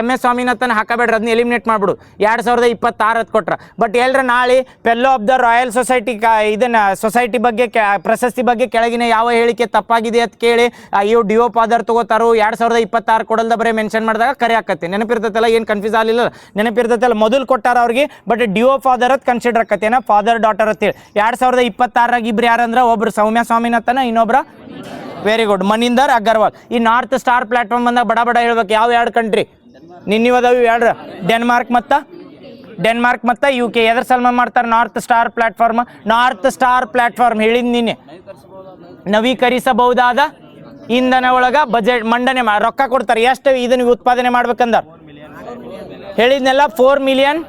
MS ಸ್ವಾಮಿನಾಥನ್ ಹಾಕಬೇಡ್ರಿ, ಅದನ್ನ ಎಲಿಮಿನೇಟ್ ಮಾಡ್ಬಿಡು. 2026 ಕೊಟ್ರ. ಬಟ್ ಎಲ್ರ ನಾಳೆ fellow of the Royal society ಇದನ್ನ ಸೊಸೈಟಿ ಬಗ್ಗೆ ಪ್ರಶಸ್ತಿ ಬಗ್ಗೆ ಕೆಳಗಿನ ಯಾವ ಹೇಳಿಕೆ ತಪ್ಪಾಗಿದೆ ಅಂತ ಕೇಳಿ ಇವು ಡಿಯೋ ಫಾದರ್ ತಗೋತಾರು. 2026 ಕೊಡಲ್ದ ಬರೀ ಮೆನ್ಷನ್ ಮಾಡಿದಾಗ ಕರೆ ಆಕತ್ತೆ. ನೆನಪಿರ್ತೈತಲ್ಲ, ಏನು ಕನ್ಫ್ಯೂಸ್ ಆಗಲಿಲ್ಲ, ನೆನಪಿರ್ತೈತಲ್ಲ. ಮೊದಲು ಕೊಟ್ಟಾರ ಅವ್ರಿಗೆ, ಬಟ್ ಡಿಯೋ ಫಾದರ್ ಅಂತ ಕನ್ಸಿಡರ್ ಆಕತ್ತೇನ, ಫಾದರ್ ಡಾಟರ್ ಅಂತೇಳಿ. 2026ರಾಗ ಇಬ್ರು ಯಾರಂದ್ರೆ ಒಬ್ರು ಸೌಮ್ಯ ಸ್ವಾಮಿನಾಥನ್, ಇನ್ನೊಬ್ರ ವೆರಿ ಗುಡ್ ಮನಿಂದರ್ ಅಗರ್ವಾಲ್. ಈ ನಾರ್ತ್ ಸ್ಟಾರ್ ಪ್ಲಾಟ್ಫಾರ್ಮ್ ಬಂದಾಗ ಬಡ ಬಡ ಹೇಳ್ಬೇಕು ಯಾವ ಎರಡು ಕಂಟ್ರಿ ನಿನ್ನಿವದವು ಎರಡು, ಡೆನ್ಮಾರ್ಕ್ ಮತ್ತು UK. ಎದ್ರ ಸಲ್ಮ ಮಾಡ್ತಾರೆ ನಾರ್ತ್ ಸ್ಟಾರ್ ಪ್ಲಾಟ್ಫಾರ್ಮ್ ಹೇಳಿದ್ ನಿನ್ನೆ. ನವೀಕರಿಸಬಹುದಾದ ಇಂಧನ ಒಳಗ ಬಜೆಟ್ ಮಂಡನೆ ರೊಕ್ಕ ಕೊಡ್ತಾರೆ. ಎಷ್ಟು ಇದನ್ನ ಉತ್ಪಾದನೆ ಮಾಡ್ಬೇಕಂದ ಹೇಳಿದ್ನೆಲ್ಲ 4 ಮಿಲಿಯನ್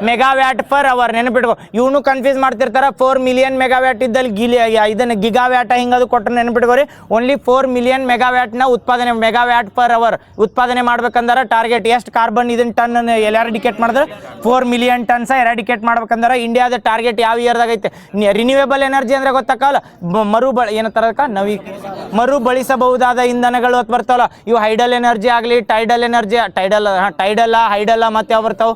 ಮೆಗಾವ್ಯಾಟ್ ಪರ್ ಅವರ್. ನೆನಪಿಟ್ಕೊ, ಇವನು ಕನ್ಫ್ಯೂಸ್ ಮಾಡ್ತಿರ್ತಾರ. 4 ಮಿಲಿಯನ್ ಮೆಗಾವ್ಯಾಟ್ ಇದ್ದಲ್ಲಿ ಇದನ್ನ ಗಿಗಾವ್ಯಾಟ ಹಿಂಗದು ಕೊಟ್ಟರೆ ನೆನಪಿಟ್ಕೋರಿ. ಓನ್ಲಿ 4 ಮಿಲಿಯನ್ ಮೆಗಾವ್ಯಾಟ್ನ ಉತ್ಪಾದನೆ, ಮೆಗಾವ್ಯಾಟ್ ಪರ್ ಅವರ್ ಉತ್ಪಾದನೆ ಮಾಡ್ಬೇಕಂದ್ರೆ ಟಾರ್ಗೆಟ್ ಎಷ್ಟು ಕಾರ್ಬನ್ ಇದನ್ನ ಟನ್ ಎರಾಡಿಕೇಟ್ ಮಾಡಿದ್ರೆ 4 ಮಿಲಿಯನ್ ಟನ್ಸ ಎರಾಡಿಕೇಟ್ ಮಾಡ್ಬೇಕಂದ್ರೆ ಇಂಡಿಯಾದ ಟಾರ್ಗೆಟ್ ಯಾವ ಇಯರ್ದಾಗ ಐತೆ. ರಿನ್ಯೂವೇಬಲ್ ಎನರ್ಜಿ ಅಂದ್ರೆ ಗೊತ್ತಾಕಲ್ಲ, ಮರುಬಳಿಸಬಹುದಾದ ಇಂಧನಗಳು ಅಂತ ಬರ್ತಾವಲ್ಲ, ಇವು ಹೈಡಲ್ ಎನರ್ಜಿ ಆಗಲಿ, ಹೈಡಲ್ಲ ಮತ್ತೆ ಯಾವ ಬರ್ತಾವೆ,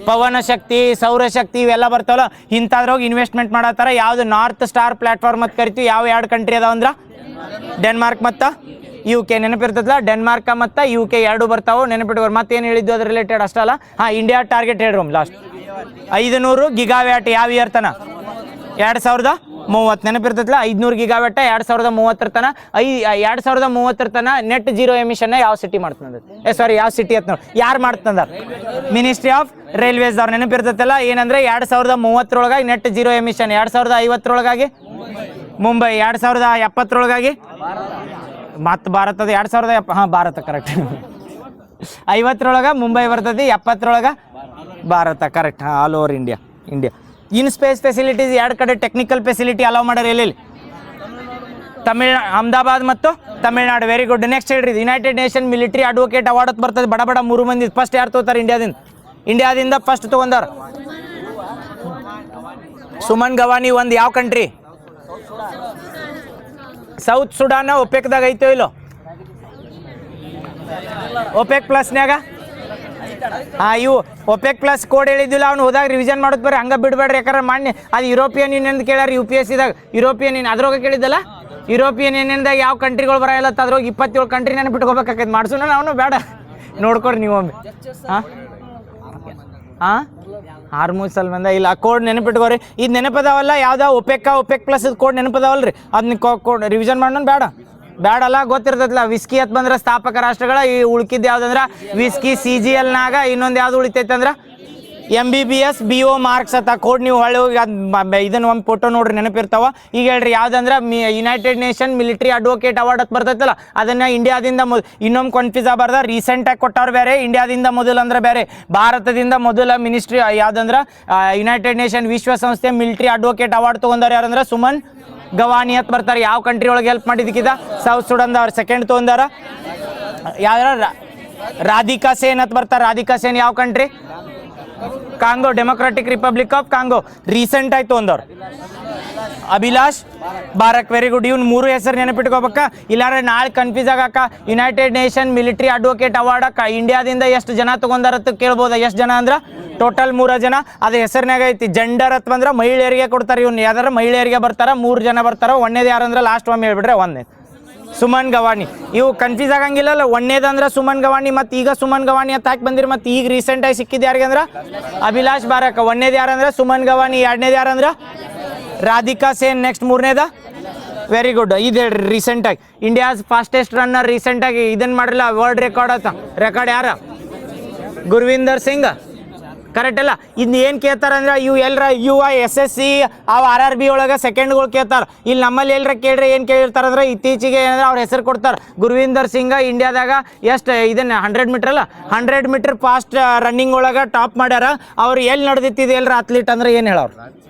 ಪವನ ಶಕ್ತಿ, ಸೌರಶಕ್ತಿ ಇವೆಲ್ಲ ಬರ್ತಾವಲ್ಲ, ಇಂಥದ್ರಾಗ ಇನ್ವೆಸ್ಟ್ಮೆಂಟ್ ಮಾಡತ್ತಾರ. ಯಾವ್ದು ನಾರ್ತ್ ಸ್ಟಾರ್ ಪ್ಲಾಟ್ಫಾರ್ಮ್ ಅಂತ ಕರಿತೀವಿ. ಯಾವ ಎರಡು ಕಂಟ್ರಿ ಅದಾವ ಅಂದ್ರೆ ಡೆನ್ಮಾರ್ಕ್ ಮತ್ತು UK. ನೆನಪಿರ್ತದಲ್ಲ, ಡೆನ್ಮಾರ್ಕ್ ಮತ್ತು UK ಎರಡು ಬರ್ತಾವೆ. ನೆನಪಿಟ್ಕೋರು. ಮತ್ತೇನು ಹೇಳಿದ್ದು ಅದ್ರ ರಿಲೇಟೆಡ್ ಅಷ್ಟಲ್ಲ. ಇಂಡಿಯಾ ಟಾರ್ಗೆಟ್ ಹೇಳ್ರಿ ಲಾಸ್ಟ್ 500 ಗಿಗಾವ್ಯಾಟ್. ಯಾವ ಇಯರ್ ತನ? 2030. ನೆನಪಿರ್ತೈತಲ್ಲ, 500 ಗಿಗಾವ್ಯಾಟ 2030 ತನ. 2030 ತನ ನೆಟ್ ಜೀರೋ ಎಮಿಷನ್ ಯಾವ ಸಿಟಿ ಮಾಡ್ತಂದ? ಯಾವ ಸಿಟಿ ಅಂತ ನೋಡಿ ಯಾರು ಮಾಡ್ತಂದ? ಮಿನಿಸ್ಟ್ರಿ ಆಫ್ ರೈಲ್ವೇಸ್ ಅವ್ರು. ನೆನಪಿರ್ತೈತಲ್ಲ, ಏನಂದ್ರೆ 2030 ನೆಟ್ ಜೀರೋ ಎಮಿಷನ್, 2050 ಮುಂಬೈ, 2070 ಮತ್ತು ಭಾರತದ 2070 ಭಾರತ ಕರೆಕ್ಟ್. 50 ಮುಂಬೈ ಬರ್ತದೆ, 70 Bharat correct. All over India. In space facilities ಎರಡು ಕಡೆ ಟೆಕ್ನಿಕಲ್ ಫೆಸಿಲಿಟಿ ಅಲೌ ಮಾಡ್ಯಾರ. ಎಲ್ಲಿ? ಅಹಮದಾಬಾದ್ ಮತ್ತು ತಮಿಳ್ನಾಡು. Very good. ನೆಕ್ಸ್ಟ್ ಹೇಳ್ರಿ, United Nation military advocate Award ಬರ್ತದೆ. ಬಡ 3 ಮಂದಿ. ಫಸ್ಟ್ ಯಾರು ತಗೋತಾರೆ ಇಂಡಿಯಾದಿಂದ ಫಸ್ಟ್ ತಗೊಂಡಾರ? ಸುಮನ್ ಗವಾನಿ. ಒಂದು ಯಾವ ಕಂಟ್ರಿ? South Sudan. ಒಪೆಕ್ದಾಗ ಐತೋ ಇಲ್ಲೋ? ಒಪೆಕ್ ಪ್ಲಸ್ನ್ಯಾಗ ಇವು ಒಪೆಕ್ ಪ್ಲಸ್ ಕೋಡ್ ಹೇಳಿದ್ದಿಲ್ಲ, ಅವ್ನು ಹೋದಾಗ ರಿವಿಷನ್ ಮಾಡೋದು ಬರ್ರಿ, ಹಂಗೆ ಬಿಡಬೇಡ್ರಿ. ಯಾಕಂದ್ರೆ ಮಾಡಿ ಅದು ಯುರೋಪಿಯನ್ ಯೂನಿಯನ್ ಕೇಳ್ಯಾರ UPSCದಾಗ. ಯುರೋಪಿಯನ್ ಯೂನಿಯನ್ ಅದ್ರಾಗ ಕೇಳಿದ್ದಲ್ಲ, ಯುರೋಪಿಯನ್ ಯೂನಿಯನ್ದಾಗ ಯಾವ ಕಂಟ್ರಿಗಳು ಬರಲ್ಲ, ಅದ್ರಾಗ 27 ಕಂಟ್ರಿ ನೆನಪಿಟ್ಕೋಬೇಕಾಕೈತೆ. ಮಾಡ್ಸೋಣ ಅವನು ಬೇಡ, ನೋಡ್ಕೊರಿ ನೀವೊಮ್ಮೆ. ಹಾರ್ಮೋನ್ಸ್ ಅಲ್ಲಿ ಬಂದ ಇಲ್ಲ ಕೋಡ್ ನೆನಪಿಟ್ಕೋರಿ. ಇದು ನೆನಪದಾವಲ್ಲ, ಯಾವ್ದು ಒಪೆಕ್ ಪ್ಲಸ್ ಕೋಡ್ ನೆನಪದಾವಲ್ರಿ, ಅದನ್ನ ಕೋಡ್ ರಿವಿಷನ್ ಮಾಡೋಣ ಬೇಡಲ್ಲ, ಗೊತ್ತಿರ್ತೈತಲ್ಲ. ವಿಸ್ಕಿ ಅಂತ ಬಂದ್ರೆ ಸ್ಥಾಪಕ ರಾಷ್ಟ್ರಗಳ ಈ ಉಳ್ಕಿದ್ದು ಯಾವ್ದಂದ್ರೆ ವಿಸ್ಕಿ. CGLನಾಗ ಇನ್ನೊಂದು ಯಾವ್ದು ಉಳಿತೈತೆ ಅಂದ್ರೆ MBBS BO ಮಾರ್ಕ್ಸ್ ಅಂತ ಕೋಡ್. ನೀವು ಹೊಳ್ಳಿ ಹೋಗಿ ಇದನ್ನ ಒಂದು ಫೋಟೋ ನೋಡ್ರಿ, ನೆನಪಿರ್ತಾವ. ಈಗ ಹೇಳ್ರಿ ಯಾವ್ದಂದ್ರೆ United Nation military advocate award ಅಂತ ಬರ್ತೈತಲ್ಲ, ಅದನ್ನ ಇಂಡಿಯಾದಿಂದ ಇನ್ನೊಂದು ಕನ್ಫ್ಯೂಸ್ ಆಗಬಾರ್ದ. ರೀಸೆಂಟಾಗಿ ಕೊಟ್ಟವ್ರು ಬೇರೆ, ಇಂಡಿಯಾದಿಂದ ಮೊದಲು ಅಂದ್ರೆ ಬೇರೆ. ಭಾರತದಿಂದ ಮೊದಲ ಮಿನಿಸ್ಟ್ರಿ ಯಾವ್ದಂದ್ರೆ ಯುನೈಟೆಡ್ ನೇಷನ್ ವಿಶ್ವಸಂಸ್ಥೆ ಮಿಲಿಟರಿ ಅಡ್ವೊಕೇಟ್ ಅವಾರ್ಡ್ ತೊಗೊಂಡಾರ ಯಾರಂದ್ರೆ ಸುಮನ್ ಗವಾನಿ ಅಂತ ಬರ್ತಾರೆ. ಯಾವ ಕಂಟ್ರಿ ಒಳಗೆ ಹೆಲ್ಪ್ ಮಾಡಿದ್ದಕ್ಕಿದ? ಸೌತ್ ಸುಡಾನ್ ಅವ್ರು. ಸೆಕೆಂಡ್ ತೊಗೊಂಡಾರ ಯಾವ್ದಾರ ರಾಧಿಕಾ ಸೇನ್ ಅಂತ ಬರ್ತಾರೆ. ರಾಧಿಕಾ ಸೇನ್ ಯಾವ country? Congo, Democratic Republic of Congo. Recent ಆಯ್ತು ಒಂದವ್ರು. ಅಭಿಲಾಷ್ ಬಾರಕ್. Very good. ಇವ್ನು 3 ಹೆಸರು ನೆನಪಿಟ್ಕೋಬೇಕ, ಇಲ್ಲಾಂದ್ರೆ ನಾಳೆ ಕನ್ಫ್ಯೂಸ್ ಆಗಾಕ. United Nation military advocate award ಇಂಡಿಯಾದಿಂದ ಎಷ್ಟು ಜನ ತಗೊಂಡಾರತ್ತ ಕೇಳ್ಬೋದ? ಎಷ್ಟು ಜನ ಅಂದ್ರೆ ಟೋಟಲ್ 3 ಜನ. ಅದು ಹೆಸರಿನಾಗ ಐತಿ. ಜೆಂಡರ್ ಅಂತ ಬಂದ್ರೆ ಮಹಿಳೆಯರಿಗೆ ಕೊಡ್ತಾರೆ. ಇವ್ನು ಯಾವ್ದಾರ ಮಹಿಳೆಯರಿಗೆ ಬರ್ತಾರ, 3 ಜನ ಬರ್ತಾರ. ಒಂದೇದು ಯಾರಂದ್ರೆ ಲಾಸ್ಟ್ ಒಮ್ಮೆ ಹೇಳ್ಬಿಟ್ರೆ ಒಂದೇ ಸುಮನ್ ಗವಾನಿ. ಇವು ಕನ್ಫ್ಯೂಸ್ ಆಗಂಗಿಲ್ಲಲ್ಲ. ಒಂದೇದಂದ್ರೆ ಸುಮನ್ ಗವಾನಿ, ಮತ್ತು ಈಗ ಸುಮನ್ ಗವಾನಿ ಅಂತ ಹಾಕಿ ಬಂದಿರಿ. ಮತ್ತು ಈಗ ರೀಸೆಂಟಾಗಿ ಸಿಕ್ಕಿದ್ದು ಯಾರಿಗೆ ಅಂದ್ರೆ ಅಭಿಲಾಷ್ ಬಾರಕ್. ಒಂದೇದು ಯಾರಂದ್ರೆ ಸುಮನ್ ಗವಾನಿ, ಎರಡನೇದು ಯಾರಂದ್ರೆ ರಾಧಿಕಾ ಸೇನ್, ನೆಕ್ಸ್ಟ್ 3ನೇದ ವೆರಿ ಗುಡ್. ಇದು ಹೇಳ್ರಿ ರೀಸೆಂಟಾಗಿ ಇಂಡಿಯಾಸ್ ಫಾಸ್ಟೆಸ್ಟ್ ರನ್ನರ್ ರೀಸೆಂಟಾಗಿ ಇದನ್ನು ಮಾಡಿರಲ್ಲ ವರ್ಲ್ಡ್ ರೆಕಾರ್ಡ್ ಅಂತ. ರೆಕಾರ್ಡ್ ಯಾರ? ಗುರ್ವಿಂದರ್ ಸಿಂಗ್ ಕರೆಕ್ಟ್ ಅಲ್ಲ. ಇನ್ನು ಏನು ಕೇಳ್ತಾರ ಅಂದ್ರೆ ಇವು ಎಲ್ಲರ SSC ಅವು RRB ಒಳಗೆ ಸೆಕೆಂಡ್ಗಳು ಕೇಳ್ತಾರೆ. ಇಲ್ಲಿ ನಮ್ಮಲ್ಲಿ ಎಲ್ಲರ ಕೇಳ್ರಿ ಏನು ಕೇಳಿರ್ತಾರೆ ಅಂದ್ರೆ ಇತ್ತೀಚೆಗೆ ಏನಂದ್ರೆ ಅವ್ರ ಹೆಸರು ಕೊಡ್ತಾರೆ. ಗುರುವಿಂದರ್ ಸಿಂಗ್ ಇಂಡಿಯಾದಾಗ ಎಷ್ಟು ಇದನ್ನ 100 ಮೀಟರ್ ಅಲ್ಲ 100 ಮೀಟರ್ ಫಾಸ್ಟ್ ರನ್ನಿಂಗ್ ಒಳಗೆ ಟಾಪ್ ಮಾಡ್ಯಾರ. ಅವ್ರು ಎಲ್ಲಿ ನಡೆದಿತ್ತಿದೆ ಎಲ್ಲರ ಅಥ್ಲೀಟ್ ಅಂದ್ರೆ ಏನು ಹೇಳೋರು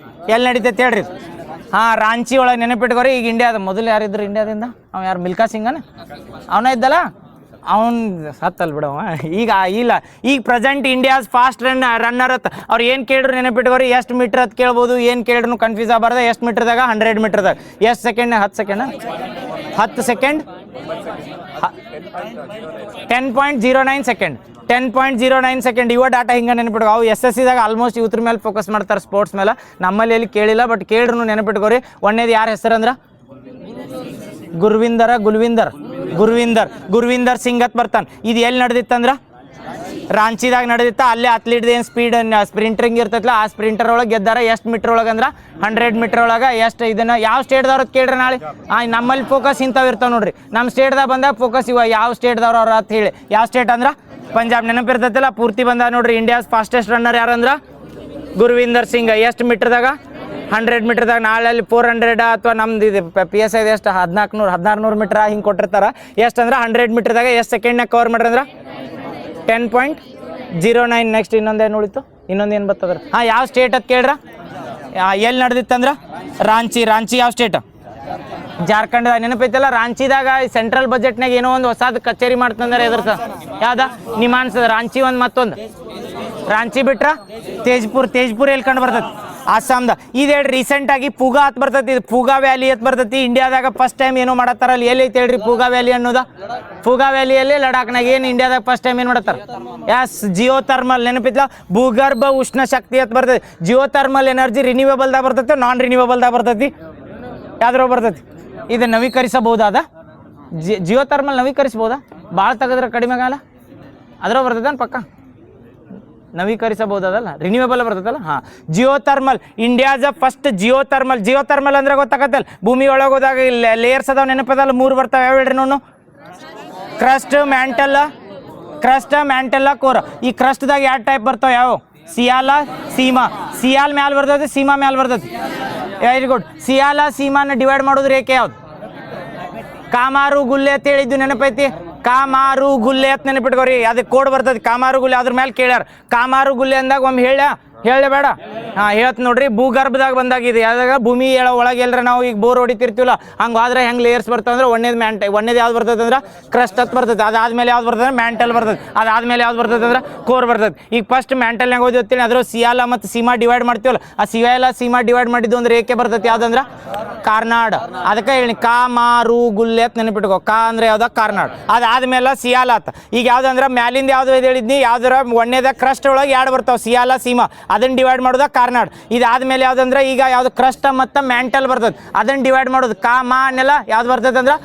ಎಲ್ಲಿ ನಡೀತೈತೆ ಹೇಳ್ರಿ. ಹಾಂ, ರಾಂಚಿ ಒಳಗೆ ನೆನಪಿಟ್ಕೋರಿ. ಈಗ ಇಂಡಿಯಾದ ಮೊದಲು ಯಾರಿದ್ರು ಇಂಡಿಯಾದಿಂದ? ಅವ ಯಾರು ಮಿಲ್ಕಾ ಸಿಂಗನ ಅವನ ಇದ್ದಲ್ಲ, ಅವನು ಸತ್ತಲ್ ಬಿಡವ. ಈಗ ಇಲ್ಲ, ಈಗ ಪ್ರೆಸೆಂಟ್ ಇಂಡಿಯಾಸ್ ಫಾಸ್ಟ್ ರನ್ನರ್ ಅತ್ ಅವ್ರು ಏನು ಕೇಳಿದ್ರು ನೆನಪಿಟ್ಕೋರಿ. ಎಷ್ಟು ಮೀಟ್ರ್ ಅಂತ ಕೇಳ್ಬೋದು, ಏನು ಕೇಳಿದ್ರು ಕನ್ಫ್ಯೂಸ್ ಆಗಬಾರ್ದು. ಎಷ್ಟು ಮೀಟ್ರ್ದಾಗ 100 ಮೀಟ್ರ್ದಾಗ ಎಷ್ಟು second 10 second 10 second 10.09 second 10.09 second. ಇವ ಡಾಟಾ ಹಿಂಗೆ ನೆನಪಿಟ್ಕೊ. ಅವು SSCದಾಗ ಆಲ್ಮೋಸ್ಟ್ ಇವ್ರ ಮೇಲೆ ಫೋಕಸ್ ಮಾಡ್ತಾರೆ, ಸ್ಪೋರ್ಟ್ಸ್ ಮೇಲೆ. ನಮ್ಮಲ್ಲಿ ಎಲ್ಲಿ ಕೇಳಿಲ್ಲ, ಬಟ್ ಕೇಳಿದ್ರು ನೆನಪಿಟ್ಕೋರಿ. ಒಂದೇದು ಯಾರ ಹೆಸರು ಅಂದ್ರೆ ಗುರುವಿಂದರ್ ಸಿಂಗ್ ಅಂತ ಬರ್ತಾನೆ. ಇದು ಎಲ್ಲಿ ನಡೆದಿತ್ತಂದ್ರೆ ರಾಂಚಿದಾಗ ನಡೆದಿತ್ತ. ಅಲ್ಲೇ ಅಥ್ಲೀಟ್ ಏನು ಸ್ಪ್ರಿಂಟ್ರಿಂಗ್ ಇರ್ತೈತಲ್ಲ, ಆ ಸ್ಪ್ರಿಂಟರ್ ಒಳಗೆ ಗೆದ್ದಾರ. ಎಷ್ಟು ಮೀಟ್ರ್ ಒಳಗೆ ಅಂದ್ರೆ 100 ಮೀಟ್ರ್ ಒಳಗೆ. ಎಷ್ಟು ಇದನ್ನು ಯಾವ ಸ್ಟೇಟ್ದವ್ರು ಕೇಳ್ರಿ ನಾಳೆ. ನಮ್ಮಲ್ಲಿ ಫೋಕಸ್ ಇಂಥವು ಇರ್ತಾವೆ ನೋಡ್ರಿ. ನಮ್ಮ ಸ್ಟೇಟ್ದಾಗ ಬಂದಾಗ ಫೋಕಸ್ ಇವ ಯಾವ ಸ್ಟೇಟ್ದವ್ರು ಅವ್ರು ಅಂತ ಹೇಳಿ. ಯಾವ ಸ್ಟೇಟ್ ಅಂದ್ರೆ ಪಂಜಾಬ್. ನೆನಪಿರ್ತೈತಿಲ್ಲ ಪೂರ್ತಿ ಬಂದ ನೋಡ್ರಿ. ಇಂಡಿಯಾಸ್ ಫಾಸ್ಟೆಸ್ಟ್ ರನ್ನರ್ ಯಾರಂದ್ರೆ ಗುರುವಿಂದರ್ ಸಿಂಗ್. ಎಷ್ಟು ಮೀಟ್ರ್ದಾಗ 100 ಮೀಟ್ರ್ದಾಗ. ನಾಳೆ ಅಲ್ಲಿ 400 ಅಥವಾ ನಮ್ದು ಇದು PSI ಎಷ್ಟು 1600 ಮೀಟ್ರ್ ಹಿಂಗೆ ಕೊಟ್ಟಿರ್ತಾರೆ. ಎಷ್ಟು ಅಂದ್ರೆ 100 ಮೀಟ್ರ್ದಾಗ ಎಷ್ಟು ಸೆಕೆಂಡ್ನಾಗ ಕವರ್ ಮಾಡ್ರಿ ಅಂದ್ರೆ 10.09. ನೆಕ್ಸ್ಟ್ ಇನ್ನೊಂದೇನು ಉಳಿತು, ಇನ್ನೊಂದೇನು ಬರ್ತದ್ರ. ಹಾಂ, ಯಾವ ಸ್ಟೇಟ್ ಅಂತ ಕೇಳ್ರ. ಎಲ್ಲಿ ನಡೆದಿತ್ತಂದ್ರೆ ರಾಂಚಿ ಯಾವ ಸ್ಟೇಟ್? ಜಾರ್ಖಂಡ್. ನೆನಪೈತಲ್ಲ, ರಾಂಚಿದಾಗ ಸೆಂಟ್ರಲ್ ಬಜೆಟ್ನಾಗ ಏನೋ ಒಂದು ಹೊಸದು ಕಚೇರಿ ಮಾಡ್ತಂದ್ರೆ ಎದುರ್ಸ ಯಾವ್ದ ನಿಮ್ಮ ಅನ್ಸದ. ರಾಂಚಿ ಒಂದು ಮತ್ತೊಂದು ರಾಂಚಿ ಬಿಟ್ರ ತೇಜ್ಪುರ್ ಎಲ್ಲಿ ಕಂಡು ಬರ್ತೈತಿ? ಅಸ್ಸಾಮ್ದ. ಇದು ಹೇಳಿ ರೀಸೆಂಟಾಗಿ ಪೂಗಾ ಅಂತ ಬರ್ತೈತಿ. ಇದು ಪೂಗಾ ವ್ಯಾಲಿ ಅಂತ ಬರ್ತೈತಿ. ಇಂಡಿಯಾದಾಗ ಫಸ್ಟ್ ಟೈಮ್ ಏನೋ ಮಾಡತ್ತಾರ. ಅಲ್ಲಿ ಎಲ್ಲಿ ಐತೆ ಹೇಳ್ರಿ ಪೂಗಾ ವ್ಯಾಲಿ ಅನ್ನೋದ? ಪೂಗಾ ವ್ಯಾಲಿಯಲ್ಲಿ ಲಡಾಖ್ನಾಗ. ಏನು ಇಂಡಿಯಾದಾಗ ಫಸ್ಟ್ ಟೈಮ್ ಏನು ಮಾಡತ್ತಾರ? ಜಿಯೋ ಥರ್ಮಲ್. ನೆನಪಿತ್ಲ ಭೂಗರ್ಭ ಉಷ್ಣ ಶಕ್ತಿ ಅಂತ ಬರ್ತೈತಿ. ಜಿಯೋ ಥರ್ಮಲ್ ಎನರ್ಜಿ ರಿನ್ಯೂವೇಬಲ್ದಾಗ ಬರ್ತೈತಿ, ನಾನ್ ರಿನ್ಯೂವೇಬಲ್ದಾಗ ಬರ್ತೈತಿ? ಯಾವ್ದ್ರಾಗ ಬರ್ತೈತಿ? ಇದು ನವೀಕರಿಸಬಹುದಾದ ಜಿಯೋ ಥರ್ಮಲ್ ನವೀಕರಿಸಬಹುದಾ? ಭಾಳ ತೆಗೆದ್ರೆ ಕಡಿಮೆ ಕಾಲ ಅದ್ರಾಗ ಬರ್ತೈತೆ ಪಕ್ಕ ನವೀಕರಿಸಬಹುದಲ್ಲ, ರಿನ್ಯೂವೇಬಲ್ ಬರ್ತದಲ್ಲ. ಹಾಂ, Jio thermal. India's first Jio thermal ಅಂದ್ರೆ ಗೊತ್ತಾಗತ್ತಲ್ಲ, ಭೂಮಿ ಒಳಗೆ ಹೋದಾಗ ಲೇಯರ್ಸ್ ಅದಾವ. ನೆನಪದಲ್ಲ 3 ಬರ್ತಾವೆ. ಯಾವ ಹೇಳ್ರಿ ನೋಡು? ಕ್ರಸ್ಟ್, ಮ್ಯಾಂಟಲ್ಲ, ಕೋರ್. ಈ ಕ್ರಸ್ಟ್ದಾಗ 2 ಟೈಪ್ ಬರ್ತಾವೆ. ಯಾವ? ಸಿಯಾಲ, ಸೀಮಾ. ಸಿಯಾಲ್ ಮ್ಯಾಲ ಬರ್ತೈತಿ, ಸೀಮಾ ಮ್ಯಾಲ ಬರ್ತೈತಿ. Very good. ಸಿಯಾಲ ಸೀಮಾನ ಡಿವೈಡ್ ಮಾಡೋದು ರೇಖೆ ಯಾವ್ದು? ಕಾಮಾರು ಗುಲ್ಲೆ ಅಂತ ಹೇಳಿದ್ದು ನೆನಪೈತಿ. ಕಾಮಾರು ಗುಲ್ಲೆ ಅಂತ ನೆನಪಿಟ್ಕೋರಿ. ಅದಕ್ಕೆ ಕೋಡ್ ಬರ್ತದೆ ಕಾಮಾರು ಗುಲ್ಲೆ. ಅದ್ರ ಮೇಲೆ ಕೇಳ್ಯಾರ. ಕಾಮಾರು ಗುಲ್ಲೆ ಅಂದಾಗ ಒಮ್ಮೆ ಹೇಳಬೇಡ. ಹಾಂ, ಹೇಳ್ತ ನೋಡ್ರಿ. ಭೂಗರ್ಭದಾಗ ಬಂದಾಗಿದೆ. ಯಾವ್ದಾಗ? ಭೂಮಿ ಒಳಗೆ ಎಲ್ಲರ ನಾವು ಈಗ ಬೋರ್ ಹೊಡಿತಿರ್ತೀವಲ್ಲ, ಹಂಗೆ ಆದ್ರೆ ಹೆಂಗೆ ಲೇಯರ್ಸ್ ಬರ್ತಾವೆ ಅಂದ್ರೆ ಒಂದೇದು ಯಾವ್ದು ಬರ್ತದೆ ಅಂದ್ರೆ ಕ್ರಸ್ಟ್ ಅಂತ ಬರ್ತದೆ. ಅದಾದ್ಮೇಲೆ ಯಾವ್ದು ಬರ್ತದೆ? ಮ್ಯಾಂಟಲ್ ಬರ್ತದೆ. ಅದಾದ್ಮೇಲೆ ಯಾವ್ದು ಬರ್ತದೆ ಅಂದ್ರೆ ಕೋರ್ ಬರ್ತದೆ. ಈಗ ಫಸ್ಟ್ ಮ್ಯಾಂಟಲ್ನಾಗ ಓದಿರ್ತೀನಿ. ಅದ್ರ ಸಿಯಾಲ ಮತ್ತು ಸೀಮಾ ಡಿವೈಡ್ ಮಾಡ್ತೀವಲ್ಲ, ಆ ಸಿಯಾಲ ಸೀಮಾ ಡಿವೈಡ್ ಮಾಡಿದ್ದು ಒಂದು ರೇಖೆ ಬರ್ತೈತಿ. ಯಾವ್ದಂದ್ರೆ ಕಾರ್ನಾಡ್. ಅದಕ್ಕೆ ಹೇಳಿ ಕಾಮಾರು ಗುಲ್ಲೆ ಅಂತ ನೆನಪಿಟ್ಕೋ. ಕಾ ಅಂದ್ರೆ ಯಾವ್ದು? ಕಾರ್ನಾಡ್. ಅದಾದ್ಮೇಲೆ ಸಿಯಾಲ ಆತ. ಈಗ ಯಾವ್ದಂದ್ರೆ ಮ್ಯಾಲಿಂದ ಯಾವ್ದು ಹೇಳಿದ್ನಿ, ಯಾವ್ದಾರ ಒಂದೇದ ಕ್ರಸ್ಟ್ ಒಳಗೆ 2 ಬರ್ತಾವೆ, ಸಿಯಾಲ ಸೀಮಾ. ಅದನ್ನ ಡಿವೈಡ್ ಮಾಡೋದ ಕಾರ್ನಾಡ್. ಇದಾದ್ಮೇಲೆ ಯಾವ್ದಂದ್ರೆ ಈಗ ಯಾವ್ದು ಕ್ರಸ್ಟ್ ಮತ್ತು ಮ್ಯಾಂಟಲ್ ಬರ್ತದೆ, ಅದನ್ನ ಡಿವೈಡ್ ಮಾಡೋದು ಮಾ ಅನ್ನೆಲ್ಲ ಯಾವ್ದು ಬರ್ತದೆ ಅಂದ್ರೆ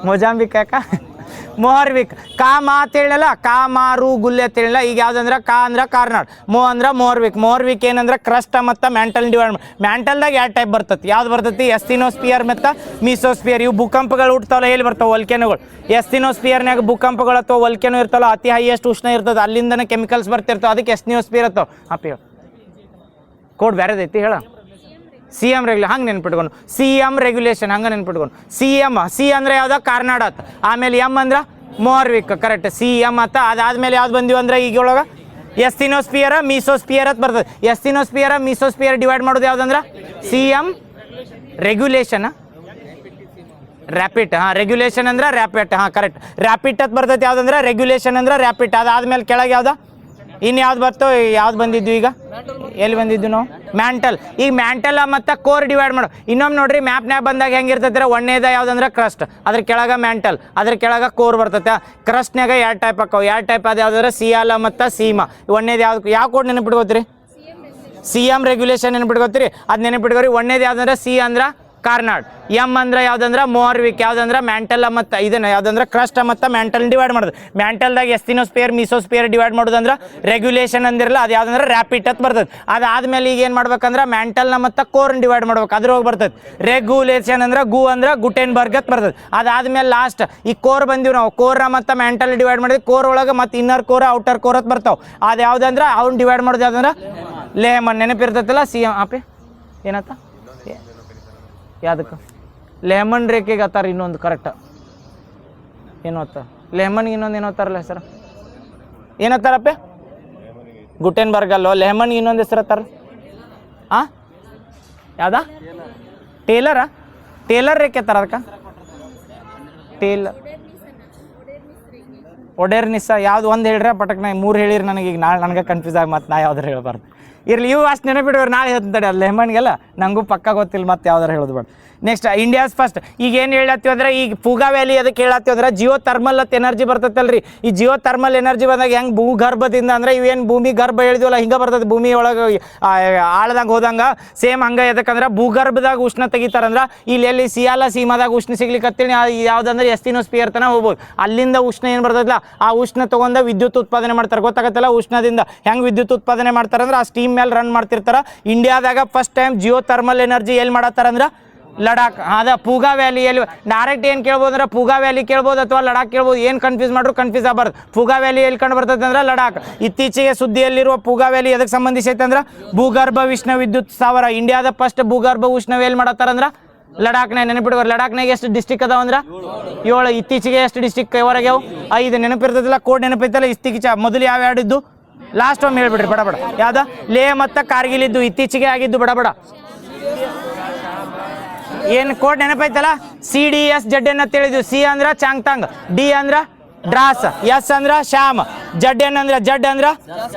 ಮೊಜಾಂಬಿಕ್ ಯಾಕ ಮೊಹರ್ವಿಕ್. ಮಾ ಅಂತ ಹೇಳಲ್ಲ, ಕಾಮಾರು ಗುಲ್ಲೆ ಅಂತ ಹೇಳಲ್ಲ. ಈಗ ಯಾವ್ದಂದ್ರೆ ಅಂದ್ರೆ ಕಾರ್ನಾಡ್, ಅಂದ್ರೆ ಮೊಹರ್ವಿಕ್ ಏನಂದ್ರೆ ಕ್ರಸ್ಟ್ ಮತ್ತು ಮ್ಯಾಂಟಲ್ ಡಿವೈಡ್. ಮ್ಯಾಂಟಲ್ದಾಗ 2 ಟೈಪ್ ಬರ್ತೈತಿ. ಯಾವ್ದು ಬರ್ತೈತಿ? ಎಸ್ತಿನೋಸ್ಪಿಯರ್ ಮತ್ತು ಮೀಸೋಸ್ಪಿಯರ್. ಇವು ಭೂಕಂಪಗಳು ಹುಡ್ತಾವಲ್ಲ, ಎಲ್ಲಿ ಬರ್ತಾವೆ? ವಲ್ಕೆನೋಗಳು. ಎಸ್ತಿನೋಸ್ಪಿಯರ್ನಾಗ ಭೂಕಂಪಗಳು ಅಥವಾ ವಲ್ಕೆನೋ ಇರ್ತಾವಲ್ಲ, ಅತಿ ಹೈಯೆಸ್ಟ್ ಉಷ್ಣ ಇರ್ತದೆ, ಅಲ್ಲಿಂದನೇ ಕೆಮಿಕಲ್ಸ್ ಬರ್ತಿರ್ತಾವೆ. ಅದಕ್ಕೆ ಎಸ್ತಿನೋಸ್ಪಿಯರ್ ಇರ್ತಾವೆ. ಹಾಂ, ಕೋಡ್ ಬೇರೆದೈತಿ ಹೇಳ. CM ಹಂಗೆ ನೆನ್ಪಿಟ್ಕೊಂಡು, CM ರೆಗ್ಯುಲೇಷನ್ ಹಂಗೆ ನೆನ್ಪಿಟ್ಕೊಂಡು. ಸಿ ಅಂದ್ರೆ ಯಾವ್ದು? ಕಾರ್ನಾಡ್ ಆತ. ಆಮೇಲೆ ಎಮ್ ಅಂದ್ರೆ ಮೊಹರ್ವಿಕ್. ಕರೆಕ್ಟ್, CM ಆತ. ಅದಾದ್ಮೇಲೆ ಯಾವ್ದು ಬಂದಿವಿ ಅಂದ್ರೆ ಈಗ ಒಳಗೆ ಎಸ್ತಿನೋಸ್ಪಿಯರ್, ಮೀಸೋಸ್ಪಿಯರ್ ಅಂತ ಬರ್ತದೆ. ಎಸ್ತಿನೋಸ್ಪಿಯರ್, ಮೀಸೋಸ್ಪಿಯರ್ ಡಿವೈಡ್ ಮಾಡೋದು ಯಾವ್ದಂದ್ರೆ CM ರೆಗ್ಯುಲೇಷನ್. ರ್ಯಾಪಿಡ್. ಹಾಂ, ರೆಗ್ಯುಲೇಷನ್ ಅಂದ್ರೆ ರ್ಯಾಪಿಡ್. ಹಾಂ, ಕರೆಕ್ಟ್. ರ್ಯಾಪಿಡ್ ಅಂತ ಬರ್ತೈತಿ. ಯಾವ್ದಂದ್ರೆ ರೆಗ್ಯುಲೇಷನ್ ಅಂದ್ರೆ ರ್ಯಾಪಿಡ್. ಅದಾದ್ಮೇಲೆ ಕೆಳಗೆ ಯಾವ್ದು? ಇನ್ನು ಯಾವ್ದು ಬರ್ತೋ? ಯಾವ್ದು ಬಂದಿದ್ದು ಈಗ? ಎಲ್ಲಿ ಬಂದಿದ್ದು ನಾವು? ಮ್ಯಾಂಟಲ್. ಈಗ ಮ್ಯಾಂಟಲ್ ಮತ್ತು ಕೋರ್ ಡಿವೈಡ್ ಮಾಡೋ. ಇನ್ನೊಮ್ಮೆ ನೋಡ್ರಿ, ಮ್ಯಾಪ್ನಾಗ ಬಂದಾಗ ಹೆಂಗಿರ್ತೈತೆ? ಒಂದೇದ ಯಾವ್ದಂದ್ರೆ ಕ್ರಸ್ಟ್, ಅದ್ರ ಕೆಳಗೆ ಮ್ಯಾಂಟಲ್, ಅದ್ರ ಕೆಳಗೆ ಕೋರ್ ಬರ್ತೈತೆ. ಕ್ರಸ್ಟ್ನಾಗ 2 ಟೈಪ್ ಹಾಕವು. 2 ಟೈಪ್ ಅದು ಯಾವ್ದಾದ್ರೆ ಸಿಯಾಲ ಮತ್ತು ಸೀಮಾ. ಒಂದೇದು ಯಾವ್ದು? ಯಾವ ಕೋಡ್ ನೆನಪಿಟ್ಕೋತೀರಿ? CM ರೆಗ್ಯುಲೇಷನ್ ನೆನಪಿಟ್ಕೋತೀರಿ. ಅದು ನೆನಪಿಟ್ಕೋರಿ. ಒಂದೇದು ಯಾವ್ದಂದ್ರೆ ಸಿ ಅಂದ್ರೆ ಕಾರ್ನಾಡ್. ಎಮ್ ಅಂದ್ರೆ ಯಾವ್ದಂದ್ರೆ ಮೋರ್ವಿಕ್, ಯಾವ್ದಂದ್ರೆ ಮ್ಯಾಂಟಲ್ ಮತ್ತು ಇದನ್ನ ಯಾವ್ದಂದ್ರೆ ಕ್ರಸ್ಟ್ ಮತ್ತು ಮ್ಯಾಂಟಲ್ ಡಿವೈಡ್ ಮಾಡೋದು. ಮ್ಯಾಂಟಲ್ದಾಗ ಎಸ್ತಿನೋಸ್ಪಿಯರ್ ಮಿಸೋಸ್ಪಿಯರ್ ಡಿವೈಡ್ ಮಾಡೋದಂದ್ರೆ ರೆಗ್ಯುಲೇಷನ್ ಅಂದಿರಲ್ಲ, ಅದು ಯಾವ್ದಂದ್ರೆ ರ್ಯಾಪಿಡ್ ಅಂತ ಬರ್ತದೆ. ಅದಾದ್ಮೇಲೆ ಈಗ ಏನು ಮಾಡ್ಬೇಕಂದ್ರೆ ಮ್ಯಾಂಟಲ್ನ ಮತ್ತು ಕೋರ್ನ್ ಡಿವೈಡ್ ಮಾಡ್ಬೇಕು, ಅದ್ರೊಳಗೆ ಬರ್ತದೆ. ರೆಗ್ಯುಲೇಷನ್ ಅಂದ್ರೆ ಗುಟೆನ್ಬರ್ಗ್ ಅಂತ ಬರ್ತದೆ. ಅದಾದ್ಮೇಲೆ ಲಾಸ್ಟ್ ಈ ಕೋರ್ ಬಂದಿವಿ ನಾವು, ಕೋರ್ನ ಮತ್ತು ಮ್ಯಾಂಟಲ್ ಡಿವೈಡ್ ಮಾಡಿದ್ವಿ. ಕೋರ್ ಒಳಗೆ ಮತ್ತು ಇನ್ನರ್ ಕೋರ್ ಔಟರ್ ಕೋರ್ ಅಂತ ಬರ್ತಾವೆ. ಅದು ಯಾವ್ದಂದ್ರೆ ಅವ್ನು ಡಿವೈಡ್ ಮಾಡೋದು ಯಾವ್ದಂದ್ರೆ ಲೆಹಮನ್. ನೆನಪಿರ್ತೈತಲ್ಲ ಸಿ ಆಪೆ ಏನತ್ತ ಯಾವ್ದಕ್ಕೆ ಲೆಹಮನ್ ರೇಖೆಗೆ ಅತ್ತಾರ. ಇನ್ನೊಂದು ಕರೆಕ್ಟ್ ಏನು ಅತ್ತ ಲೆಹಮನ್ಗೆ ಇನ್ನೊಂದು ಏನು ಅತ್ತಾರಲ್ಲ ಹೆಸರು ಏನತ್ತಾರಪ್ಪೆ? ಗುಟೆನ್ಬರ್ಗ್ ಅಲ್ಲೋ. ಲೆಹಮನ್ಗೆ ಇನ್ನೊಂದು ಹೆಸರು ಅತ್ತಾರ ಯಾವ್ದಾ? ಟೇಲರಾ? ಟೇಲರ್ ರೇಖೆ ಅತ್ತಾರ ಅದಕ್ಕೆ. ಟೇಲರ್ ಒಡೆರ್ನಿಸ ಯಾವ್ದು ಒಂದು ಹೇಳ್ರಿ ಪಟಕ್ ನಾ 3 ಹೇಳಿರಿ ನನಗೆ. ಈಗ ನಾಳೆ ನನಗೆ ಕನ್ಫ್ಯೂಸ್ ಆಗಿ ಮತ್ತೆ ನಾ ಯಾವ್ದಾರು ಹೇಳ್ಬಾರ್ದು. ಇರಲಿ, ಇವು ಅಷ್ಟು ನೆನಪಿಡುವರು, ನಾಳೆ ಹೇಳ್ತಾರೆ ಅದು ಲೆಹಮನ್ಗೆಲ್ಲ ನನಗೂ ಪಕ್ಕ ಗೊತ್ತಿಲ್ಲ ಮತ್ತೆ ಯಾವ್ದಾರು ಹೇಳೋದು ಬೇಡ. Next India's first. ಈಗ ಏನು ಹೇಳತ್ತೀವಿ ಅಂದ್ರೆ ಈಗ ಫೂಗಾ ವ್ಯಾಲಿ ಅದಕ್ಕೆ ಹೇಳತ್ತೀವಿ ಅಂದ್ರೆ ಜಿಯೋ ಥರ್ಮಲ್ ಅಂತ ಎನರ್ಜಿ ಬರ್ತೈತಲ್ರಿ. ಈ ಜಿಯೋ ಥರ್ಮಲ್ ಎನರ್ಜಿ ಬಂದಾಗ ಹೆಂಗೆ ಭೂಗರ್ಭದಿಂದ ಅಂದ್ರೆ ಇವೇನು ಭೂಮಿ ಗರ್ಭ ಹೇಳಿದ್ವಲ್ಲ ಹಿಂಗೆ ಬರ್ತದೆ, ಭೂಮಿ ಒಳಗೆ ಆಳ್ದಂಗೆ ಹೋದಂಗೆ ಸೇಮ್ ಹಂಗೆ. ಯಾಕಂದ್ರೆ ಭೂಗರ್ಭದಾಗ ಉಷ್ಣ ತೆಗಿತಾರಂದ್ರೆ ಇಲ್ಲಿ ಎಲ್ಲಿ ಸಿಯಾಲ ಸೀಮಾದಾಗ ಉಷ್ಣ ಸಿಗ್ಲಿಕ್ಕತ್ತೀನಿ ಯಾವುದಂದ್ರೆ ಎಸ್ತಿನೋಸ್ಪಿಯರ್ ತನಕ ಹೋಗ್ಬೋದು. ಅಲ್ಲಿಂದ ಉಷ್ಣ ಏನು ಬರ್ತದಲ್ಲ ಆ ಉಷ್ಣ ತೊಗೊಂಡ ವಿದ್ಯುತ್ ಉತ್ಪಾದನೆ ಮಾಡ್ತಾರೆ. ಗೊತ್ತಾಗತ್ತಲ್ಲ ಉಷ್ಣದಿಂದ ಹೆಂಗೆ ವಿದ್ಯುತ್ ಉತ್ಪಾದನೆ ಮಾಡ್ತಾರೆ ಅಂದ್ರೆ ಆ ಸ್ಟೀಮ್ ಮೇಲೆ ರನ್ ಮಾಡ್ತಿರ್ತಾರೆ. ಇಂಡಿಯಾದಾಗ first time Jio thermal energy ಎಲ್ಲಿ ಮಾಡತ್ತಾರಂದ್ರೆ ಲಡಾಖ್. ಅದ ಪೂಗಾ ವ್ಯಾಲಿಯಲ್ಲಿ ಡೈರೆಕ್ಟ್ ಏನು ಕೇಳ್ಬೋದು ಅಂದ್ರೆ ಪೂಗಾ ವ್ಯಾಲಿ ಕೇಳ್ಬೋದು ಅಥವಾ ಲಡಾಖ್ ಕೇಳ್ಬೋದು. ಏನು ಕನ್ಫ್ಯೂಸ್ ಮಾಡ್ರು ಕನ್ಫ್ಯೂಸ್ ಆಗಬಾರ್ದು. ಪೂಗಾ ವ್ಯಾಲಿ ಎಲ್ಲಿ ಕಂಡು ಬರ್ತದೆ ಅಂದ್ರೆ ಲಡಾಖ್. ಇತ್ತೀಚೆಗೆ ಸುದ್ದಿಯಲ್ಲಿರುವ ಪೂಗಾ ವ್ಯಾಲಿ ಎದಕ್ಕೆ ಸಂಬಂಧಿಸೈತೆ ಅಂದ್ರೆ ಭೂಗರ್ಭ ಉಷ್ಣ ವಿದ್ಯುತ್ ಸ್ಥಾವರ. ಇಂಡಿಯಾದ ಫಸ್ಟ್ ಭೂಗರ್ಭ ಉಷ್ಣ ಎಲ್ಲಿ ಮಾಡತ್ತಾರಂದ್ರೆ ಲಡಾಖ್ನಾಗ. ನೆನಪಿಡುವರು ಲಡಾಖ್ನಾಗ ಎಷ್ಟು ಡಿಸ್ಟಿಕ್ ಅದಾವ ಅಂದ್ರೆ 7. ಇತ್ತೀಚೆಗೆ ಎಷ್ಟು ಡಿಸ್ಟಿಕ್ ಹೊರಗೆ 5. ನೆನಪಿರ್ತದಲ್ಲ ಕೋಡ್ ನೆನಪೈತಲ್ಲ. ಇತ್ತೀಚೆ ಮೊದಲು ಯಾವ ಇದ್ದು ಲಾಸ್ಟ್ ಒಮ್ಮೆ ಹೇಳ್ಬಿಡ್ರಿ ಬಡ ಬಡ. ಯಾವ್ದ ಲೇ ಮತ್ತು ಕಾರ್ಗಿಲ್ ಇದ್ದು ಇತ್ತೀಚೆಗೆ ಆಗಿದ್ದು ಬಡ ಬಡ. ಏನು ಕೋಡ್ ನೆನಪೈತಲ್ಲ CDSZ ಅಂತ ಹೇಳಿದ್ವಿ. ಸಿ ಅಂದ್ರೆ ಚಾಂಗ್ತಾಂಗ್, ಡಿ ಅಂದ್ರೆ ಡ್ರಾಸ್, ಎಸ್ ಅಂದ್ರೆ ಶ್ಯಾಮ್, ಜಡ್ ಅಂದ್ರೆ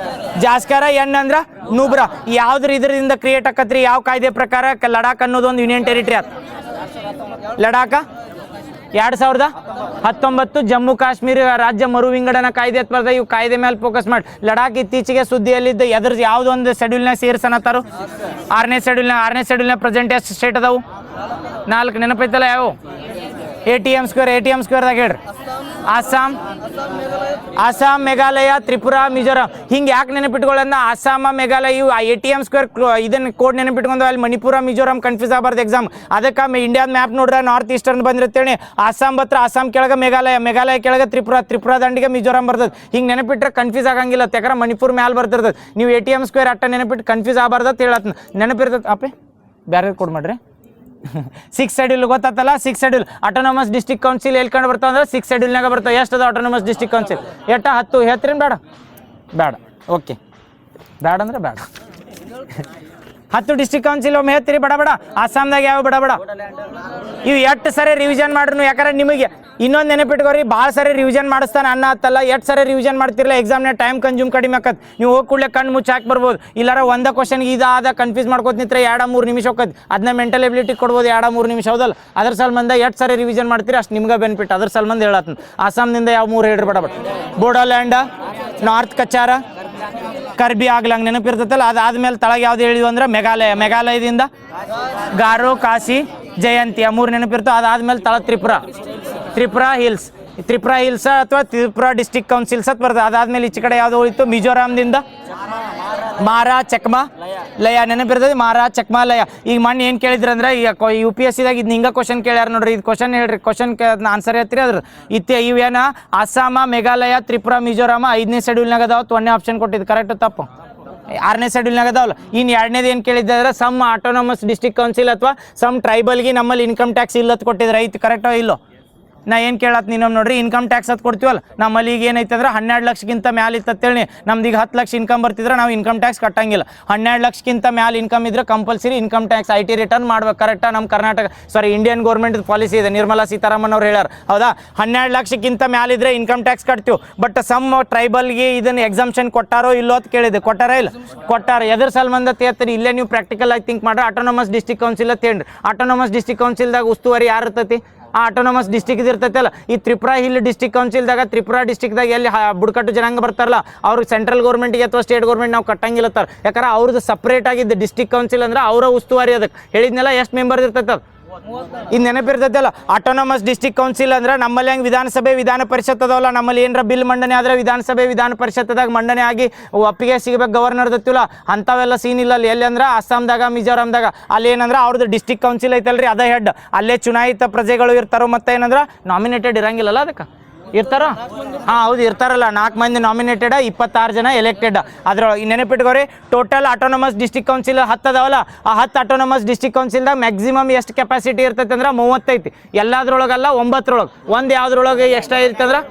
ಜಾಸ್ಕರ, ಎನ್ ಅಂದ್ರೆ ನೂಬ್ರಾ. ಯಾವ್ದ್ರ ಇದರಿಂದ ಕ್ರಿಯೇಟ್ ಆಕತ್ರಿ ಯಾವ ಕಾಯ್ದೆ ಪ್ರಕಾರ? ಲಡಾಖ್ ಅನ್ನೋದು ಒಂದು ಯೂನಿಯನ್ ಟೆರಿಟರಿ ಆತ. ಲಡಾಖ 2019 ಜಮ್ಮು ಕಾಶ್ಮೀರ ರಾಜ್ಯ ಮರು ವಿಂಗಡಣಾ ಕಾಯ್ದೆ ಅಂತ ಬರ್ತದೆ. ಇವು ಕಾಯ್ದೆ ಮೇಲೆ ಫೋಕಸ್ ಮಾಡಿ. ಲಡಾಖ್ ಇತ್ತೀಚೆಗೆ ಸುದ್ದಿಯಲ್ಲಿದ್ದ ಎದ್ರ ಯಾವುದೋ ಒಂದು ಶೆಡ್ಯೂಲ್ನಾಗ ಸೇರ್ಸನತ್ತಾರು. 6ನೇ ಶೆಡ್ಯೂಲ್ನಾಗ ಪ್ರೆಸೆಂಟ್ ಎಷ್ಟು ಸ್ಟೇಟ್ ಅದಾವು? 4. ನೆನಪೈತಲ್ಲ ಯಾವ? ATM ಸ್ಕ್ವೇರ್ದಾಗ ಹೇಳ್ರಿ. ಅಸ್ಸಾಂ, ಮೇಘಾಲಯ, ತ್ರಿಪುರಾ, ಮಿಜೋರಾಂ. ಹಿಂಗೆ ಯಾಕೆ ನೆನಪಿಟ್ಕೊಳ್ಳೋಣ? ಅಸ್ಸಾಮ, ಮೇಘಾಲಯ ಇವು ATM ಸ್ಕ್ವೇರ್ ಇದನ್ನು ಕೋಡ್ ನೆನಪಿಟ್ಕೊಂಡು ಅಲ್ಲಿ ಮಣಿಪುರ, ಮಿಜೋರಾಂ ಕನ್ಫ್ಯೂಸ್ ಆಗಬಾರ್ದು ಎಕ್ಸಾಮ್. ಅದಕ್ಕೆ ಇಂಡಿಯಾದ ಮ್ಯಾಪ್ ನೋಡ್ರೆ ನಾರ್ತ್ ಈಸ್ಟರ್ನ್ ಬಂದಿರ್ತೇಳಿ ಅಸ್ಸಾಂ ಬತ್ರ ಅಸ್ಸಾಂ ಕೆಳಗೆ ಮೇಘಾಲಯ ಕೆಳಗೆ ತ್ರಿಪುರಾ ದಂಡಿಗೆ ಮಿಜೋರಾಂ ಬರ್ತದೆ. ಹಿಂಗೆ ನೆನಪಿಟ್ರೆ ಕನ್ಫ್ಯೂಸ್ ಆಗಂಗಿಲ್ಲ. ಯಾಕಂದ್ರೆ ಮಣಿಪುರ ಮ್ಯಾಲೆ ಬರ್ತಿರ್ತದೆ. ನೀವು ATM ಸ್ಕ್ವೇರ್ ಅಟ್ಟ ನೆನಪಿಟ್ಟು ಕನ್ಫ್ಯೂಸ್ ಆಗಬಾರ್ದು ಅಂತ ಹೇಳತ್ತ. ನೆನಪಿರ್ತದೆ ಅಪ್ಪೆ ಬೇರೆ ಕೋಡ್ ಮಾಡ್ರಿ. 6th ಶೆಡ್ಯೂಲ್ ಗೊತ್ತಾತಲ್ಲ. 6th schedule autonomous district council ಎಲ್ಲಿ ಕಂಡು ಬರ್ತಾವ ಅಂದ್ರೆ 6th ಶೆಡ್ಯೂಲ್ನಾಗ ಬರ್ತಾವೆ. ಎಷ್ಟು ಅದ ಆಟೋನಮಸ್ ಡಿಸ್ಟ್ರಿಕ್ಟ್ ಕೌನ್ಸಿಲ್? 10 ಹೇಳ್ತೀರೇನು? ಬೇಡ ಓಕೆ ಬೇಡ ಅಂದ್ರೆ ಬೇಡ. 10 ಡಿಸ್ಟ್ರಿಕ್ಟ್ ಕೌನ್ಸಿಲ್ ಒಮ್ಮೆ ಹೇಳ್ತೀರಿ ಬಡ ಬಡ. ಅಸ್ಸಾಂದಾಗ ಯಾವ ಬಡ ಬಡ ಇವು 8 ಸರಿ ರಿವಿಷನ್ ಮಾಡ್ರು. ಯಾಕಂದ್ರೆ ನಿಮಗೆ ಇನ್ನೊಂದು ನೆನಪಿಟ್ಕೋರಿ, ಭಾಳ ಸರಿ ರಿವಿಷನ್ ಮಾಡಿಸ್ತಾನೆ ಅನ್ನ ಹತ್ತಲ್ಲ. 8 ಸರಿ ರಿವಿಷನ್ ಮಾಡ್ತಿರಲ್ಲ ಎಕ್ಸಾಮ್ನ ಟೈಮ್ ಕನ್ಸ್ಯೂಮ್ ಕಡಿಮೆ ಆಕತ್. ನೀವು ಹೋಗಿ ಕೂಡಲೇ ಕಣ್ಣು ಮುಚ್ಚಿ ಹಾಕಿ ಬರ್ಬೋದು. ಇಲ್ಲಾರ ಒಂದೇ ಕ್ವಶನ್ಗೆ ಇದಾದ ಕನ್ಫ್ಯೂಸ್ ಮಾಡ್ಕೋತ ನಿಂತ್ರೆ 2-3 ನಿಮಿಷ ಹೋಗತ್ತೆ. ಅದನ್ನ ಮೆಂಟಲ್ ಎಬಿಲಿಟಿ ಕೊಡ್ಬೋದು 2-3 ನಿಮಿಷ. ಹೌದಲ್ಲ? ಅದ್ರ ಸಲ್ಮಂದ 8 ಸರಿ ರಿವಿಷನ್ ಮಾಡ್ತೀರಿ ಅಷ್ಟು ನಿಮ್ಗೆ ಬೆನಿಫಿಟ್. ಅದ್ರ ಸಲ್ಮಂದ ಹೇಳತ್ತೀನಿ. ಅಸ್ಸಾಂನಿಂದ ಯಾವ 3 ಹೇಳ್ರಿ ಬಡ ಬಡ? ಬೋಡೋಲ್ಯಾಂಡ, ನಾರ್ತ್ ಕಚಾರ, ಕರ್ಬಿ ಆಗ್ಲಂಗ್ ನೆನಪಿರ್ತೈತಲ್ಲ. ಅದಾದ್ಮೇಲೆ ತಳಗೆ ಯಾವ್ದು ಹೇಳಿದ್ವು ಅಂದ್ರೆ ಮೇಘಾಲಯದಿಂದ ಗಾರೋ, ಕಾಶಿ, ಜಯಂತಿ 3 ನೆನಪಿರ್ತಾವೆ. ಅದಾದ್ಮೇಲೆ ತಳ ತ್ರಿಪುರಾ ಹಿಲ್ಸ್ ಅಥವಾ ತ್ರಿಪುರಾ ಡಿಸ್ಟ್ರಿಕ್ಟ್ ಕೌನ್ಸಿಲ್ಸ್ ಅಂತ ಬರ್ತದೆ. ಅದಾದ್ಮೇಲೆ ಈಚೆ ಕಡೆ ಯಾವ್ದು ಹೋಯ್ತು? ಮಿಜೋರಾಂದಿಂದ ಮಾರಾ, ಚಕ್ಮಾ, ಲಯ ನೆನಪಿರ್ತದೆ. ಮಾರಾ, ಚಕ್ಮಾ, ಲಯ. ಈಗ ಮೊನ್ನೆ ಏನು ಕೇಳಿದ್ರಿ ಅಂದ್ರೆ ಈಗ UPSCದಾಗ ಇದು ಹಿಂಗೆ ಕ್ವಶನ್ ಕೇಳ್ಯಾರ ನೋಡ್ರಿ. ಇದು ಕ್ವಶನ್ ಹೇಳ್ರಿ, ಕ್ವಶನ್ ಆನ್ಸರ್ ಹೇಳ್ತೀರಿ ಅದ್ರ ಇವೇನ ಅಸ್ಸಾಮ, ಮೇಘಾಲಯ, ತ್ರಿಪುರಾ, ಮಿಜೋರಾಮ 5ನೇ ಶೆಡ್ಯೂಲ್ನಾಗ ಅದಾವ. 1ನೇ ಆಪ್ಷನ್ ಕೊಟ್ಟಿದ್ದು ಕರೆಕ್ಟ್ ತಪ್ಪು? 6ನೇ ಶೆಡ್ಯೂಲ್ನಾಗ ಅದಾವಲ್ಲ. ಇನ್ನು 2ನೇದು ಏನು ಕೇಳಿದ್ದೆ ಅಂದ್ರೆ ಸಮ್ ಆಟೋನಮಸ್ ಡಿಸ್ಟ್ರಿಕ್ಟ್ ಕೌನ್ಸಿಲ್ ಅಥವಾ ಸಮ್ ಟ್ರೈಬಲ್ಗೆ ನಮ್ಮಲ್ಲಿ ಇನ್ಕಮ್ ಟ್ಯಾಕ್ಸ್ ಇಲ್ಲತ್ ಕೊಟ್ಟಿದ್ರೆ ಐತಿ. ಕರೆಕ್ಟೋ ಇಲ್ಲೋ? ನಾ ಏನು ಕೇಳತ್ ನೀನು ನೋಡ್ರಿ, ಇನ್ಕಮ್ ಟ್ಯಾಕ್ಸ್ ಅದು ಕೊಡ್ತೀವಲ್ಲ. ನಮ್ಮಲ್ಲಿ ಈಗ ಏನೈತೆ ಅಂದ್ರೆ 12 ಲಕ್ಷಕ್ಕಿಂತ ಮ್ಯಾಲೆ ಇತ್ತಂತೇಳಿ ನಮ್ದು ಈಗ 10 ಲಕ್ಷ ಇನ್ಕಮ್ ಬರ್ತಿದ್ರೆ ನಾವು ಇನ್ಕಮ್ ಟ್ಯಾಕ್ಸ್ ಕಟ್ಟಂಗಿಲ್ಲ. 12 ಲಕ್ಷಕ್ಕಿಂತ ಮ್ಯಾಲೆ ಇನ್ಕಮ್ ಇದ್ರೆ compulsory income tax IT return ಮಾಡ್ಬೇಕು. ಕರೆಕ್ಟಾ? ನಮ್ಮ ಇಂಡಿಯನ್ ಗೌರ್ಮೆಂಟ್ ಪಾಲಿಸಿ ಇದೆ. ನಿರ್ಮಲಾ ಸೀತಾರಾಮನ್ ಅವ್ರು ಹೇಳ್ಯಾರ. ಹೌದಾ? 12 ಲಕ್ಷಕ್ಕಿಂತ ಮ್ಯಾಲಿದ್ರೆ ಇನ್ಕಮ್ ಟ್ಯಾಕ್ಸ್ ಕಟ್ತೀವಿ. ಬಟ್ ಸಮ್ ಟ್ರೈಬಲ್ಗೆ ಇದನ್ನು ಎಕ್ಸಾಮ್ಷನ್ ಕೊಟ್ಟಾರೋ ಇಲ್ಲೋ ಅಂತ ಕೇಳಿದೆ. ಕೊಟ್ಟಾರ ಇಲ್ಲ? ಕೊಟ್ಟಾರ. ಎದ್ರ ಸಲ್ಮಂದ ತೇರ್ತೀರಿ? ಇಲ್ಲೇ ನೀವು ಪ್ರಾಕ್ಟಿಕಲ್ ಆಗಿ ಥಿಂಕ್ ಮಾಡ್ರೆ ಆಟೋನಮಸ್ ಡಿಸ್ಟ್ರಿಕ್ಟ್ ಕೌನ್ಸಿಲ್ ಅಂತ ಹೇಳ್ರಿ. ಆಟೋನಮಸ್ ಡಿಸ್ಟ್ರಿಕ್ಟ್ ಕೌನ್ಸಿಲ್ದಾಗ ಉಸ್ತುವಾರಿ ಯಾರು ಇರ್ತೈತಿ? ಆ ಆಟೋನಮಸ್ ಡಿಸ್ಟ್ರಿಕ್ಟ್ ಇರ್ತೈತಲ್ಲ. ಈ ತ್ರಿಪುರಾ ಹಿಲ್ ಡಿಸ್ಟ್ರಿಕ್ಟ್ ಕೌನ್ಸಿಲ್ದಾಗ ತ್ರಿಪುರಾ ಡಿಸ್ಟ್ರಿಕ್ಟ್ದಾಗ ಎಲ್ಲಿ ಬುಡಕಟ್ಟು ಜನಾಂಗ ಬರ್ತಾರಲ್ಲ ಅವ್ರಿಗೆ ಸೆಂಟ್ರಲ್ ಗೌರ್ಮೆಂಟ್ಗೆ ಅಥವಾ ಸ್ಟೇಟ್ ಗೌರ್ಮೆಂಟ್ ನಾವು ಕಟ್ಟಂಗಿಲ್ಲತ್ತಾರ. ಯಾಕಂದ್ರೆ ಅವ್ರದ್ದು ಸಪ್ರೇಟ್ ಆಗಿದ್ದು ಡಿಸ್ಟ್ರಿಕ್ಟ್ ಕೌನ್ಸಿಲ್ ಅಂದ್ರೆ ಅವರ ಉಸ್ತುವಾರಿ. ಅದಕ್ಕೆ ಹೇಳಿದ್ನೆಲ್ಲ ಎಷ್ಟು ಮೆಂಬರ್ ಇರ್ತೈತೆ? ಇದು ನೆನಪಿರ್ತೈತಲ್ಲ. ಆಟೋನಮಸ್ ಡಿಸ್ಟ್ರಿಕ್ಟ್ ಕೌನ್ಸಿಲ್ ಅಂದ್ರೆ ನಮ್ಮಲ್ಲಿ ಹೆಂಗೆ ವಿಧಾನಸಭೆ ವಿಧಾನ ಪರಿಷತ್ ಅದಾವಲ್ಲ, ನಮ್ಮಲ್ಲಿ ಏನರ ಬಿಲ್ ಮಂಡನೆ ಆದ್ರೆ ವಿಧಾನಸಭೆ ವಿಧಾನ ಪರಿಷತ್ದಾಗ ಮಂಡನೆ ಆಗಿ ಒಪ್ಪಿಗೆ ಸಿಗಬೇಕು ಗವರ್ನರ್ ದತ್ತಿಲ್ಲ, ಅಂಥವೆಲ್ಲ ಸೀನ್ ಇಲ್ಲ ಅಲ್ಲಿ. ಎಲ್ಲಿ ಅಂದ್ರೆ ಅಸ್ಸಾಂದಾಗ ಮಿಜೋರಾಮ್ದಾಗ ಅಲ್ಲಿ ಏನಂದ್ರೆ ಅವ್ರದ್ದು ಡಿಸ್ಟ್ರಿಕ್ಟ್ ಕೌನ್ಸಿಲ್ ಐತಲ್ರಿ, ಅದೇ ಹೆಡ್. ಅಲ್ಲೇ ಚುನಾಯಿತ ಪ್ರಜೆಗಳು ಇರ್ತಾರೋ, ಮತ್ತೆ ಏನಂದ್ರೆ ನಾಮಿನೇಟೆಡ್ ಇರಂಗಿಲ್ಲಲ್ಲ ಅದಕ್ಕೆ ಇರ್ತಾರ. ಹಾಂ ಹೌದು ಇರ್ತಾರಲ್ಲ, 4 ಮಂದಿ ನಾಮಿನೇಟೆಡ್, 26 ಜನ ಎಲೆಕ್ಟೆಡ್. ಅದ್ರೊಳಗೆ ನೆನಪಿಟ್ಕೋರಿ, ಟೋಟಲ್ ಆಟೋನಮಸ್ ಡಿಸ್ಟ್ರಿಕ್ಟ್ ಕೌನ್ಸಿಲ್ 10 ಅದಾವಲ್ಲ, ಆ 10 ಆಟೋನಮಸ್ ಡಿಸ್ಟ್ರಿಕ್ಟ್ ಕೌನ್ಸಿಲ್ದಾಗ ಮ್ಯಾಕ್ಸಿಮಮ್ ಎಷ್ಟು ಕೆಪಾಸಿಟಿ ಇರ್ತೈತೆ ಅಂದ್ರೆ 30 ಐತಿ. ಎಲ್ಲದ್ರೊಳಗಲ್ಲ 9ರೊಳಗೆ. ಒಂದು ಯಾವ್ದ್ರೊಳಗೆ ಎಷ್ಟ ಇರ್ತಂದ್ರೆ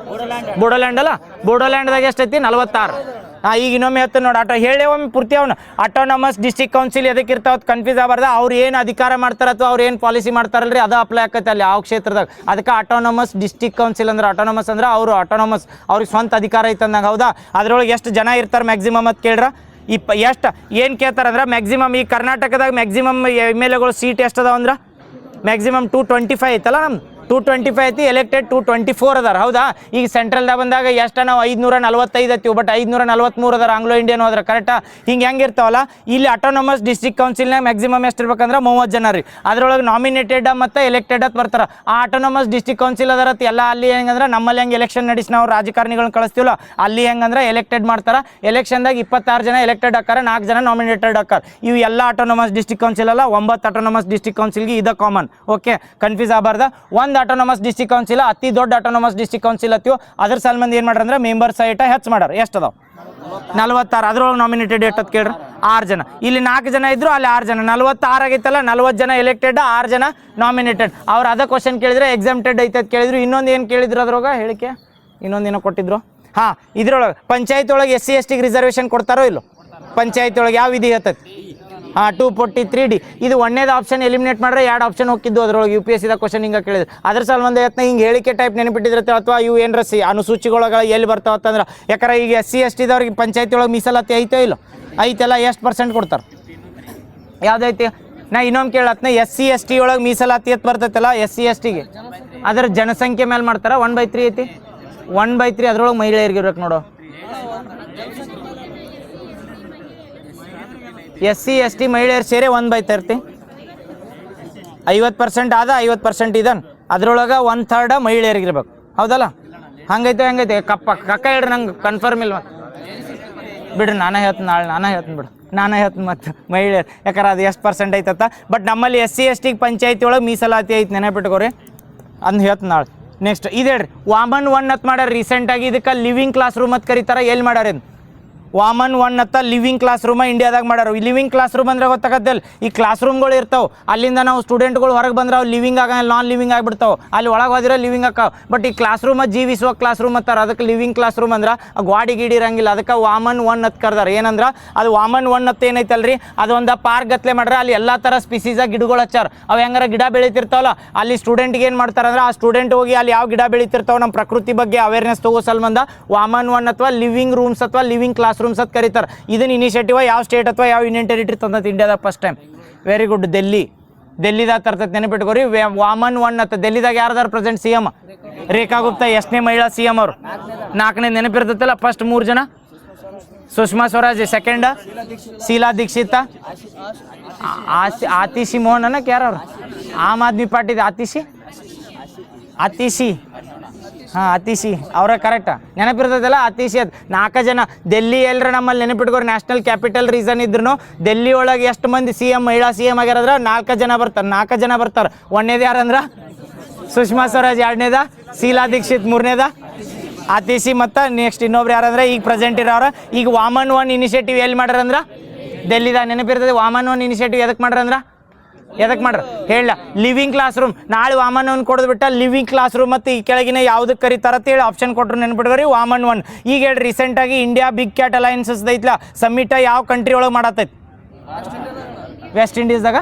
ಬೋಡೋಲ್ಯಾಂಡ್ ಅಲ್ಲ, ಬೋಡೋಲ್ಯಾಂಡ್ದಾಗ ಎಷ್ಟೈತಿ 46. ಈಗ ಇನ್ನೊಮ್ಮೆ ಹೇಳ್ತೀನಿ ನೋಡಿ, ಹೇಳಿ ಒಮ್ಮೆ ಪೂರ್ತಿ ಅವನು ಆಟೋನಮಸ್ ಡಿಸ್ಟ್ರಿಕ್ಟ್ ಕೌನ್ಸಿಲ್ ಎದಕ್ಕೆ ಇರ್ತಾವ ಕನ್ಫ್ಯೂಸ್ ಆಗಬಾರ್ದು. ಅವ್ರು ಏನು ಅಧಿಕಾರ ಮಾಡ್ತಾರ ಅಥವಾ ಅವ್ರು ಏನು ಪಾಲಿಸಿ ಮಾಡ್ತಾರಲ್ರಿ ಅದು ಅಪ್ಲೈ ಆಕೈತೆ ಅಲ್ಲಿ ಆ ಕ್ಷೇತ್ರದಾಗ. ಅದಕ್ಕೆ ಆಟೋನಮಸ್ ಡಿಸ್ಟ್ರಿಕ್ಟ್ ಕೌನ್ಸಿಲ್ ಅಂದ್ರೆ ಆಟೋನಮಸ್ ಅಂದ್ರೆ ಅವರು ಆಟೋನಮಸ್ ಅವ್ರಿಗೆ ಸ್ವಂತ ಅಧಿಕಾರ ಐತಂದಾಗ. ಹೌದಾ? ಅದ್ರೊಳಗೆ ಎಷ್ಟು ಜನ ಇರ್ತಾರೆ ಮ್ಯಾಕ್ಸಿಮಮ್ ಅಂತ ಕೇಳ್ರ ಎಷ್ಟು ಏನು ಕೇಳ್ತಾರಂದ್ರೆ ಮ್ಯಾಕ್ಸಿಮಮ್ ಈ ಕರ್ನಾಟಕದಾಗ ಮ್ಯಾಕ್ಸಿಮಮ್ MLAಗಳು ಸೀಟ್ ಎಷ್ಟು ಅದಾವ ಅಂದ್ರೆ ಮ್ಯಾಕ್ಸಿಮಮ್ 225 ಐತಲ್ಲ, ನಮ್ದು 225 ಐತಿ. ಎಲೆಕ್ಟೆಡ್ 224 ಅದಾರ. ಹೌದಾ? ಈಗ ಸೆಂಟ್ರಲ್ದಾಗ ಬಂದಾಗ ಎಷ್ಟು ನಾವು 545 ಐತಿ, ಬಟ್ 543 ಅದಾರ ಆಂಗ್ಲೋ ಇಂಡಿಯನ್ ಹೋದ್ರೆ. ಕರೆಕ್ಟಾ? ಹಿಂಗೆ ಹೆಂಗೆ ಇರ್ತಾವಲ್ಲ, ಇಲ್ಲಿ ಆಟೋನಮಸ್ ಡಿಸ್ಟ್ರಿಕ್ಟ್ ಕೌನ್ಸಿಲ್ನಾಗ ಮ್ಯಾಕ್ಸಿಮಮ್ ಎಷ್ಟು ಇರ್ಬೇಕಂದ್ರೆ 30 ಜನ ರೀ. ಅದ್ರೊಳಗೆ ನಾಮಿನೇಟೆಡ್ ಮತ್ತು ಎಲೆಕ್ಟೆಡ್ ಅಂತ ಬರ್ತಾರೆ. ಆ ಆಟೋನಮಸ್ ಡಿಸ್ಟ್ರಿಕ್ಟ್ ಕೌನ್ಸಿಲ್ ಅದರತ್ ಎಲ್ಲ ಅಲ್ಲಿ ಹೆಂಗಂದ್ರೆ ನಮ್ಮಲ್ಲಿ ಹೆಂಗೆ ಎಲೆಕ್ಷನ್ ನಡೆಸಿ ನಾವು ರಾಜಕಾರಣಿಗಳನ್ನ ಕಳಿಸ್ತೀವಲ್ಲ, ಅಲ್ಲಿ ಹೆಂಗಂದ್ರೆ ಎಲೆಕ್ಟೆಡ್ ಮಾಡ್ತಾರೆ. ಎಲೆಕ್ಷನ್ದಾಗ 26 ಜನ ಎಲೆಕ್ಟೆಡ್ ಹಾಕಾರ, 4 ಜನ ನಾಮಿನೇಟೆಡ್ ಹಾಕಾರ. ಇವು ಎಲ್ಲ ಆಟೋನಮಸ್ ಡಿಸ್ಟ್ರಿಕ್ಟ್ ಕೌನ್ಸಿಲ್ ಅಲ್ಲ, 9 ಆಟೋನಮಸ್ ಡಿಸ್ಟ್ರಿಕ್ಟ್ ಕೌನ್ಸಿಲ್ಗೆ ಇದು ಕಾಮನ್. ಓಕೆ, ಕನ್ಫ್ಯೂಸ್ ಆಗಬಾರ್ದು. ಒಂದು ಆಟೋನಮಸ್ ಡಿಸ್ಟ್ರಿಕ್ಟ್ ಕೌನ್ಸಿಲ್ ಅತಿ ದೊಡ್ಡ ಆಟೋನಮಸ್ ಡಿಸ್ಟ್ರಿಕ್ಟ್ ಕೌನ್ಸಿಲ್ ಅತ್ತೀವಿ. ಅದ್ರ ಸಲ್ಮಂದಿ ಏನು ಮಾಡ್ರ ಅಂದ್ರೆ ಮೆಂಬರ್ಸ್ ಐಟ ಹೆಚ್ಚು ಮಾಡ್ಯಾರ. ಎಷ್ಟು ಅದಾವ? 46. ಅದ್ರೊಳಗೆ ನಾಮಿನೇಟೆಡ್ ಎಷ್ಟತ್ತು ಕೇಳ್ರಿ? 6 ಜನ. ಇಲ್ಲಿ 4 ಜನ ಇದ್ರು, ಅಲ್ಲಿ 6 ಜನ. 46 ಆಗೈತಲ್ಲ, 40 ಜನ ಎಲೆಕ್ಟೆಡ್, 6 ಜನ ನಾಮಿನೇಟೆಡ್. ಅವ್ರು ಅದ ಕ್ವಶನ್ ಕೇಳಿದ್ರೆ ಎಕ್ಸಾಮ್ಟೆಡ್ ಐತೆ ಅಂತ ಕೇಳಿದ್ರು. ಇನ್ನೊಂದು ಏನು ಕೇಳಿದ್ರು ಅದ್ರೊಳಗೆ ಹೇಳಿಕೆ, ಇನ್ನೊಂದೇನೋ ಕೊಟ್ಟಿದ್ರು. ಹಾಂ, ಇದ್ರೊಳಗೆ ಪಂಚಾಯತ್ ಒಳಗೆ SC ST ರಿಸರ್ವೇಷನ್ ಕೊಡ್ತಾರೋ ಇಲ್ಲೋ? ಪಂಚಾಯತ್ ಒಳಗೆ ಯಾವ ವಿಧಿ ಹೇಳ್ತೈತಿ? ಹಾಂ, 243D. ಇದು ಒಂದೇದು ಆಪ್ಷನ್ ಎಲಿಮಿನೇಟ್ ಮಾಡಿದ್ರೆ 2 ಆಪ್ಷನ್ ಹೋಗಿದ್ದು ಅದ್ರೊಳಗೆ. UPSC ಕ್ವಶನ್ ಹಿಂಗೆ ಕೇಳಿದ್ರು. ಅದ್ರ ಸಲ ಯತ್ನ ಹಿಂಗೆ ಹೇಳಿಕೆ ಟೈಪ್ ನೆನಪಿಟ್ಟಿದ್ರೆ ಅಥವಾ ಇವು ಏನರ ಅನುಸೂಚಿಗಳೊಳಗೆ ಎಲ್ಲಿ ಬರ್ತಾವ ಅಂತಂದ್ರೆ, ಯಾಕಂದ್ರೆ ಈಗ SC ST ದವ್ರಿಗೆ ಪಂಚಾಯತಿ ಒಳಗೆ ಮೀಸಲಾತಿ ಐತೋ ಇಲ್ಲೋ? ಐತೆಲ್ಲ. ಎಷ್ಟು % ಕೊಡ್ತಾರೆ? ಯಾವುದೈತಿ? ನಾ ಇನ್ನೊಂದು ಕೇಳತ್ನ, SC ST ಒಳಗೆ ಮೀಸಲಾತಿ ಅಂತ ಬರ್ತೈತಲ್ಲ SC STಗೆ, ಅದರ ಜನಸಂಖ್ಯೆ ಮೇಲೆ ಮಾಡ್ತಾರೆ. 1/3 ಐತಿ. 1/3 ಅದ್ರೊಳಗೆ ಮಹಿಳೆಯರಿಗಿರ್ಬೇಕು ನೋಡು. SC ST ಮಹಿಳೆಯರು ಸೇರಿ 1/30. 50% ಆದ, 50% ಇದನ್ ಅದ್ರೊಳಗೆ 1/3 ಮಹಿಳೆಯರಿಗಿರ್ಬೇಕು. ಹೌದಲ್ಲ? ಹಂಗೈತೆ ಕಕ್ಕ ಹೇಳ್ರಿ, ನಂಗೆ ಕನ್ಫರ್ಮ್ ಇಲ್ಲ. ಬಿಡ್ರಿ, ನಾನೇ ಹೇಳ್ತೀನಿ ನಾಳೆ, ನಾನೇ ಹೇಳ್ತೀನಿ ಮತ್ತು ಮಹಿಳೆಯರು, ಯಾಕಂದ್ರೆ ಅದು ಎಷ್ಟು % ಐತತ್ತ. ಬಟ್ ನಮ್ಮಲ್ಲಿ SC ST ಪಂಚಾಯತಿ ಒಳಗೆ ಮೀಸಲಾತಿ ಐತೆ, ನೆನಪಿಟ್ಕೋರಿ. ಅದನ್ನ ಹೇಳ್ತೀನಿ ನಾಳೆ. ನೆಕ್ಸ್ಟ್ ಇದು ಹೇಳ್ರಿ, ವಾಮನ್ 1 ಅಂತ ಮಾಡ್ಯಾರ ರೀಸೆಂಟಾಗಿ. ಇದಕ್ಕೆ ಲಿವಿಂಗ್ ಕ್ಲಾಸ್ ರೂಮ್ ಅಂತ ಕರೀತಾರೆ. ಎಲ್ಲಿ ಮಾಡ್ಯಾರ? ವಾಮನ್ 1 ಅಂತ ಲಿವಿಂಗ್ ಕ್ಲಾಸ್ ರೂಮ ಇಂಡಿಯಾದಾಗ ಮಾಡ್ಯಾರ. ಈ ಲಿವಿಂಗ್ ಕ್ಲಾಸ್ ರೂಮ್ ಅಂದ್ರೆ ಗೊತ್ತಾಗತ್ತಲ್ಲ, ಈ ಕ್ಲಾಸ್ ರೂಮ್ಗಳು ಇರ್ತಾವೆ. ಅಲ್ಲಿಂದ ನಾವು ಸ್ಟೂಡೆಂಟ್ಗಳು ಹೊರಗೆ ಬಂದ್ರೆ ಅವು ಲಿವಿಂಗ್ ಆಗಲ್ಲ, ನಾನ್ ಲಿವಿಂಗ್ ಆಗಿಬಿಡ್ತಾವೆ. ಅಲ್ಲಿ ಒಳಗೆ ಹೋದ್ರೆ ಲಿವಿಂಗ್ ಆಕಾವ. ಬಟ್ ಈ ಕ್ಲಾಸ್ ರೂಮ ಜೀವಿಸುವ ಕ್ಲಾಸ್ ರೂಮ್ ಅಂತಾರೆ. ಅದಕ್ಕೆ ಲಿವಿಂಗ್ ಕ್ಲಾಸ್ ರೂಮ್ ಅಂದ್ರೆ ಗಾಡಿ ಗೀಡಿ ಇರಂಗಿಲ್ಲ. ಅದಕ್ಕೆ ವಾಮನ್ 1 ಅಂತ ಕರ್ದಾರ. ಏನಂದ್ರೆ ಅದು ವಾಮನ್ 1 ಅಂತ ಏನೈತಲ್ರಿ, ಅದೊಂದು ಪಾರ್ಕ್ ಗತ್ಲೆ ಮಾಡ್ರೆ ಅಲ್ಲಿ ಎಲ್ಲ ಥರ ಸ್ಪೀಸೀಸಾಗಿ ಗಿಡಗಳು ಹಚ್ಚಾರ. ಅವು ಹೆಂಗಾರ ಗಿಡ ಬೆಳೀತಿರ್ತಾವಲ್ಲ, ಅಲ್ಲಿ ಸ್ಟೂಡೆಂಟ್ಗೆ ಏನು ಮಾಡ್ತಾರಂದ್ರೆ ಆ ಸ್ಟೂಡೆಂಟ್ ಹೋಗಿ ಅಲ್ಲಿ ಯಾವ ಗಿಡ ಬೆಳೀತಿರ್ತಾವೆ ನಮ್ಮ ಪ್ರಕೃತಿ ಬಗ್ಗೆ ಅವೇರ್ನೆಸ್ ತಗೋ ಸಲ್ಬಂದ ವಾಮನ್ 1 ಅಥವಾ ಲಿವಿಂಗ್ ರೂಮ್ಸ್ ಅಥವಾ ಲಿವಿಂಗ್ ಕ್ಲಾಸ್ ರೂಮ್ಸ್ ಅಂತ ಕರೀತಾರೆ. ಇದನ್ನ ಇನಿಷಿಯೇಟಿವ್ ಯಾವ ಸ್ಟೇಟ್ ಅಥವಾ ಯಾವ ಯೂನಿಯನ್ ಟೆರಿಟರಿ ತಂದೈತೆ ಇಂಡಿಯಾದಾಗ ಫಸ್ಟ್ ಟೈಮ್? ವೆರಿ ಗುಡ್, ಡೆಲ್ಲಿದಾಗ ತರ್ತೈತೆ, ನೆನಪಿಟ್ಕೋರಿ. ವಾಮನ್ 1 ಅಂತ. ಡೆಲ್ಲಿದಾಗ ಯಾರ್ದಾರು ಪ್ರೆಸೆಂಟ್ CM? ರೇಖಾ ಗುಪ್ತಾ. 8ನೇ ಮಹಿಳಾ CM ಅವರು. 4ನೇ ನೆನಪಿರ್ತೈತಲ್ಲ, ಫಸ್ಟ್ 3 ಜನ ಸುಷ್ಮಾ ಸ್ವರಾಜ್, ಸೆಕೆಂಡ್ ಶೀಲಾ ದೀಕ್ಷಿತ, ಆತಿಶಿ ಮೋಹನ್ ಅನ್ನಕ್ಕೆ ಯಾರವ್ರು? ಆಮ್ ಆದ್ಮಿ ಪಾರ್ಟಿದ ಆತಿಶಿ. ಹಾಂ, ಅತಿಶಿ ಅವರ ಕರೆಕ್ಟ್ ನೆನಪಿರ್ತೈತಲ್ಲ, ಅತಿಶಿ. ಅದು 4 ಜನ. ಡೆಲ್ಲಿ ಎಲ್ಲರ ನಮ್ಮಲ್ಲಿ ನೆನಪಿಟ್ಕೋರಿ, ನ್ಯಾಷನಲ್ ಕ್ಯಾಪಿಟಲ್ ರೀಸನ್ ಇದ್ರು ಡೆಲ್ಲಿ ಒಳಗೆ ಎಷ್ಟು ಮಂದಿ CM ಮಹಿಳಾ CM ಆಗ್ಯಾರಂದ್ರೆ 4 ಜನ ಬರ್ತಾರೆ. 4 ಜನ ಬರ್ತಾರೆ. 1ನೇದು ಯಾರಂದ್ರೆ ಸುಷ್ಮಾ ಸ್ವರಾಜ್, 2ನೇದ ಶೀಲಾ ದೀಕ್ಷಿತ್, 3ನೇದ ಅತಿಶಿ, ಮತ್ತು ನೆಕ್ಸ್ಟ್ ಇನ್ನೊಬ್ರು ಯಾರಂದ್ರೆ ಈಗ ಪ್ರೆಸೆಂಟ್ ಇರೋರು. ಈಗ ವಾಮನ್ 1 ಇನಿಷಿಯೇಟಿವ್ ಎಲ್ಲಿ ಮಾಡ್ಯಾರಂದ್ರೆ ಡೆಲ್ಲಿದಾಗ. ನೆನಪಿರ್ತದೆ ವಾಮನ್ 1 ಇನಿಷಿಯೇಟಿವ್ ಎದಕ್ಕೆ ಮಾಡ್ರಂದ್ರೆ ಹೇಳ ಲಿವಿಂಗ್ ಕ್ಲಾಸ್ ರೂಮ್. ನಾಳೆ ವಾಮನ್ 1 ಕೊಡೋದು ಬಿಟ್ಟ ಲಿವಿಂಗ್ ಕ್ಲಾಸ್ ರೂಮ್ ಮತ್ತು ಈ ಕೆಳಗಿನ ಯಾವುದಕ್ಕೆ ಕರೀತಾರಂತ ಹೇಳಿ ಆಪ್ಷನ್ ಕೊಟ್ಟರು, ನೆನ್ಬಿಡ್ರಿ ವಾಮನ್ 1. ಈಗ ಹೇಳಿ, ರೀಸೆಂಟಾಗಿ ಇಂಡಿಯಾ ಬಿಗ್ ಕ್ಯಾಟ್ ಅಲಯನ್ಸಸ್ ಐತ್ಲ ಸಮ್ಮಿಟ ಯಾವ ಕಂಟ್ರಿ ಒಳಗೆ ಮಾಡತ್ತೈತಿ? ವೆಸ್ಟ್ ಇಂಡೀಸ್ದಾಗ.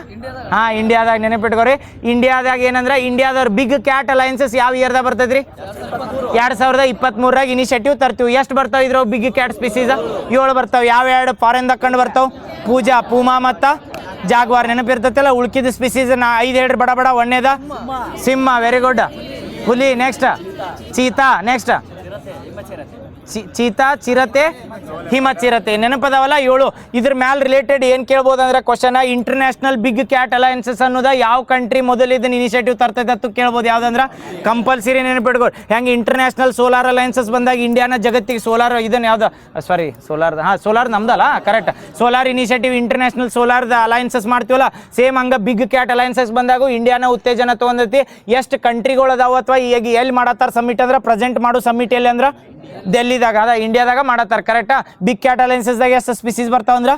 ಹಾಂ, ಇಂಡಿಯಾದಾಗ. ನೆನಪಿಟ್ಕೋರಿ, ಇಂಡಿಯಾದಾಗ ಏನಂದ್ರೆ ಇಂಡಿಯಾದವ್ರ ಬಿಗ್ ಕ್ಯಾಟ್ ಅಲಯನ್ಸಸ್ ಯಾವ ಇಯರ್ದಾಗ ಬರ್ತೈತ್ರಿ? 2023 ಇನಿಷಿಯೇಟಿವ್ ತರ್ತೀವಿ. ಎಷ್ಟು ಬರ್ತಾವೆ ಇದ್ರ ಬಿಗ್ ಕ್ಯಾಟ್ ಸ್ಪೀಸೀಸ? 7 ಬರ್ತಾವೆ. ಯಾವ 2 ಫಾರಿನ್ದಾಗ ಕಂಡು ಬರ್ತಾವೆ? ಪೂಮಾ ಮತ್ತು ಜಾಗ್ವಾರ್. ನೆನಪಿರ್ತೈತಲ್ಲ. ಉಳ್ಕಿದ ಸ್ಪೀಸೀಸ್ 5 ಹೇಳ್ರಿ ಬಡ. 1ನೇದ ಸಿಂಹ, ವೆರಿ ಗುಡ್. ಹುಲಿ. Next cheetah. ನೆಕ್ಸ್ಟ್ ಚೀತಾ, ಚಿರತೆ, ಹಿಮ ಚಿರತೆ ನೆನಪದವಲ್ಲ 7. ಇದ್ರ ಮ್ಯಾಲ ರಿಲೇಟೆಡ್ ಏನು ಕೇಳ್ಬೋದು ಅಂದ್ರೆ question, international big cat alliances ಅನ್ನೋದ ಯಾವ ಕಂಟ್ರಿ ಮೊದಲು ಇದನ್ನ ಇನಿಷಿಯೇಟಿವ್ ತರ್ತೈತೆ ಅಂತ ಕೇಳ್ಬೋದು. ಯಾವ್ದಂದ್ರೆ ಕಂಪಲ್ಸರಿ ನೆನಪಿಟ್ಕೊ. ಹೆಂಗೆ ಇಂಟರ್ನ್ಯಾಷನಲ್ ಸೋಲಾರ್ ಅಲಯನ್ಸಸ್ ಬಂದಾಗ ಇಂಡಿಯಾನ ಜಗತ್ತಿಗೆ ಸೋಲಾರ್ ಇದನ್ನ ಯಾವ್ದು ಸೋಲಾರ್ ನಮ್ದಲ್ಲ, correct. Solar initiative international solar alliances ಮಾಡ್ತೀವಲ್ಲ, ಸೇಮ್ ಹಂಗೆ ಬಿಗ್ ಕ್ಯಾಟ್ ಅಲಯನ್ಸಸ್ ಬಂದಾಗ ಇಂಡಿಯಾನ ಉತ್ತೇಜನ ತೊಗೊಂಡೈತಿ. ಎಷ್ಟು ಕಂಟ್ರಿಗಳು ಅದಾವ ಅಥವಾ ಈಗ ಎಲ್ಲಿ ಮಾಡತ್ತಾರ ಸಮಿಟ್ ಅಂದ್ರೆ ಪ್ರೆಸೆಂಟ್ ಮಾಡೋ ಸಮಿಟ್ ಎಲ್ಲಿ ಅಂದ್ರೆ ಡೆಲ್ಲಿದಾಗ ಅದ, ಇಂಡಿಯಾದಾಗ ಮಾಡತ್ತಾರ, ಕರೆಕ್ಟಾ. ಬಿಗ್ ಕ್ಯಾಟ್ ಅಲಯನ್ಸಸ್ದಾಗ ಎಷ್ಟು ಸ್ಪೀಸೀಸ್ ಬರ್ತಾವಂದ್ರ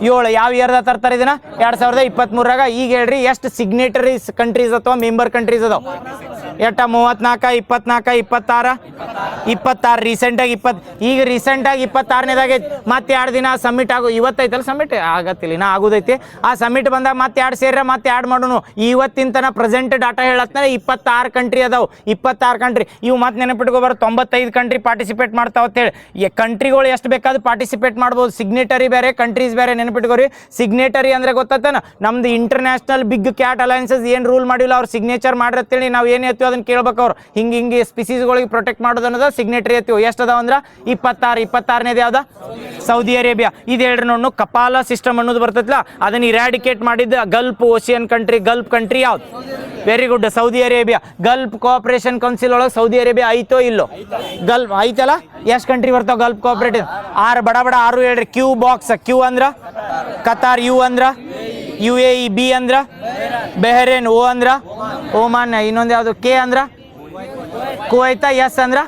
7. ಯಾವ ಇಯರ್ದಾಗ ತರ್ತಾರೆ ಇದನ್ನ? 2023ರಾಗ. ಈಗ ಹೇಳ್ರಿ ಎಷ್ಟು ಸಿಗ್ನೇಟರೀಸ್ ಕಂಟ್ರೀಸ್ ಅಥವಾ ಮೆಂಬರ್ ಕಂಟ್ರೀಸ್ ಅದಾವ? 34, 24, 26, 26 ರೀಸೆಂಟಾಗಿ 20. ಈಗ ರೀಸೆಂಟಾಗಿ 26ನೇದಾಗ ಐತಿ. ಮತ್ತೆ 2 ದಿನ ಸಬ್ಮಿಟ್ ಇವತ್ತೈತಲ್ಲ ಸಬ್ಮಿಟ್ ಆಗತ್ತಿಲ್ಲ, ಇನ್ನ ಆಗೋದೈತಿ. ಆ ಸಬ್ಮಿಟ್ ಬಂದಾಗ ಮತ್ತೆ 2 ಸೇರ್ರೆ ಮತ್ತೆ 2 ಮಾಡೋನು. ಇವತ್ತಿನ ತನ ಪ್ರೆಸೆಂಟ್ ಡಾಟಾ ಹೇಳತ್ನ 26 ಕಂಟ್ರಿ ಅದಾವ. 26 ಕಂಟ್ರಿ ಇವು ಮತ್ತೆ ನೆನಪಿಟ್ಕೋಬಾರ. 95 ಕಂಟ್ರಿ ಪಾರ್ಟಿಸಿಪೇಟ್ ಮಾಡ್ತಾವ ಅಂತೇಳಿ. ಕಂಟ್ರಿಗಳು ಎಷ್ಟು ಬೇಕಾದ್ರೂ ಪಾರ್ಟಿಸಿಪೇಟ್ ಮಾಡ್ಬೋದು. ಸಿಗ್ನೇಟರಿ ಬೇರೆ, ಕಂಟ್ರೀಸ್ ಬೇರೆ. ನೆನಪಿಟ್ಕೋರಿ, ಸಿಗ್ನೇಟರಿ ಅಂದ್ರೆ ಗೊತ್ತಾತನ ನಮ್ದು ಇಂಟರ್ನ್ಯಾಷನಲ್ ಬಿಗ್ ಕ್ಯಾಟ್ ಅಲಯನ್ಸಸ್ ಏನು ರೂಲ್ ಮಾಡಿಲ್ಲ, ಅವ್ರು ಸಿಗ್ನೇಚರ್ ಮಾಡಿರ್ತೇಳಿ ನಾವು ಏನು ಎತ್ತೀವಿ ಅದನ್ನ ಕೇಳ್ಬೇಕು. ಅವ್ರು ಹಿಂಗೆ ಸ್ಪೀಸೀಸ್ಗಳಿಗೆ ಪ್ರೊಟೆಕ್ಟ್ ಮಾಡೋದು ಅನ್ನೋದು ಸಿಗ್ನೇಟರಿ ಎತ್ತೀವಿ. ಎಷ್ಟು ಅದಾವ ಅಂದ್ರೆ 26. 26ನೇದು ಯಾವ್ದ? Saudi Arabia. ಇದು ಹೇಳ್ರಿ ನೋಡು, ಕಪಾಲ ಸಿಸ್ಟಮ್ ಅನ್ನೋದು ಬರ್ತೈತಲ್ಲ, ಅದನ್ನ ಇರಾಡಿಕೇಟ್ ಮಾಡಿದ್ದು Gulf ocean country. Gulf country ಯಾವ್ದು? Very good, Saudi Arabia. Gulf cooperation council ಒಳಗೆ ಸೌದಿ ಅರೇಬಿಯಾ ಐತೋ ಇಲ್ಲೋ? ಗಲ್ಫ್ ಐತಲ್ಲ. ಎಷ್ಟು ಕಂಟ್ರಿ ಬರ್ತಾವ ಗಲ್ಫ್ ಕೋಆಪರೇಟಿವ್? 6. ಬಡ 6 ಹೇಳ್ರಿ. Q box. ಕ್ಯೂ ಅಂದ್ರ ಕತಾರ್. ಯು ಅಂದ್ರ UAE. ಬಿ ಅಂದ್ರ ಬೆಹರೇನ್. ಓ ಅಂದ್ರ ಓಮಾನ್. ಇನ್ನೊಂದು ಯಾವುದು? ಕೆ ಅಂದ್ರ ಕುವೈತ. ಎಸ್ ಅಂದ್ರ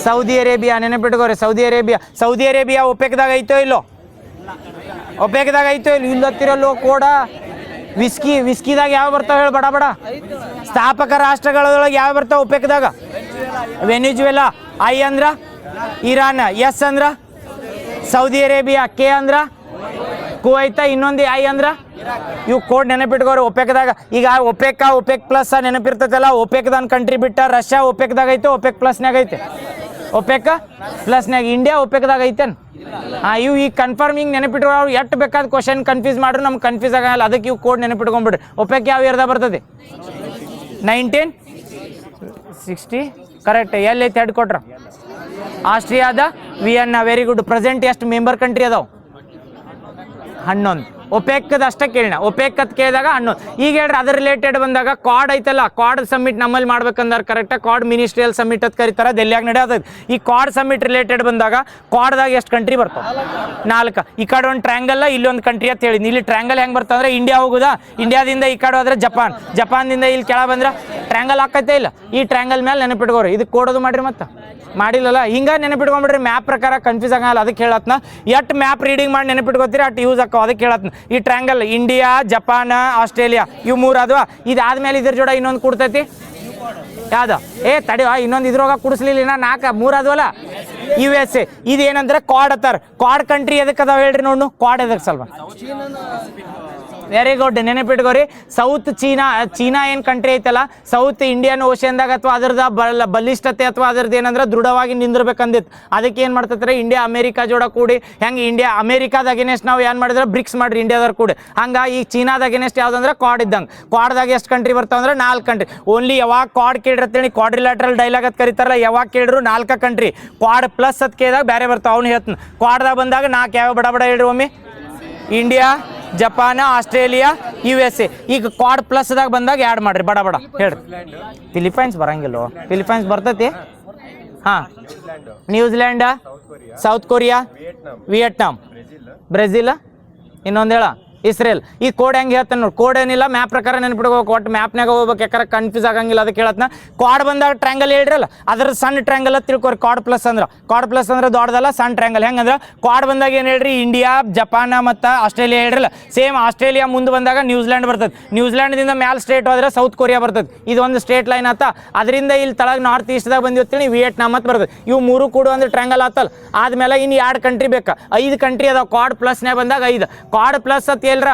ಸೌದಿ ಅರೇಬಿಯಾ. ನೆನಪಿಟ್ಕೋರಿ, ಸೌದಿ ಅರೇಬಿಯಾ. ಸೌದಿ ಅರೇಬಿಯಾ ಒಪೆಕ್ದಾಗ ಐತೋ ಇಲ್ಲೋ? ಒಪೆಕ್ದಾಗ ಐತೋ ಇಲ್ಲ? ಇಲ್ಲತ್ತಿರಲ್ಲೋ ಕೋಡ. ವಿಸ್ಕಿದಾಗ ಯಾವ ಬರ್ತಾವ ಹೇಳಿ ಬಡ ಬಡ? ಸ್ಥಾಪಕ ರಾಷ್ಟ್ರಗಳೊಳಗೆ ಯಾವ ಬರ್ತಾವ ಒಪೆಕ್ದಾಗ? ವೆನಿಜುವೆಲಾ. ಐ ಅಂದ್ರ ಇರಾನ್. ಎಸ್ ಅಂದ್ರ ಸೌದಿ ಅರೇಬಿಯಾ. ಕೆ ಅಂದ್ರ ಕುವೈತ. ಇನ್ನೊಂದು ಐ ಅಂದ್ರ ಇವು ಕೋಡ್ ನೆನಪಿಟ್ಕೋರಿ ಒಪೆಕ್ದಾಗ. ಈಗ ಒಪೆಕ್ ಪ್ಲಸ್ ನೆನಪಿರ್ತೈತಲ್ಲ, ಒಪೆಕ್ದಾನ್ ಕಂಟ್ರಿ ಬಿಟ್ಟ ರಷ್ಯಾ ಒಪೆಕ್ದಾಗ ಐತೆ, ಒಪೆಕ್ ಪ್ಲಸ್ನಾಗ ಐತೆ. ಒಪೆಕ್ ಪ್ಲಸ್ನಾಗ ಇಂಡಿಯಾ ಒಪೆಕ್ದಾಗ ಐತೇನು? ಇವು ಈಗ ಕನ್ಫರ್ಮ್ ಹಿಂಗೆ ನೆನಪಿಟ್ಕೊ. ಅವ್ರು ಎಷ್ಟು ಬೇಕಾದ ಕ್ವಶನ್ ಕನ್ಫ್ಯೂಸ್ ಮಾಡ್ರು ನಮ್ಗೆ ಕನ್ಫ್ಯೂಸ್ ಆಗಲ್ಲ. ಅದಕ್ಕೆ ಇವು ಕೋಡ್ ನೆನಪಿಟ್ಕೊಂಡ್ಬಿಡ್ರಿ. ಒಪೆಕ್ ಯಾವ ಇಯರ್ದಾಗ ಬರ್ತದೆ? 1960. ಕರೆಕ್ಟ್. ಎಲ್ಲೈತೆ ಹೆಡ್ ಕೊಟ್ರ? ಆಸ್ಟ್ರಿಯಾದ ವಿಯೆನ್ನಾ. Very good. ಪ್ರೆಸೆಂಟ್ ಎಷ್ಟು ಮೆಂಬರ್ ಕಂಟ್ರಿ ಅದಾವ? 11. ಒಪೆಕ್ದ ಅಷ್ಟೇ ಕೇಳಿನ. ಒಪೆಕ್ ಅಂತ ಕೇಳಿದಾಗ 11. ಈಗ ಹೇಳ್ರಿ ಅದ್ರ ರಿಲೇಟೆಡ್ ಬಂದಾಗ ಕ್ವಾಡ್ ಐತಲ್ಲ, ಕ್ವಾಡ್ ಸಮ್ಮಿಟ್ ನಮ್ಮಲ್ಲಿ ಮಾಡ್ಬೇಕಂದ್ರೆ ಕರೆಕ್ಟಾಗಿ ಕ್ವಾಡ್ ಮಿನಿಸ್ಟ್ರಿಯಲ್ ಸಮ್ಮಿಟ್ ಅಂತ ಕರೀತಾರೆ, ಡೆಲ್ಲಿಯಾಗ ನಡೆಯೋದು. ಈ ಕ್ವಾಡ್ ಸಮ್ಮಿಟ್ ರಿಲೇಟೆಡ್ ಬಂದಾಗ ಕ್ವಾಡ್ದಾಗ ಎಷ್ಟು ಕಂಟ್ರಿ ಬರ್ತಾವ? 4. ಈ ಕಡೆ ಒಂದು ಟ್ರ್ಯಾಂಗಲ್, ಇಲ್ಲೊಂದು ಕಂಟ್ರಿ ಅಂತ ಹೇಳಿದ್ನಿ. ಇಲ್ಲಿ ಟ್ರ್ಯಾಂಗಲ್ ಹೆಂಗೆ ಬರ್ತಾವ ಅಂದ್ರೆ ಇಂಡಿಯಾ ಹೋಗುದಾ, ಇಂಡಿಯಾದಿಂದ ಈ ಕಡೆ ಹೋದ್ರೆ ಜಪಾನ್, ಜಪಾನ್ದಿಂದ ಇಲ್ಲಿ ಕೆಳ ಬಂದ್ರೆ ಟ್ರ್ಯಾಂಗಲ್ ಹಾಕೈತೆ ಇಲ್ಲ. ಈ ಟ್ರ್ಯಾಂಗಲ್ ಮೇಲೆ ನೆನಪಿಟ್ಕೋರಿ. ಇದಕ್ಕೆ ಕೋಡೋದು ಮಾಡ್ರಿ ಮತ್ತೆ ಮಾಡಿಲ್ಲಲ್ಲ. ಹಿಂಗೆ ನೆನಪಿಟ್ಕೊಂಡ್ಬಿಡ್ರಿ. ಮ್ಯಾಪ್ ಪ್ರಕಾರ ಕನ್ಫ್ಯೂಸ್ ಆಗಲ್ಲ. ಅದಕ್ಕೆ ಹೇಳತ್ನ ಎಷ್ಟು ಮ್ಯಾಪ್ ರೀಡಿಂಗ್ ಮಾಡಿ ನೆನಪಿಟ್ಕೋತೀರಿ ಅಷ್ಟು ಯೂಸ್ ಆಕ್ಕೋ. ಅದಕ್ಕೆ ಹೇಳತ್ನ ಈ ಟ್ರ್ಯಾಂಗಲ್ ಇಂಡಿಯಾ, ಜಪಾನ್, ಆಸ್ಟ್ರೇಲಿಯಾ ಇವು 3 ಅದ್ವಾ. ಇದಾದ್ಮೇಲೆ ಇದ್ರ ಜೋಡ ಇನ್ನೊಂದು ಕೊಡ್ತೈತಿ ಯಾವ್ದು? ತಡಿವಾ, ಇನ್ನೊಂದು ಇದ್ರೊಳಗ ಕುಡಿಸ್ಲಿಲ್ಲ. 4 3 ಅದ್ವಲ್ಲ. USA. ಇದೇನಂದ್ರೆ ಕ್ವಾಡ್ ಅತ್ತಾರ. ಕ್ವಾಡ್ ಕಂಟ್ರಿ ಎದಕ್ಕೆ ಅದಾವ ಹೇಳ್ರಿ ನೋಡು? ಕ್ವಾಡ್ ಎದಕ್ಕೆ ಸ್ವಲ್ಪ? Very good. ನೆನಪಿಟ್ಕೋರಿ. ಸೌತ್ ಚೀನಾ ಏನು ಕಂಟ್ರಿ ಐತಲ್ಲ, ಸೌತ್ ಇಂಡಿಯನ್ ಓಷನ್ದಾಗ ಅಥವಾ ಅದ್ರದ ಬಲಿಷ್ಠತೆ ಅಥವಾ ಅದ್ರದ್ದು ಏನಂದ್ರೆ ದೃಢವಾಗಿ ನಿಂದಿರ್ಬೇಕಂದಿತ್ತು. ಅದಕ್ಕೆ ಏನು ಮಾಡ್ತಾರೆ ಇಂಡಿಯಾ ಅಮೇರಿಕಾ ಜೋಡ ಕೂಡಿ, ಹೆಂಗೆ ಇಂಡಿಯಾ ಅಮೇರಿಕಾದ ಅಗೇನೆಸ್ಟ್ ನಾವು ಏನು ಮಾಡಿದ್ರೆ ಬ್ರಿಕ್ಸ್ ಮಾಡ್ರಿ ಇಂಡಿಯಾದವ್ರು ಕೂಡಿ, ಹಂಗೆ ಈ ಚೀನಾದ ಅಗೇನೆಸ್ಟ್ ಯಾವ್ದಂದ್ರೆ ಕ್ವಾಡ್ ಇದ್ದಂಗೆ. ಕ್ವಾಡ್ದಾಗ ಎಷ್ಟು ಕಂಟ್ರಿ ಬರ್ತಾವ ಅಂದ್ರೆ 4 ಕಂಟ್ರಿ. ಓನ್ಲಿ ಯಾವಾಗ ಕ್ವಾಡ್ ಕೇಳಿರ್ತೇಳಿ ಕ್ವಾಡ್ರಿಲ್ಯಾಟ್ರಲ್ ಡೈಲಾಗ್ ಅಂತ ಕರೀತಾರಲ್ಲ, ಯಾವಾಗ ಕೇಳಿದ್ರು 4 ಕಂಟ್ರಿ. ಕ್ವಾಡ್ ಪ್ಲಸ್ ಅಂತ ಕೇಳಿದಾಗ ಬೇರೆ ಬರ್ತಾವ. ಅವ್ನು ಹೇಳ್ತಾನೆ ಕ್ವಾಡ್ದಾಗ ಬಂದಾಗ 4 ಯಾವ ಬಡ ಬಡ ಹೇಳ್ರಿ ಒಮ್ಮೆ? India, Japan, Australia, USA. ಈಗ ಕ್ವಾಡ್ ಪ್ಲಸ್ದಾಗ ಬಂದಾಗ ಆ್ಯಡ್ ಮಾಡ್ರಿ ಬಡ ಬಡ ಹೇಳ್ರಿ. ಫಿಲಿಪೈನ್ಸ್ ಬರಂಗಿಲ್ಲ. ಫಿಲಿಪೈನ್ಸ್ ಬರ್ತೈತಿ. ಹಾಂ. New Zealand, South Korea, Vietnam, Brazil, ಇನ್ನೊಂದು ಹೇಳ ಇಸ್ರೇಲ್. ಈ ಕೋಡ್ ಹೆಂಗೆ ಹೇಳ್ತಾನೆ ನೋಡಿ. ಕೋಡ್ ಏನಿಲ್ಲ, ಮ್ಯಾಪ್ ಪ್ರಕಾರ ನೆನ್ಪಿಡ್ಬೇಕು. ಒಟ್ಟು ಮ್ಯಾಪ್ನಾಗ ಹೋಗ್ಬೇಕು, ಯಾಕಂದ್ರೆ ಕನ್ಫ್ಯೂಸ್ ಆಗಂಗಿಲ್ಲ. ಅದಕ್ಕೆ ಹೇಳತ್ನ ಕ್ವಾಡ್ ಬಂದಾಗ ಟ್ರ್ಯಾಂಗಲ್ ಹೇಳ್ರಲ್ಲ, ಅದ್ರ ಸಣ್ಣ ಟ್ರ್ಯಾಂಗಲ್ ಅಂತ ತಿಳ್ಕೊರಿ. ಕ್ವಾಡ್ ಪ್ಲಸ್ ಅಂದ್ರೆ ದೊಡ್ಡದಲ್ಲ, ಸಣ್ಣ ಟ್ರ್ಯಾಂಗಲ್. ಹೆಂಗಂದ್ರೆ ಕ್ವಾಡ್ ಬಂದಾಗ ಏನು ಹೇಳ್ರಿ? ಇಂಡಿಯಾ, ಜಪಾನ್ ಮತ್ತು ಆಸ್ಟ್ರೇಲಿಯಾ ಹೇಳ್ರಲ್ಲ. ಸೇಮ್ ಆಸ್ಟ್ರೇಲಿಯಾ ಮುಂದೆ ಬಂದಾಗ ನ್ಯೂಜಿಲ್ಯಾಂಡ್ ಬರ್ತದೆ. ನ್ಯೂಜಿಲ್ಯಾಂಡ್ದಿಂದ ಮ್ಯಾಲೆ ಸ್ಟೇಟ್ ಹೋದ್ರೆ ಸೌತ್ ಕೊರಿಯಾ ಬರ್ತದೆ. ಇದು ಒಂದು ಸ್ಟೇಟ್ ಲೈನ್ ಆತ. ಅದರಿಂದ ಇಲ್ಲಿ ತಳಗ ನಾರ್ತ್ ಈಸ್ಟ್ದಾಗ ಬಂದಿರ್ತೀನಿ ವಿಯೆಟ್ನಾಂ ಅಂತ ಬರ್ತದೆ. ಇವು 3 ಕೂಡ ಒಂದು ಟ್ರ್ಯಾಂಗಲ್ ಆತಲ್ಲ. ಆದ್ಮೇಲೆ ಇನ್ನು 2 ಕಂಟ್ರಿ ಬೇಕಾ? 5 ಕಂಟ್ರಿ ಅದಾವ ಕ್ವಾಡ್ ಪ್ಲಸ್ನಾಗ ಬಂದಾಗ 5. ಕ್ವಾಡ್ ಪ್ಲಸ್ ಅಂತ ಎಲ್ಲರ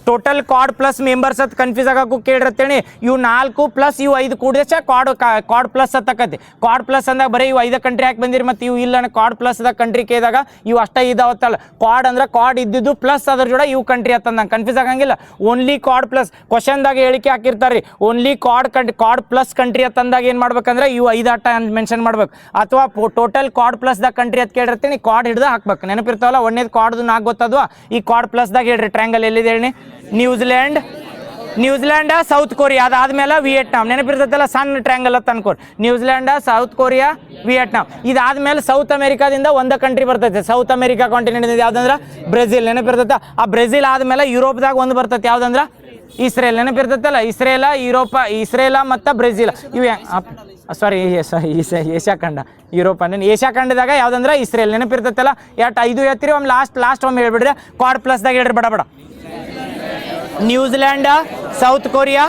ಟೋಟಲ್ ಕಾರ್ಡ್ ಪ್ಲಸ್ ಮೆಂಬರ್ಸ್ ಅಂತ ಕನ್ಫ್ಯೂಸ್ ಆಗಕ್ಕೂ ಕೇಳಿರತ್ತೇಳಿ. ಇವು 4 ಪ್ಲಸ್ ಇವು 5 ಕೂಡಿದ ಕಾರ್ಡ್ ಪ್ಲಸ್ ಅಂತಕತಿ. ಕಾರ್ಡ್ ಪ್ಲಸ್ ಅಂದಾಗ ಬರೀ ಇವು 5 ಕಂಟ್ರಿ ಹಾಕಿ ಬಂದಿರಿ, ಮತ್ತು ಇವು ಇಲ್ಲ ಕಾರ್ಡ್ ಪ್ಲಸ್ ಅದ ಕಂಟ್ರಿ ಕೇಳಿದಾಗ ಇವು ಅಷ್ಟೇ ಇದಾವತ್ತಲ್ಲ. ಕಾರ್ಡ್ ಅಂದ್ರೆ ಕಾರ್ಡ್ ಇದ್ದಿದ್ದು ಪ್ಲಸ್ ಅದ್ರ ಜೋಡ ಇವು ಕಂಟ್ರಿ ಅಂತಂದಂಗೆ ಕನ್ಫ್ಯೂಸ್ ಆಗಂಗಿಲ್ಲ. ಓನ್ಲಿ ಕಾರ್ಡ್ ಪ್ಲಸ್ ಕ್ವಶನ್ದಾಗ ಹೇಳಿಕೆ ಹಾಕಿರ್ತಾರೆ ರೀ, ಓನ್ಲಿ ಕಾರ್ಡ್ ಪ್ಲಸ್ ಕಂಟ್ರಿ ಅಂತಂದಾಗ ಏನು ಮಾಡ್ಬೇಕಂದ್ರೆ ಇವು 5 ಆಟ ಅಂತ ಮೆನ್ಷನ್ ಮಾಡ್ಬೇಕು. ಅಥವಾ ಟೋಟಲ್ ಕಾರ್ಡ್ ಪ್ಲಸ್ದಾಗ ಕಂಟ್ರಿ ಅಂತ ಕೇಳಿರ್ತೀನಿ, ಕಾರ್ಡ್ ಹಿಡ್ದು ಹಾಕ್ಬೇಕು. ನೆನಪಿರ್ತಾವಲ್ಲ, ಒಂದೇದು ಕಾರ್ಡ್ದು 4 ಗೊತ್ತದ್ವಾ. ಈ ಕಾರ್ಡ್ ಪ್ಲಸ್ದಾಗ ಹೇಳ್ರಿ ಟ್ರ್ಯಾಂಗಲ್ ಎಲ್ಲಿದೆ ಹೇಳಿ. ನ್ಯೂಜಿಲ್ಯಾಂಡ್ ಸೌತ್ ಕೊರಿಯಾ, ಅದಾದ್ಮೇಲೆ ವಿಯೆಟ್ನಾಂ. ನೆನಪಿರ್ತೈತಲ್ಲ ಸಣ್ಣ ಟ್ರ್ಯಾಂಗಲ್ ಅಂತ ಅನ್ಕೋರಿ. New Zealand, South Korea, Vietnam. ಇದಾದ್ಮೇಲೆ ಸೌತ್ ಅಮೆರಿಕಾದಿಂದ ಒಂದು ಕಂಟ್ರಿ ಬರ್ತೈತೆ. ಸೌತ್ ಅಮೆರಿಕಾ ಕಾಂಟಿನೆಂಟ್ ಯಾವ್ದಂದ್ರೆ ಬ್ರೆಜಿಲ್. ನೆನಪಿರ್ತೈತೆ. ಆ ಬ್ರೆಜಿಲ್ ಆದ್ಮೇಲೆ ಯುರೋಪ್ದಾಗ ಒಂದು ಬರ್ತೈತೆ, ಯಾವ್ದಂದ್ರೆ ಇಸ್ರೇಲ್. ನೆನಪಿರ್ತೈತಲ್ಲ, ಇಸ್ರೇಲ ಮತ್ತು ಬ್ರೆಜಿಲ್ ಇವು ಸಾರಿ ಏಷ್ಯಾ ಖಂಡ. ಯುರೋಪ್ ಅಂದ್ರೆ ಏಷ್ಯಾ ಖಂಡದಾಗ ಯಾವ್ದಂದ್ರೆ ಇಸ್ರೇಲ್. ನೆನಪಿರ್ತೈತಲ್ಲ. 5 ಹೇಳ್ತೀರಿ, ಒಮ್ಮೆ ಲಾಸ್ಟ್ ಒಮ್ಮೆ ಹೇಳ್ಬಿಡ್ರಿ. ಕಾರ್ಡ್ ಪ್ಲಸ್ದಾಗ ಹೇಳ್ರಿ ಬಡ. New Zealand, South Korea,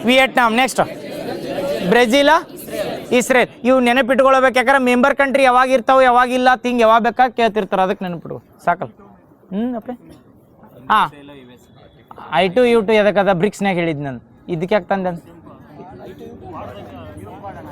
Vietnam. Next Brazil, Israel. ಇವು ನೆನಪಿಟ್ಕೊಳ್ಬೇಕು. ಯಾಕಂದ್ರೆ ಮೆಂಬರ್ ಕಂಟ್ರಿ ಯಾವಾಗ ಇರ್ತಾವೆ ಯಾವಾಗಿಲ್ಲ ತಿಂಗ್ ಯಾವಾಗ ಬೇಕಾಗಿ ಕೇಳ್ತಿರ್ತಾರೆ. ಅದಕ್ಕೆ ನೆನಪಿಟ್ಕೊ ಸಾಕಲ್ಲ. ಅಪ್ಪೆ ಹಾಂ I2 U2 ಎದಕ್ಕದ ಬ್ರಿಕ್ಸ್ನಾಗ ಹೇಳಿದ್ ನಾನು. ಇದಕ್ಕೆ ಯಾಕೆ ತಂದೆ